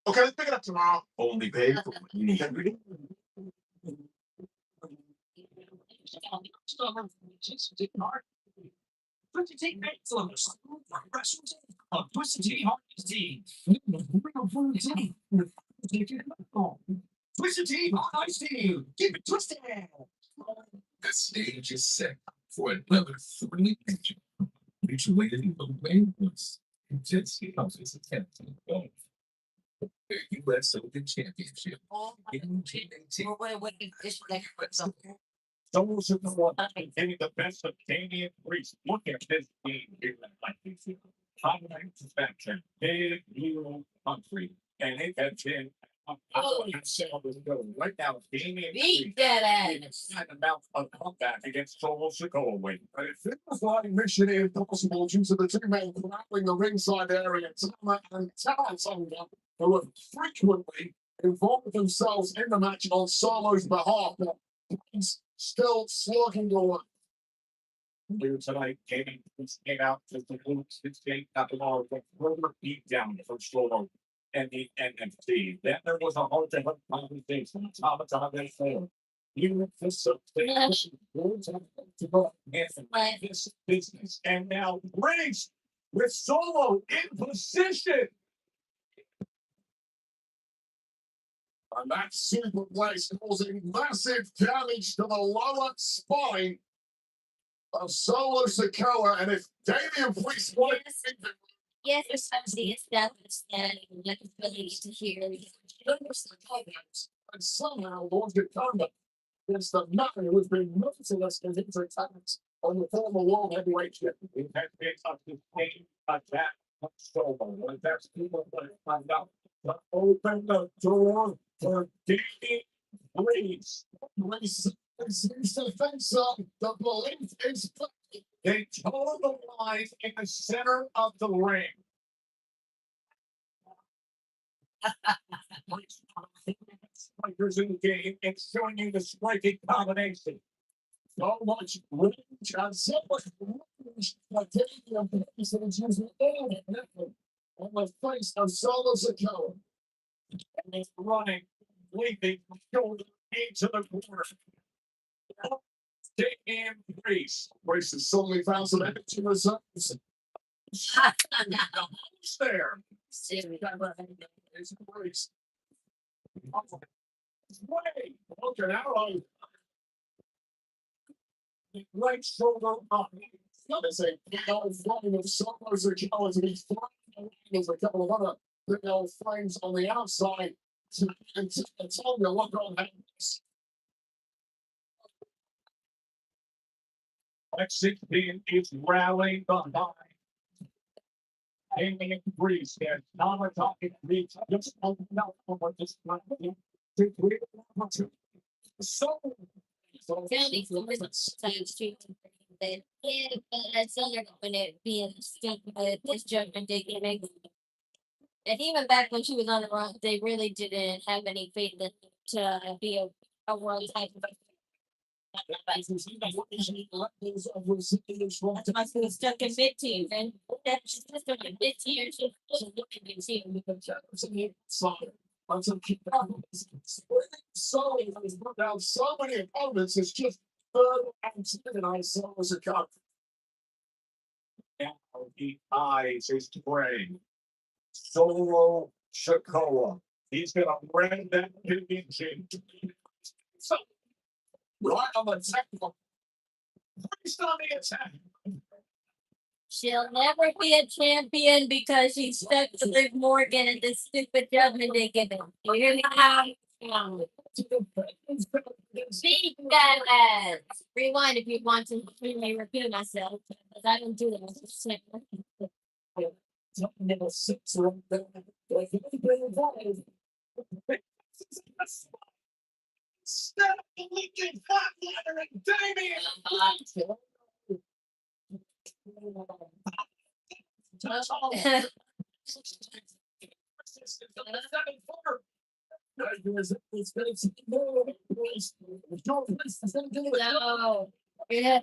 Okay, let's pick it up tomorrow. Only pay for what you need. Twisted tea, ice tea, keep it twisted. The stage is set for another thrilling picture. Mutually away was intensely houses attempting golf. The U.S. Open Championship. Solo Sikoa containing the best of Canadian Greece. Look at this game here. Highlight suspension. Big blue country. And it has been right now. Beat that ass. About a comeback against Solo Sikoa win. And it feels like mission impossible due to the 2 men grappling the ringside area, Tama and Tala Tonga, who have frequently involved themselves in the match on Solo's behalf. But he's still slugging away. Later tonight, came out just the Luke's 68 Nakamura with further beat down from Solo and the NXT. Then there was a heart-to-heart conversation. Tama Tonga failed. You this business, and now Briggs with Solo in position. And that superplex causing massive damage to the lower spine of Solo Sikoa. And if Damian Priest wanted Yes, especially it's that understanding and ability to hear. And somehow Lord Tonga is the man who's been merciless in his attacks on the former world heavyweight champion. It has been a sustained attack on Solo, and that's people that find out. But open the door for Davey Breeze. Breeze seems to think so. The belief is They told the lies in the center of the ring. Strikers in the game and showing you the striking combination. so much range and so much range that Davey and Breeze is using all the effort on the face of Solo Sikoa. And he's running, leaping, shoulder into the corner. Take him, Breeze. Breeze has suddenly found some energy reserves. Almost there. It's Breeze. Way. Look at Arrow. Right shoulder up. There's a big old flame of Solo Sikoa to be flying. There's a couple of other big old flames on the outside. It's on the look on that. X16 is rallying behind. Aiming at Breeze there. Tama Tonga Breeze just opened up over this one. So, County times two. Then yeah, but so they're going to be in stupid this judgment day gimmick. And even back when she was on the run, they really didn't have any faith in to be a world title. I was stuck in mid tier, and that's just stuck in mid tier. She wasn't looking at team. So he's put down so many opponents. It's just further antagonized Solo Sikoa. now the eyes is praying. Solo Sikoa. He's gonna bring that championship. So, Right on the technical. Breeze on the attack. She'll never be a champion because she's stuck to Liv Morgan and this stupid judgment they give him. You hear me now? Speak that. Rewind if you want to hear me repeat myself, because I don't do that. Never sits around there. Stop the leaking hot water and Damien. No. Yeah.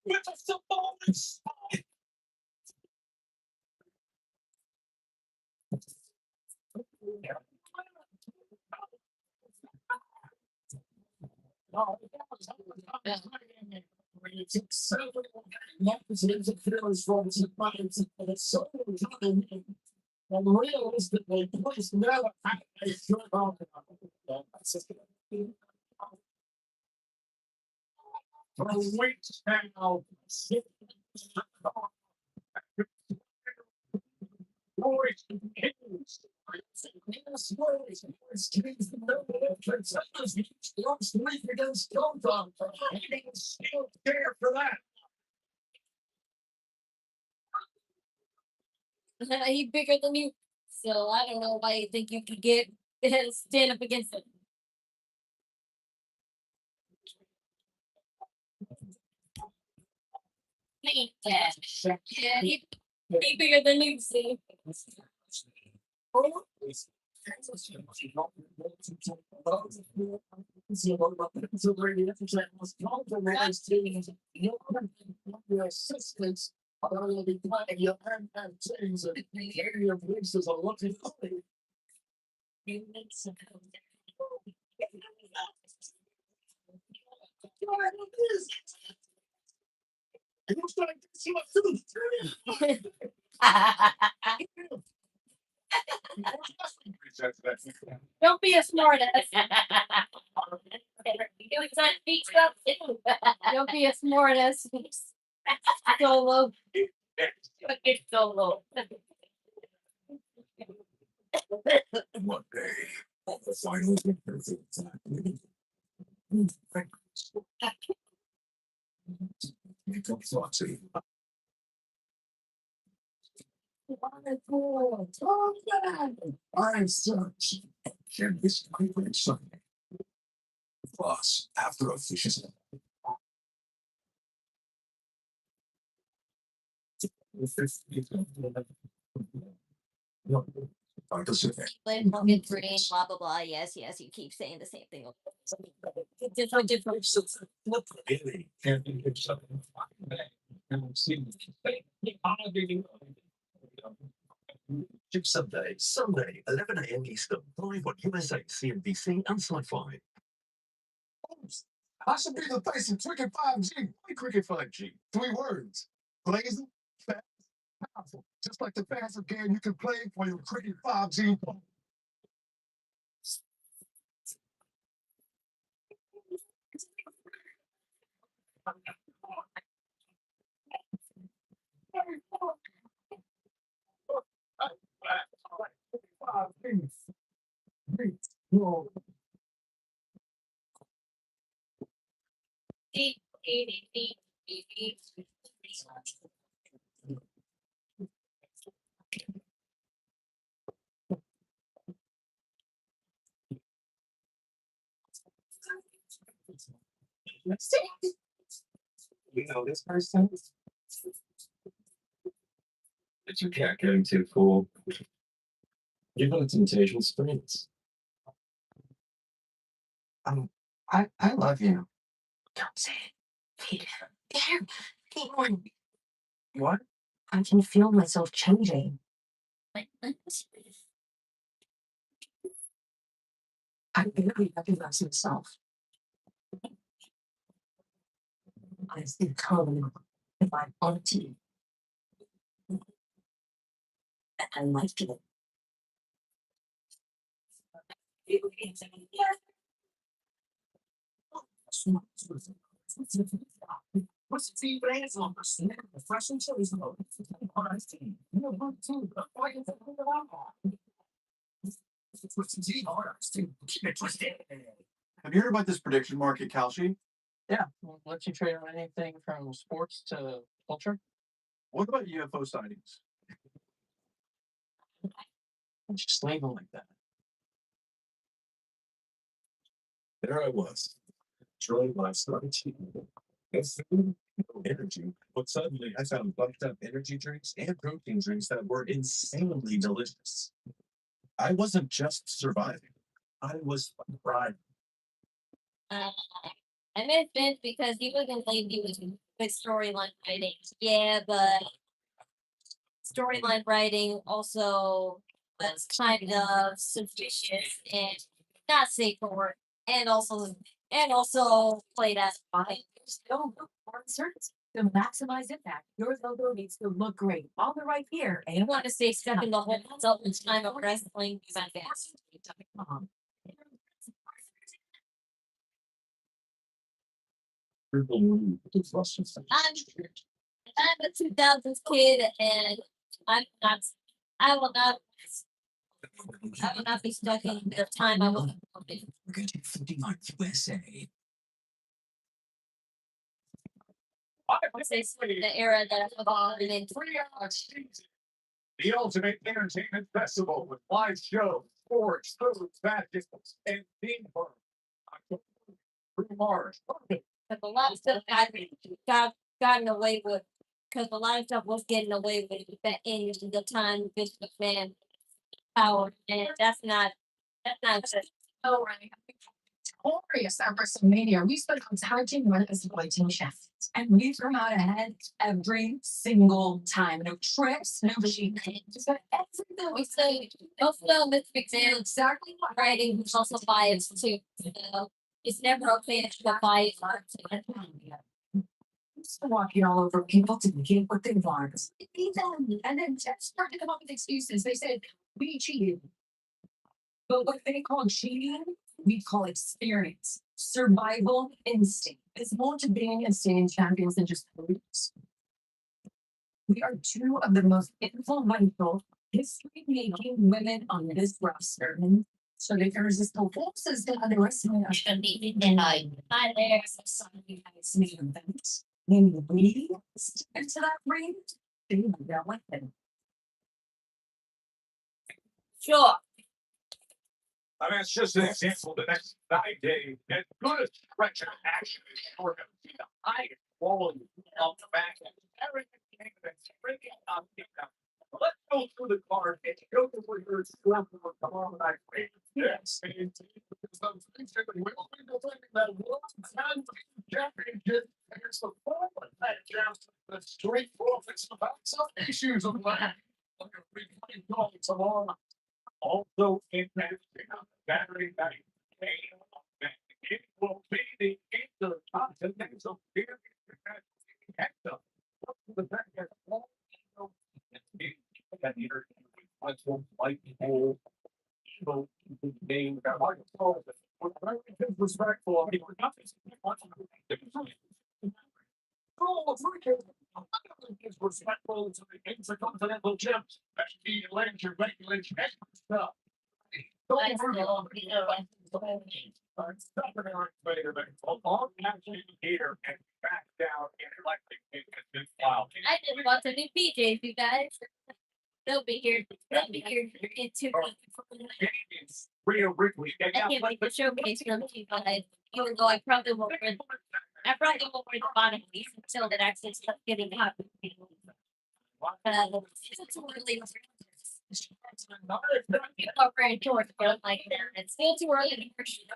With the performance. And realistically, please never have a shirt on. For weeks now, Royce continues. Last week against Tonga. Still care for that. He's bigger than you, so I don't know why you think you could get stand up against him. Yeah, he bigger than you, see. Assistance. Your hand things and the area of races are looking funny. Don't be a smartass. Don't be a smartass. Solo. It's Solo. One day, The final perfect time. Make up Foxy. Wonderful. I'm such. Can this quickly Sunday? Plus, after a vicious. Morgan Green, blah blah blah. Yes, yes, you keep saying the same thing. Different. Really? Can't do something. Sunday, 11 a.m. Eastern, live on USA, CNBC, and Sci-Fi. I should be the face of Cricket 5G. Why Cricket 5G? 3 words. Blazing, fast, powerful. Just like the fastest game you can play for your Cricket 5G phone. You know this person? But you can't get him too cool. Give him temptation springs. I love you. Don't say it. Feed. There. Feed one. What? I can feel myself changing. I barely recognize myself. I become my auntie. And I like it. What's the brands on the fresh and chilies? Have you heard about this prediction market, Kalshi? Yeah, let you trade on anything from sports to culture. What about UFO sightings? Just label like that. There I was, joined by Stratton. That's food, energy. But suddenly I found buffed up energy drinks and protein drinks that were insanely delicious. I wasn't just surviving, I was thriving. I miss Vince because he wasn't like he was with storyline writing. Yeah, but storyline writing also was kind of suspicious and not safe for work, and also played as fine. Don't look for uncertainty. To maximize impact, your logo needs to look great on the right here. I want to stay stuck in the whole time of wrestling events. I'm a 2000s kid, and I'm not. I will not. I will not be stuck in the time I was. Getting 59 USA. I It's the era that I've evolved into. The ultimate entertainment festival with live shows, sports, food, basketballs, and theme parks. March. Because a lot of stuff gotten away with. Because a lot of stuff was getting away with back in the time Vince McMahon power, and that's not good. Oh, right. Glorious at WrestleMania. We spent on tag team with exploitation. And we've come out ahead every single time. No tricks, no cheating. Just got everything. We say also Vince McMahon exactly what writing was also biased too. It's never okay to be biased. Walking all over people to get what they want. And then just start to come up with excuses. They said, we cheated. But what they call cheating, we call experience. Survival instinct. It's more to being a singing champions than just police. We are two of the most influential history-making women on this roster. So the irresistible forces that underestimate us And I hi there. Some of you guys need events. Maybe we step into that ring. They might not like them. Sure. I mean, it's just an example. The next 9 days, as good as stretch of action is short of the highest quality of the back end. Everything that's bringing up. Let's go through the card and go through your score for tomorrow night. Yes. Championship against the forward that just the street profits about some issues of life. Tomorrow. Also impacting Saturday night. It will be the Intercontinental Series. Respectful. Is respectful to the Intercontinental Champs. That's key to land your regulation stuff. I still, All action here and back down and electric has been filed. I just bought some new PJs, you guys. They'll be here. They'll be here in 2 weeks. Rhea Ripley. I can't wait to showcase them to you guys. Even though I probably won't wear the bottom piece until it actually starts getting hot. It's too early. People are wearing shorts, but I'm like, it's still too early to wear shorts.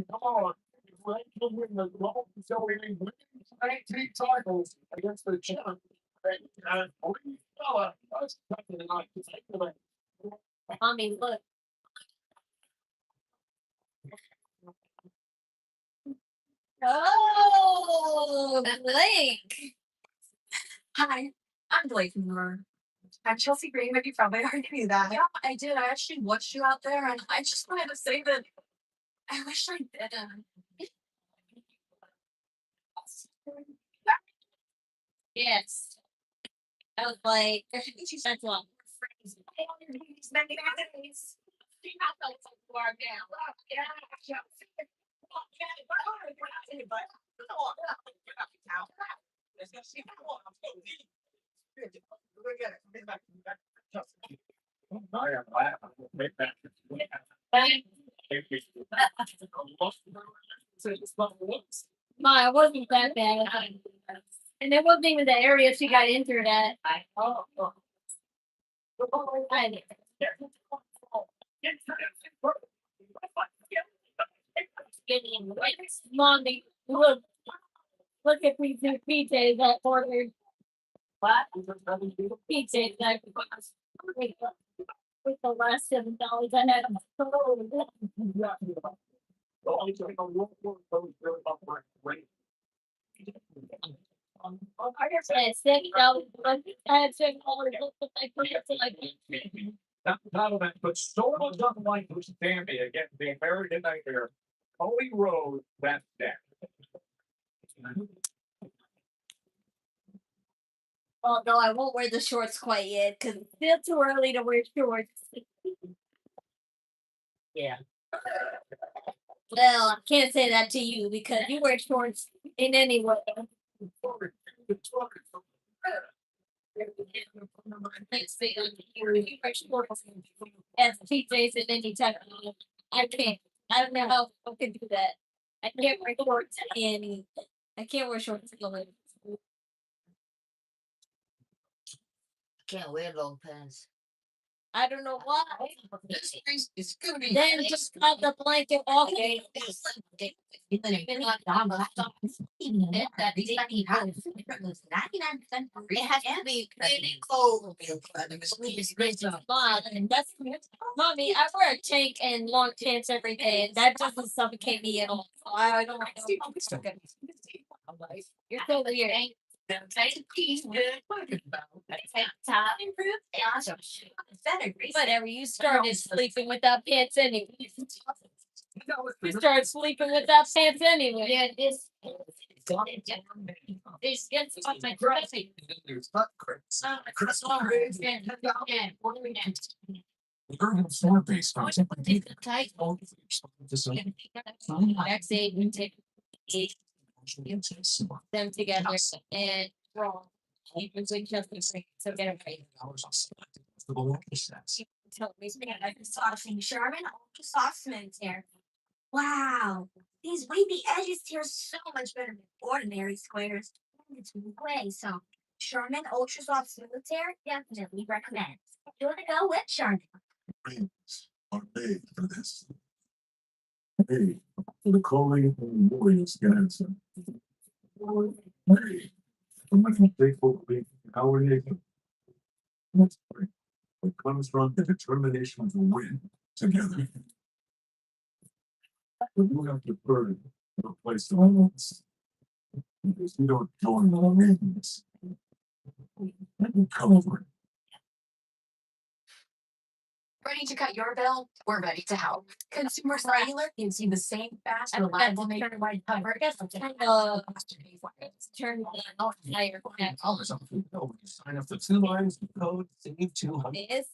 Come on. To win the global utility 19 titles against the champ. And Tala, that's something tonight. I mean, look. Oh, Blake. Hi, I'm Blake from the I'm Chelsea Green, but you probably already knew that. Yeah, I did. I actually watched you out there, and I just wanted to say that I wish I didn't. Yes. I was like, that's one. My, it wasn't that bad. And it wasn't even the area she got injured at. Mommy, look at these new PJs that ordered. What? PJs that with the last $7 I had. I guess I had $7. I had $7. I put it to like. But Solo doesn't like Lucy Danby again. The American Nightmare. Holy Road, that's that. Oh no, I won't wear the shorts quite yet because it's still too early to wear shorts. yeah. Well, I can't say that to you because you wear shorts in any way. As PJs in any type of I can't. I don't know how I can do that. I can't wear shorts in I can't wear shorts in the Can't wear long pants. I don't know why. This place is gonna be. Then just cut the blanket off. It has to be really cold. And that's mommy. I wear a tank and long pants every day, and that doesn't suffocate me at all. So I don't know. You're so weird. Whatever. You started sleeping without pants anyway. You started sleeping without pants anyway. Yeah, this. It's gets on my dressing. There's not Chris. Yeah. What do we next? The urban floor base comes in Tight. facility. Backstage and take them together and roll. Even with just the same. So get it right. Tell me, Saucing Sherman, ultra soft cement tear. Wow, these wavy edges tear so much better than ordinary squares. It's way soft. Sherman Ultra Soft Smooth Tear, definitely recommend. You want to go with Sherman? Rings are made for this. Hey, for the calling and warriors cancer. Hey, I'm not grateful to be our nation. That's great. It comes from the determination to win together. We have to burn the place of violence. Because we don't join our rings. Come over. Ready to cut your bill? We're ready to help. Consumer Cellular gives you the same fast, reliable nationwide coverage. turn the entire $4 off your bill when you sign up for 2 lines with code SAVE200. is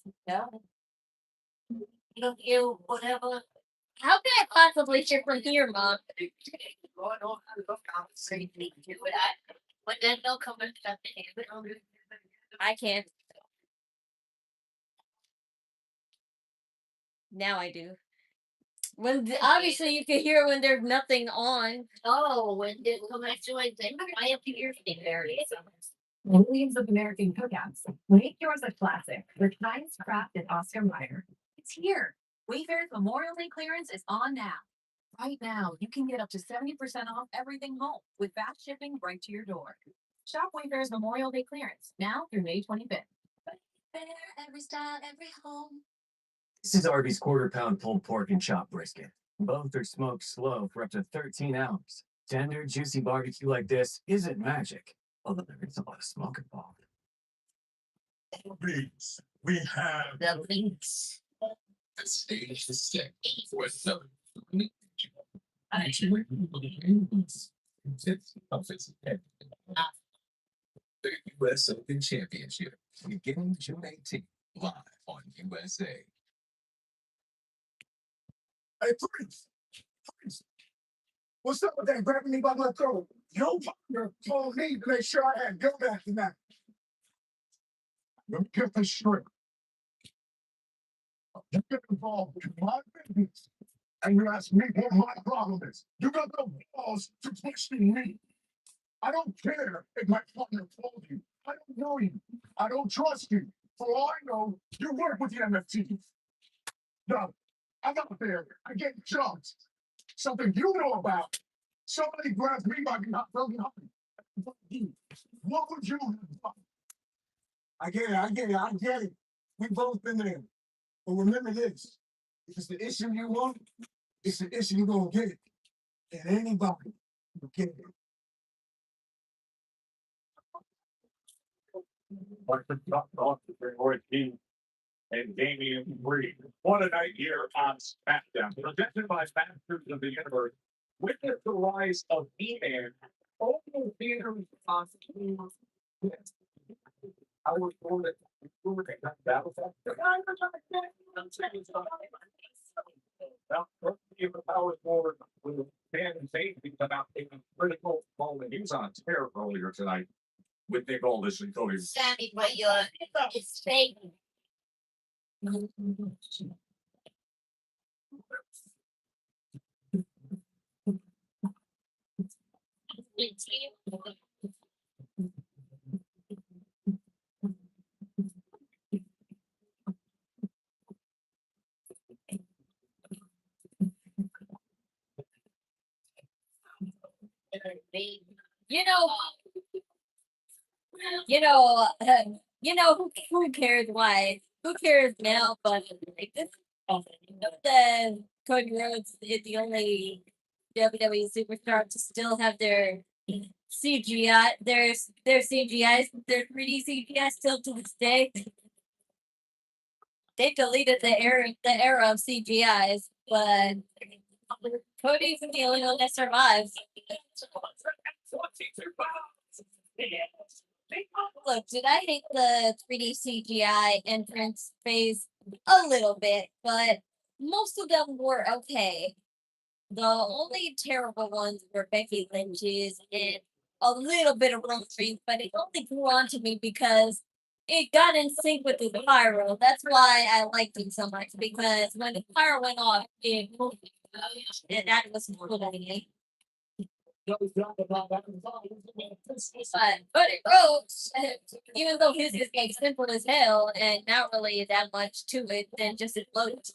you whatever. How can I possibly ship from here, Mom? But then they'll come and stuff. I can't. Now I do. Obviously you can hear when there's nothing on. Oh, when it comes to it, I have to hear there. Millions of American cookouts. Make yours a classic. With Heinz crafted Oscar Mayer. It's here. Wayfair's Memorial Day clearance is on now. Right now, you can get up to 70% off everything home with fast shipping right to your door. Shop Wayfair's Memorial Day clearance now through May 25th. Fair, every style, every home. This is Arby's quarter-pound pulled pork and chopped brisket. Both are smoked slow for up to 13 hours. Tender, juicy barbecue like this isn't magic, although there is a lot of smoke involved. Rings. We have The links. The stage is set for another the U.S. Open Championship beginning June 18th, live on USA. Hey, Prince. Prince. What's up with that grabbing me by my throat? Your partner told me to make sure I had go back tonight. Let me get this straight. You get involved in my business, and you ask me what my problem is. You got no balls to question me. I don't care if my partner told you. I don't know you. I don't trust you. For all I know, you work with the MFT. No, I'm out there. I get jobs. Something you know about. Somebody grabs me by the what would you have done? I get it. We both been there. But remember this. If it's the issue you want, it's the issue you're gonna get. And anybody will get it. Like the top off the Roy King and Damian Reed. What a night here on Smackdown. Presented by Masters of the Universe. Witness the rise of E-Man. Open theaters on I was told that battle now, the power forward with the fan and safety about a critical moment. He was on tear earlier tonight with Nick Aldis and Cody. Sammy, but it's fake. You know, who cares why? Who cares now? But like this, the Cody Rhodes is the only WWE superstar to still have their CGI, their CGI, their 3D CGI still to this day. They deleted the era of CGIs, but Cody's the only one that survives. Look, did I hate the 3D CGI entrance phase a little bit, but most of them were okay. The only terrible ones were Becky Lynch's and a little bit of Rosemary, but it only grew on to me because it got in sync with the pyro. That's why I liked it so much because when the pyro went off, it moved, and that was cool to me. But it Rhodes, even though his is like simple as hell and not really that much to it than just it floats,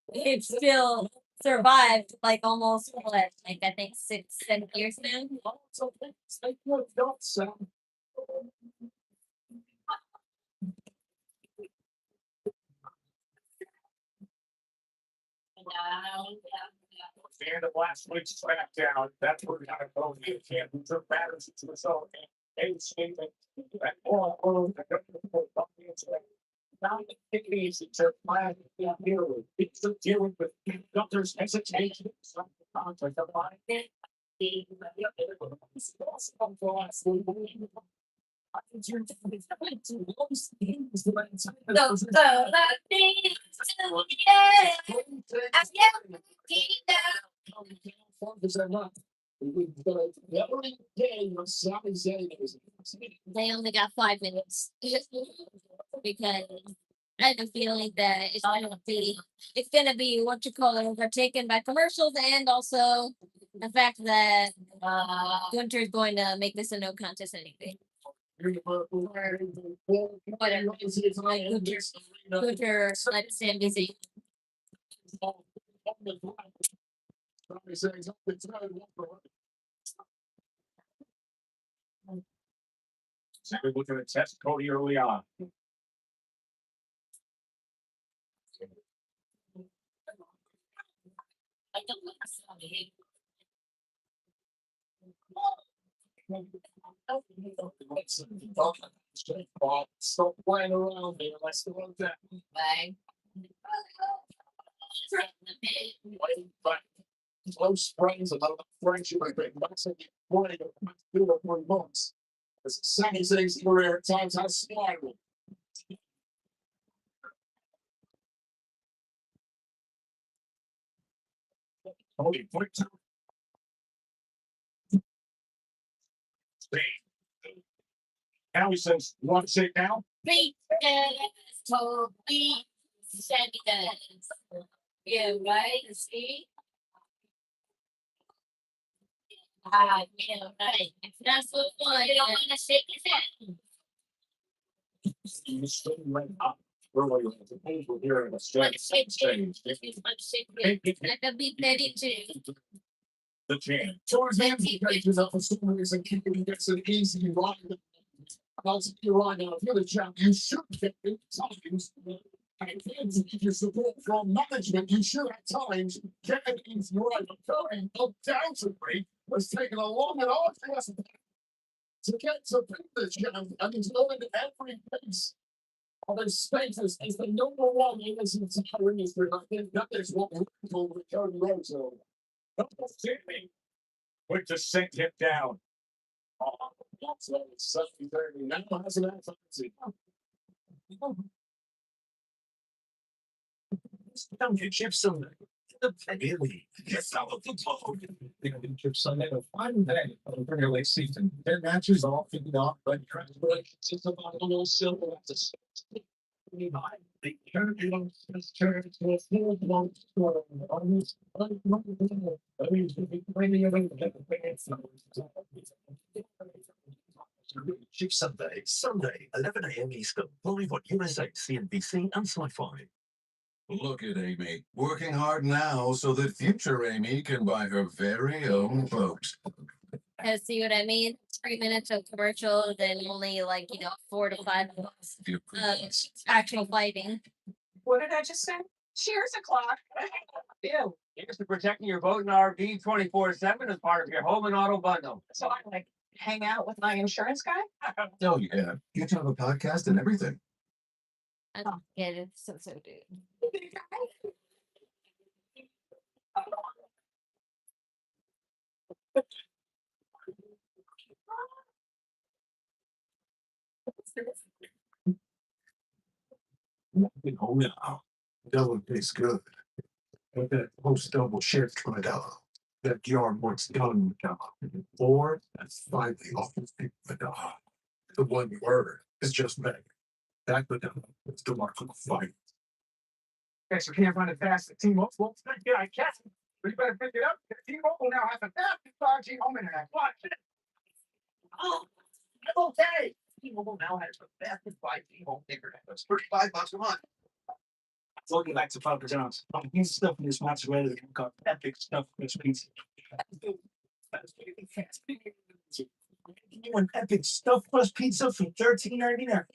it still survived like almost what, like I think 6, 7 years now. The end of last week's Smackdown, that's where we got to go. The camp who took matters into his own and statement that all now it means it's a plan to deal with. It's dealing with doctors' hesitation. Conflict of mind. They only got 5 minutes because I have a feeling that it's gonna be what you call it, overtaken by commercials and also the fact that Gunter is going to make this a no contest anyway. Or whatever. Like Gunter let Sam busy. So we're looking at test Cody early on. Stop playing around here. Let's go on that. Bye. But close friends and other friendship have been massive for 2 or 3 months. As Sami Zayn's career at times has spiraled. Holy point. Now he says, "You want to sit down?" Beat totally Sammy does. Yeah, right. See. Yeah, right. If that's what fun, you don't want to shake his head. He's still right up. Earlier, the things were here in a stretch. Let them be ready to. The chant. Towards the end, he catches up for some reason, keeping gets an easy run. As you run out of the champ, you should get it times. And if you support from management, you should at times get an easy run. Curry, undoubtedly, has taken a long and arduous to get to beat the champ, and he's going every pace of his status as the #1 in this entire industry. I think that is what we're going to Cody Rhodes on. Quick to send him down. That's what it's something now has an answer. Championship Sunday. Really? Yes, I love football. The championship Sunday, the final day of the Premier League season. Their matches all figured out, but congratulations to the little silver. The champion has turned to a full blown score on this Chip Sunday, 11 a.m. Eastern, live on USA, CNBC, and Sci-Fi. Look at Amy, working hard now so that future Amy can buy her very own boat. See what I mean? 3 minutes of commercial, then only 4 to 5 minutes actual fighting. What did I just say? Cheers o'clock. Ew. Here's to protecting your boat and RV 24/7 as part of your home and auto bundle. So I hang out with my insurance guy? Oh yeah, you have a podcast and everything. I don't get it. So dude. Oh no. Double tastes good. But that post double shirt coming out. That yard works done now. Or that's finally off the stick. The one word is just back. Back the down. It's the mark of the fight. Guess you can't run it fast. The team won't get I catch it. But you better pick it up. The team will now have a fast 5G home internet. Watch it. Oh, okay. Team Mobile now has the fastest 5G home internet. That's $35 a month. So looking back to Papa John's. He's stuff in this mozzarella that we call epic stuff Swiss pizza. You want epic stuffed crust pizza for $13.99.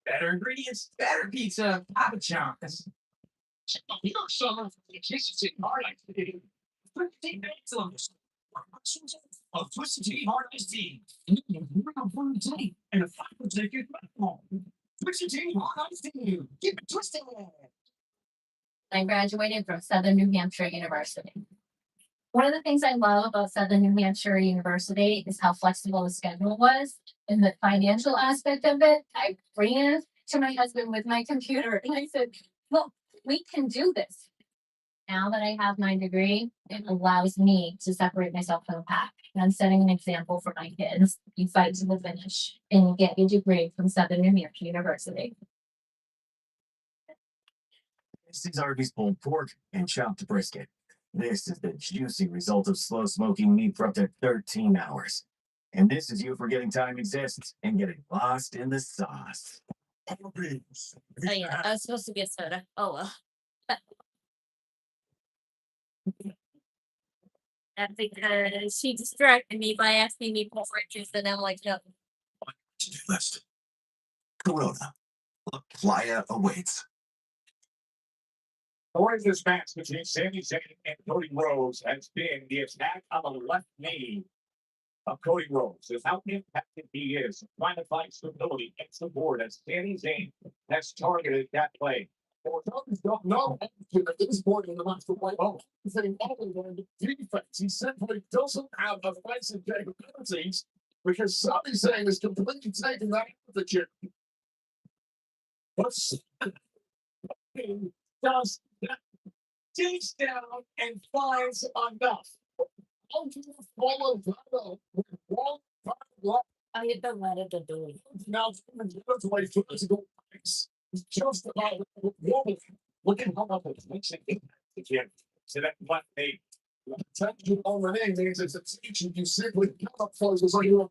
Better ingredients, better pizza, Papa John's. You know, summer, the kisses in hard like today. 13 minutes on this. Of Twisted Tea Hard Iced Tea. And a 5% good platform. Twisted Tea Hard Iced Tea. Keep it twisted. I graduated from Southern New Hampshire University. One of the things I love about Southern New Hampshire University is how flexible the schedule was. And the financial aspect of it, I ran to my husband with my computer and I said, well, we can do this. Now that I have my degree, it allows me to separate myself from the pack. And I'm setting an example for my kids. You fight to the finish and you get your degree from Southern New Hampshire University. This is Arby's pulled pork and chopped brisket. This is the juicy result of slow smoking meat for up to 13 hours. And this is you forgetting time exists and getting lost in the sauce. Oh yeah, I was supposed to get soda. Oh well. That's because she distracted me by asking me for juice, and I'm like, no. To-do list. Corona. La Playa awaits. Or this match between Sami Zayn and Cody Rhodes has been the attack on the left knee of Cody Rhodes. Is how impacted he is. Trying to find stability against the board as Sami Zayn has targeted that play. Well, Tony's don't know at this point in the match for White Hole. He's saying all going to defense. He simply doesn't have offensive capabilities because Sami Zayn is completely taking that out of the chip. But does that digs down and finds enough. How do you follow that up with one block? I don't let it do it. Now, it's like physical things. It's just about looking how much it makes it again. So that what they attention on the name means it's a teaching you simply come up close as you're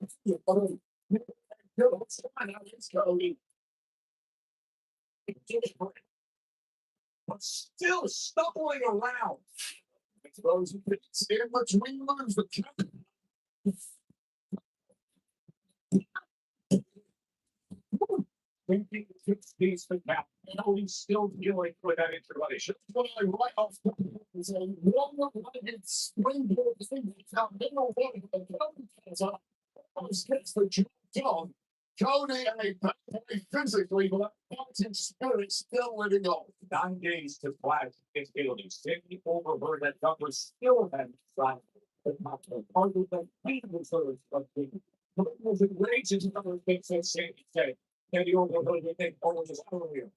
it's fine out it's Cody. But still stumbling around. Those who can see it much we lose the cap. Thinking these things out. He's still dealing with that interrelation. When I write off the one it's springboard thing out middle one I was gets the job. Cody physically, but in spirit still living on. 9 days to flash his ability. Sydney overheard that number still had signed. But not harder than he was of the was enraged number things that Sandy said. And he overheard the thing over his earlier.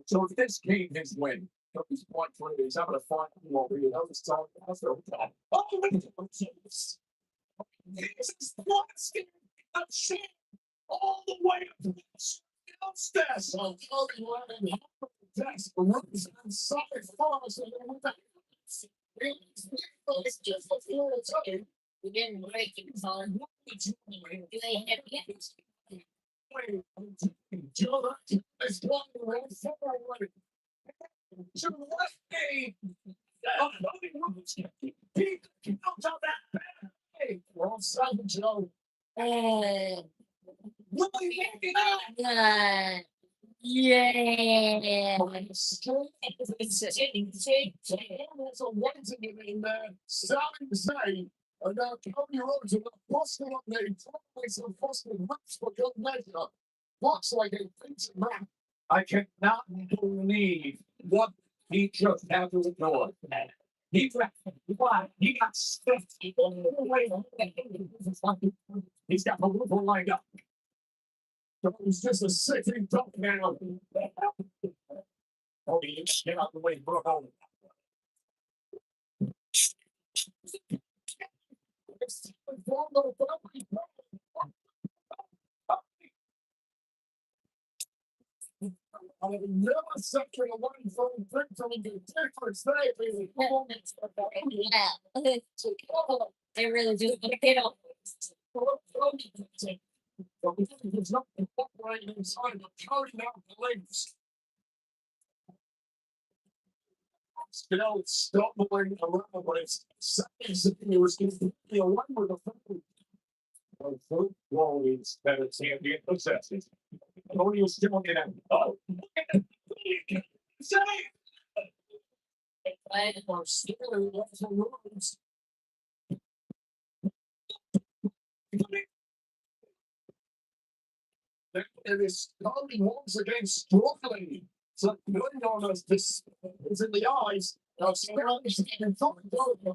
So if this game is win, he's point for it. He's having a fun over you. That was so also. Oh, Jesus. This is one skin of shit. All the way up to the downstairs. So Cody running that's the roots and side force and everything. It's just a few time. We didn't break it, son. You ain't have yet. It's going around forward. To the left knee. Oh, don't tell that. Hey, we're on side, Joe. Yeah. There's a one thing in there. Sami Zayn and now Cody Rhodes are busting up their twice and busting rips for good measure. Looks like a pizza map. I cannot believe what he just had to ignore. He got stuffed. He's got the roof lined up. So it's just a sickening dump now. Cody, get out the way, bro. I have never such a one from the difference Yeah. They really do. They don't. It's not incorporated inside the counting out the links. Still stumbling around, but it's it was going to be a one with a phone. Both qualities that a champion possesses. Tony is still in it. Oh, say or still lots of rules. It is Tony once again struggling. So good on us. This is in the eyes of Stratton and Tama Tonga.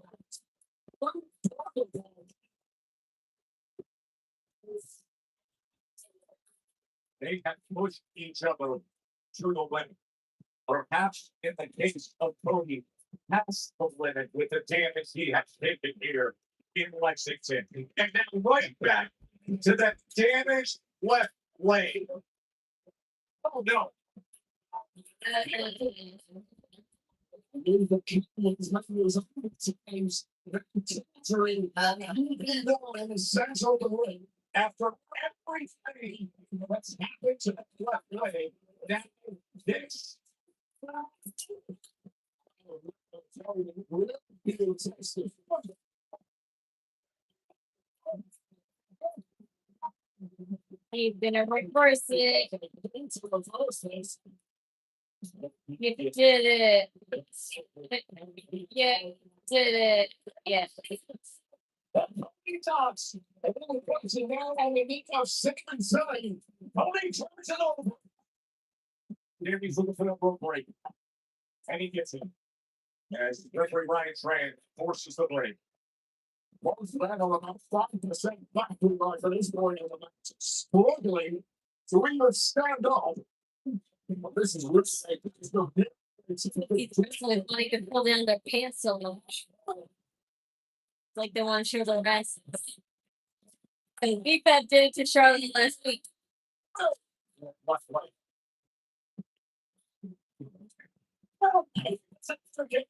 They have pushed each other to the limit. Perhaps in the case of Cody, past the limit with the damage he has taken here in Lexington. And then right back to that damaged left leg. Oh no. The Kings was times entering and essential the ring after everything that's happened to the left leg. That this He's gonna reverse it. You did it. Yeah, did it. Yeah. He talks. And then he comes in now and he goes 6-7. Tony turns it over. There he's looking for the rope break. And he gets it. As referee Ryan Tran forces the blade. Most men are about 5% back to line for this point of the match. Struggling to even stand up. Well, this is what there's no difference. It's like they can pull down their pants so much. Like they want to show their best. Because Big Fat did it to Charlotte last week. Left leg. Forget.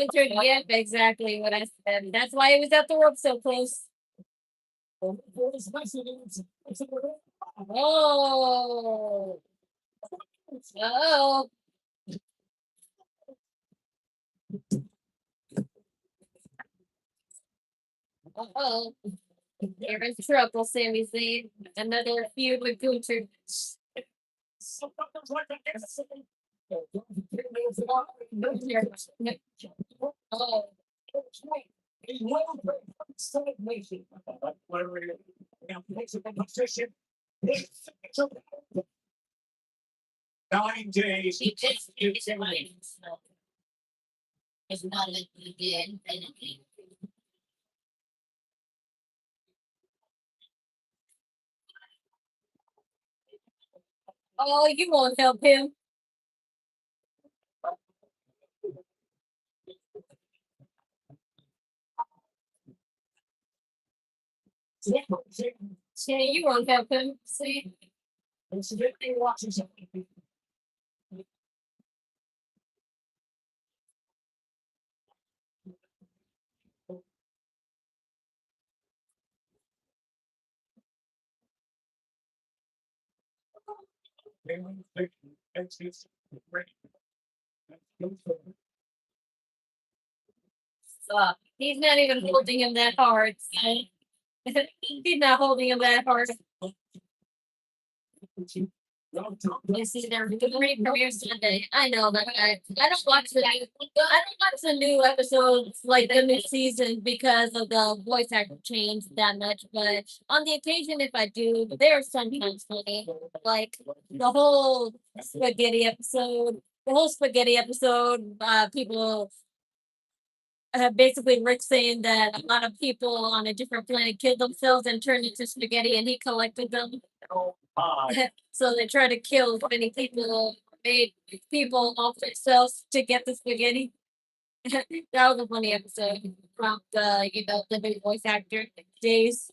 Yep, exactly what I said. That's why it was at the rope so close. Oh. Oh. Oh. Here is trouble, Sami Zayn. Another feud with Gunther. Oh. Nine days. He just it's it's not like he did anything. Oh, you won't help him. Yeah, you won't help him. See? He's not even holding him that hard. He's not holding him that hard. You see, they're doing premiere Sunday. I know that I don't watch the new episodes like in this season because of the voice actor change that much. But on the occasion, if I do, they're sometimes funny. Like the whole spaghetti episode. People basically Rick saying that a lot of people on a different planet killed themselves and turned into spaghetti, and he collected them. Oh, hi. So they try to kill as many people, made people off themselves to get the spaghetti. That was a funny episode from the the big voice actor days.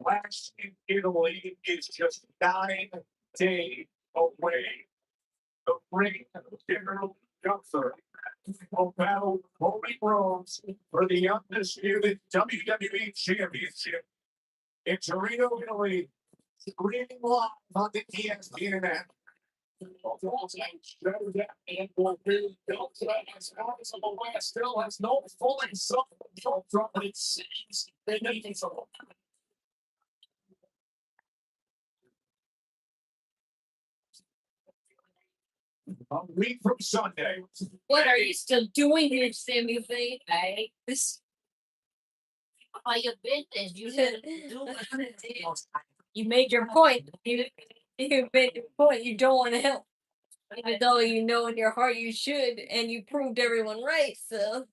Lash in Italy is just 9 days away. The ring general Gunther will battle Cody Rhodes for the undisputed WWE Championship in Torino, Italy, streaming live on the ESPN app. Show that and will be Delta as House of the West still has no fully self-control from it seems inevitable. A week from Sunday. What are you still doing here, Sammy Faye? I this By your business, you said do you made your point. You made your point. You don't want to help, even though you know in your heart you should, and you proved everyone right. So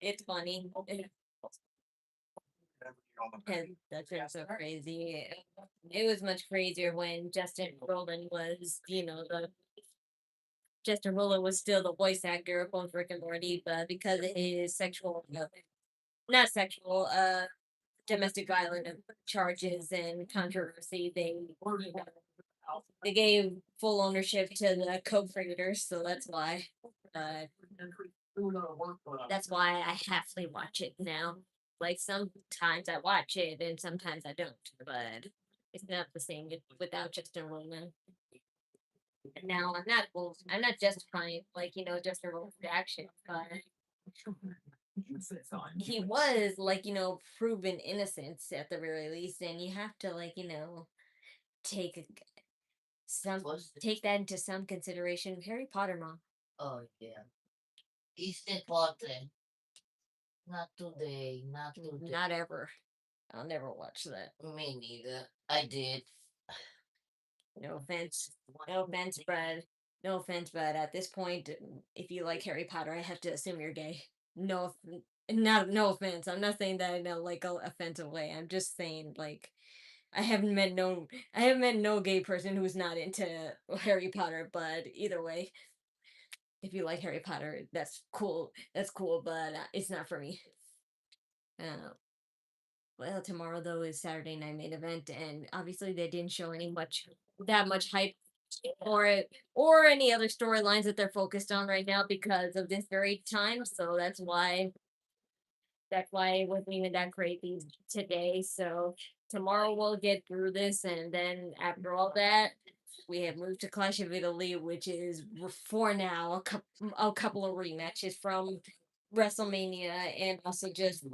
it's funny. And that's just so crazy. It was much crazier when Justin Roland was, the Justin Roland was still the voice actor of both Rick and Morty, but because of his not sexual, domestic violence charges and controversy, they gave full ownership to the co-creators, so that's why. That's why I happily watch it now. Like sometimes I watch it and sometimes I don't, but it's not the same without Justin Roland. And now I'm not justifying Justin Roland's action, but he was proven innocent at the very least, and you have to take take that into some consideration. Harry Potter, mom. Oh yeah. It's important. Not today, not today. Not ever. I'll never watch that. Me neither. I did. No offense. No offense, Brad. No offense, but at this point, if you like Harry Potter, I have to assume you're gay. No offense. I'm not saying that in a offensive way. I'm just saying I haven't met no gay person who's not into Harry Potter, but either way, if you like Harry Potter, that's cool. That's cool, but it's not for me. Well, tomorrow though is Saturday Night Main Event, and obviously they didn't show that much hype or any other storylines that they're focused on right now because of this very time. So that's why it wasn't even that crazy today. So tomorrow we'll get through this, and then after all that, we have moved to Clash of Italy, which is for now a couple of rematches from WrestleMania and also just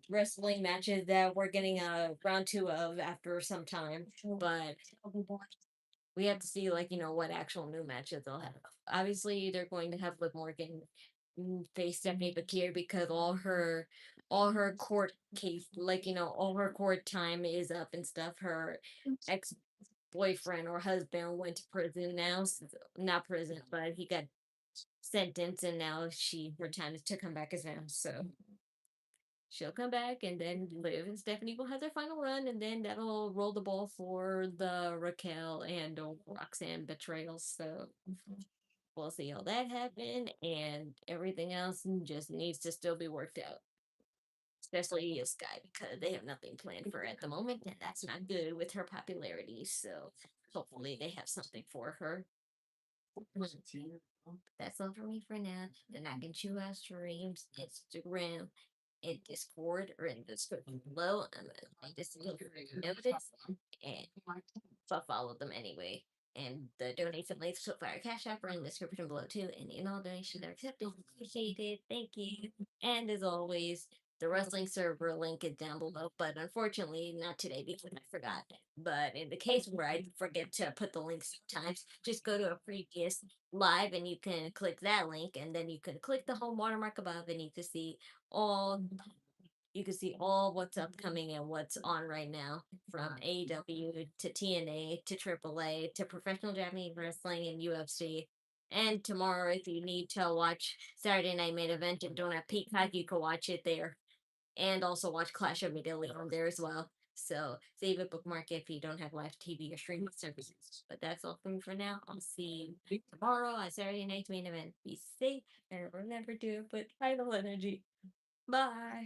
wrestling matches that we're getting a round 2 of after some time. But we have to see what actual new matches they'll have. Obviously, they're going to have Liv Morgan face Stephanie Bakir because all her court case, all her court time is up and stuff. Her ex boyfriend or husband went to prison now, not prison, but he got sentenced, and now her time to come back is now. So she'll come back, and then Liv and Stephanie will have their final run, and then that'll roll the ball for the Raquel and Roxanne betrayals. So we'll see how that happen, and everything else just needs to still be worked out. Especially Sky, because they have nothing planned for her at the moment, and that's not good with her popularity. So hopefully they have something for her. That's all for me for now. The Knockin Chu Out streams, Instagram, and Discord, or in the description below. I'm gonna just notice and follow them anyway. And the donation links to our Cashapp are in the description below too. And in all donations are accepted. Appreciated. Thank you. And as always, the wrestling server link is down below, but unfortunately not today because I forgot. But in the case where I forget to put the links sometimes, just go to a previous live and you can click that link, and then you can click the home watermark above and you can see all You can see all what's upcoming and what's on right now, from AEW to TNA to AAA to professional Japanese wrestling and UFC. And tomorrow, if you need to watch Saturday Night Main Event and don't have Peacock, you can watch it there. And also watch Clash immediately on there as well. So save a bookmark if you don't have live TV or streaming services. But that's all from me for now. I'll see you tomorrow on Saturday Night's Main Event. Be safe and remember to put vital energy. Bye.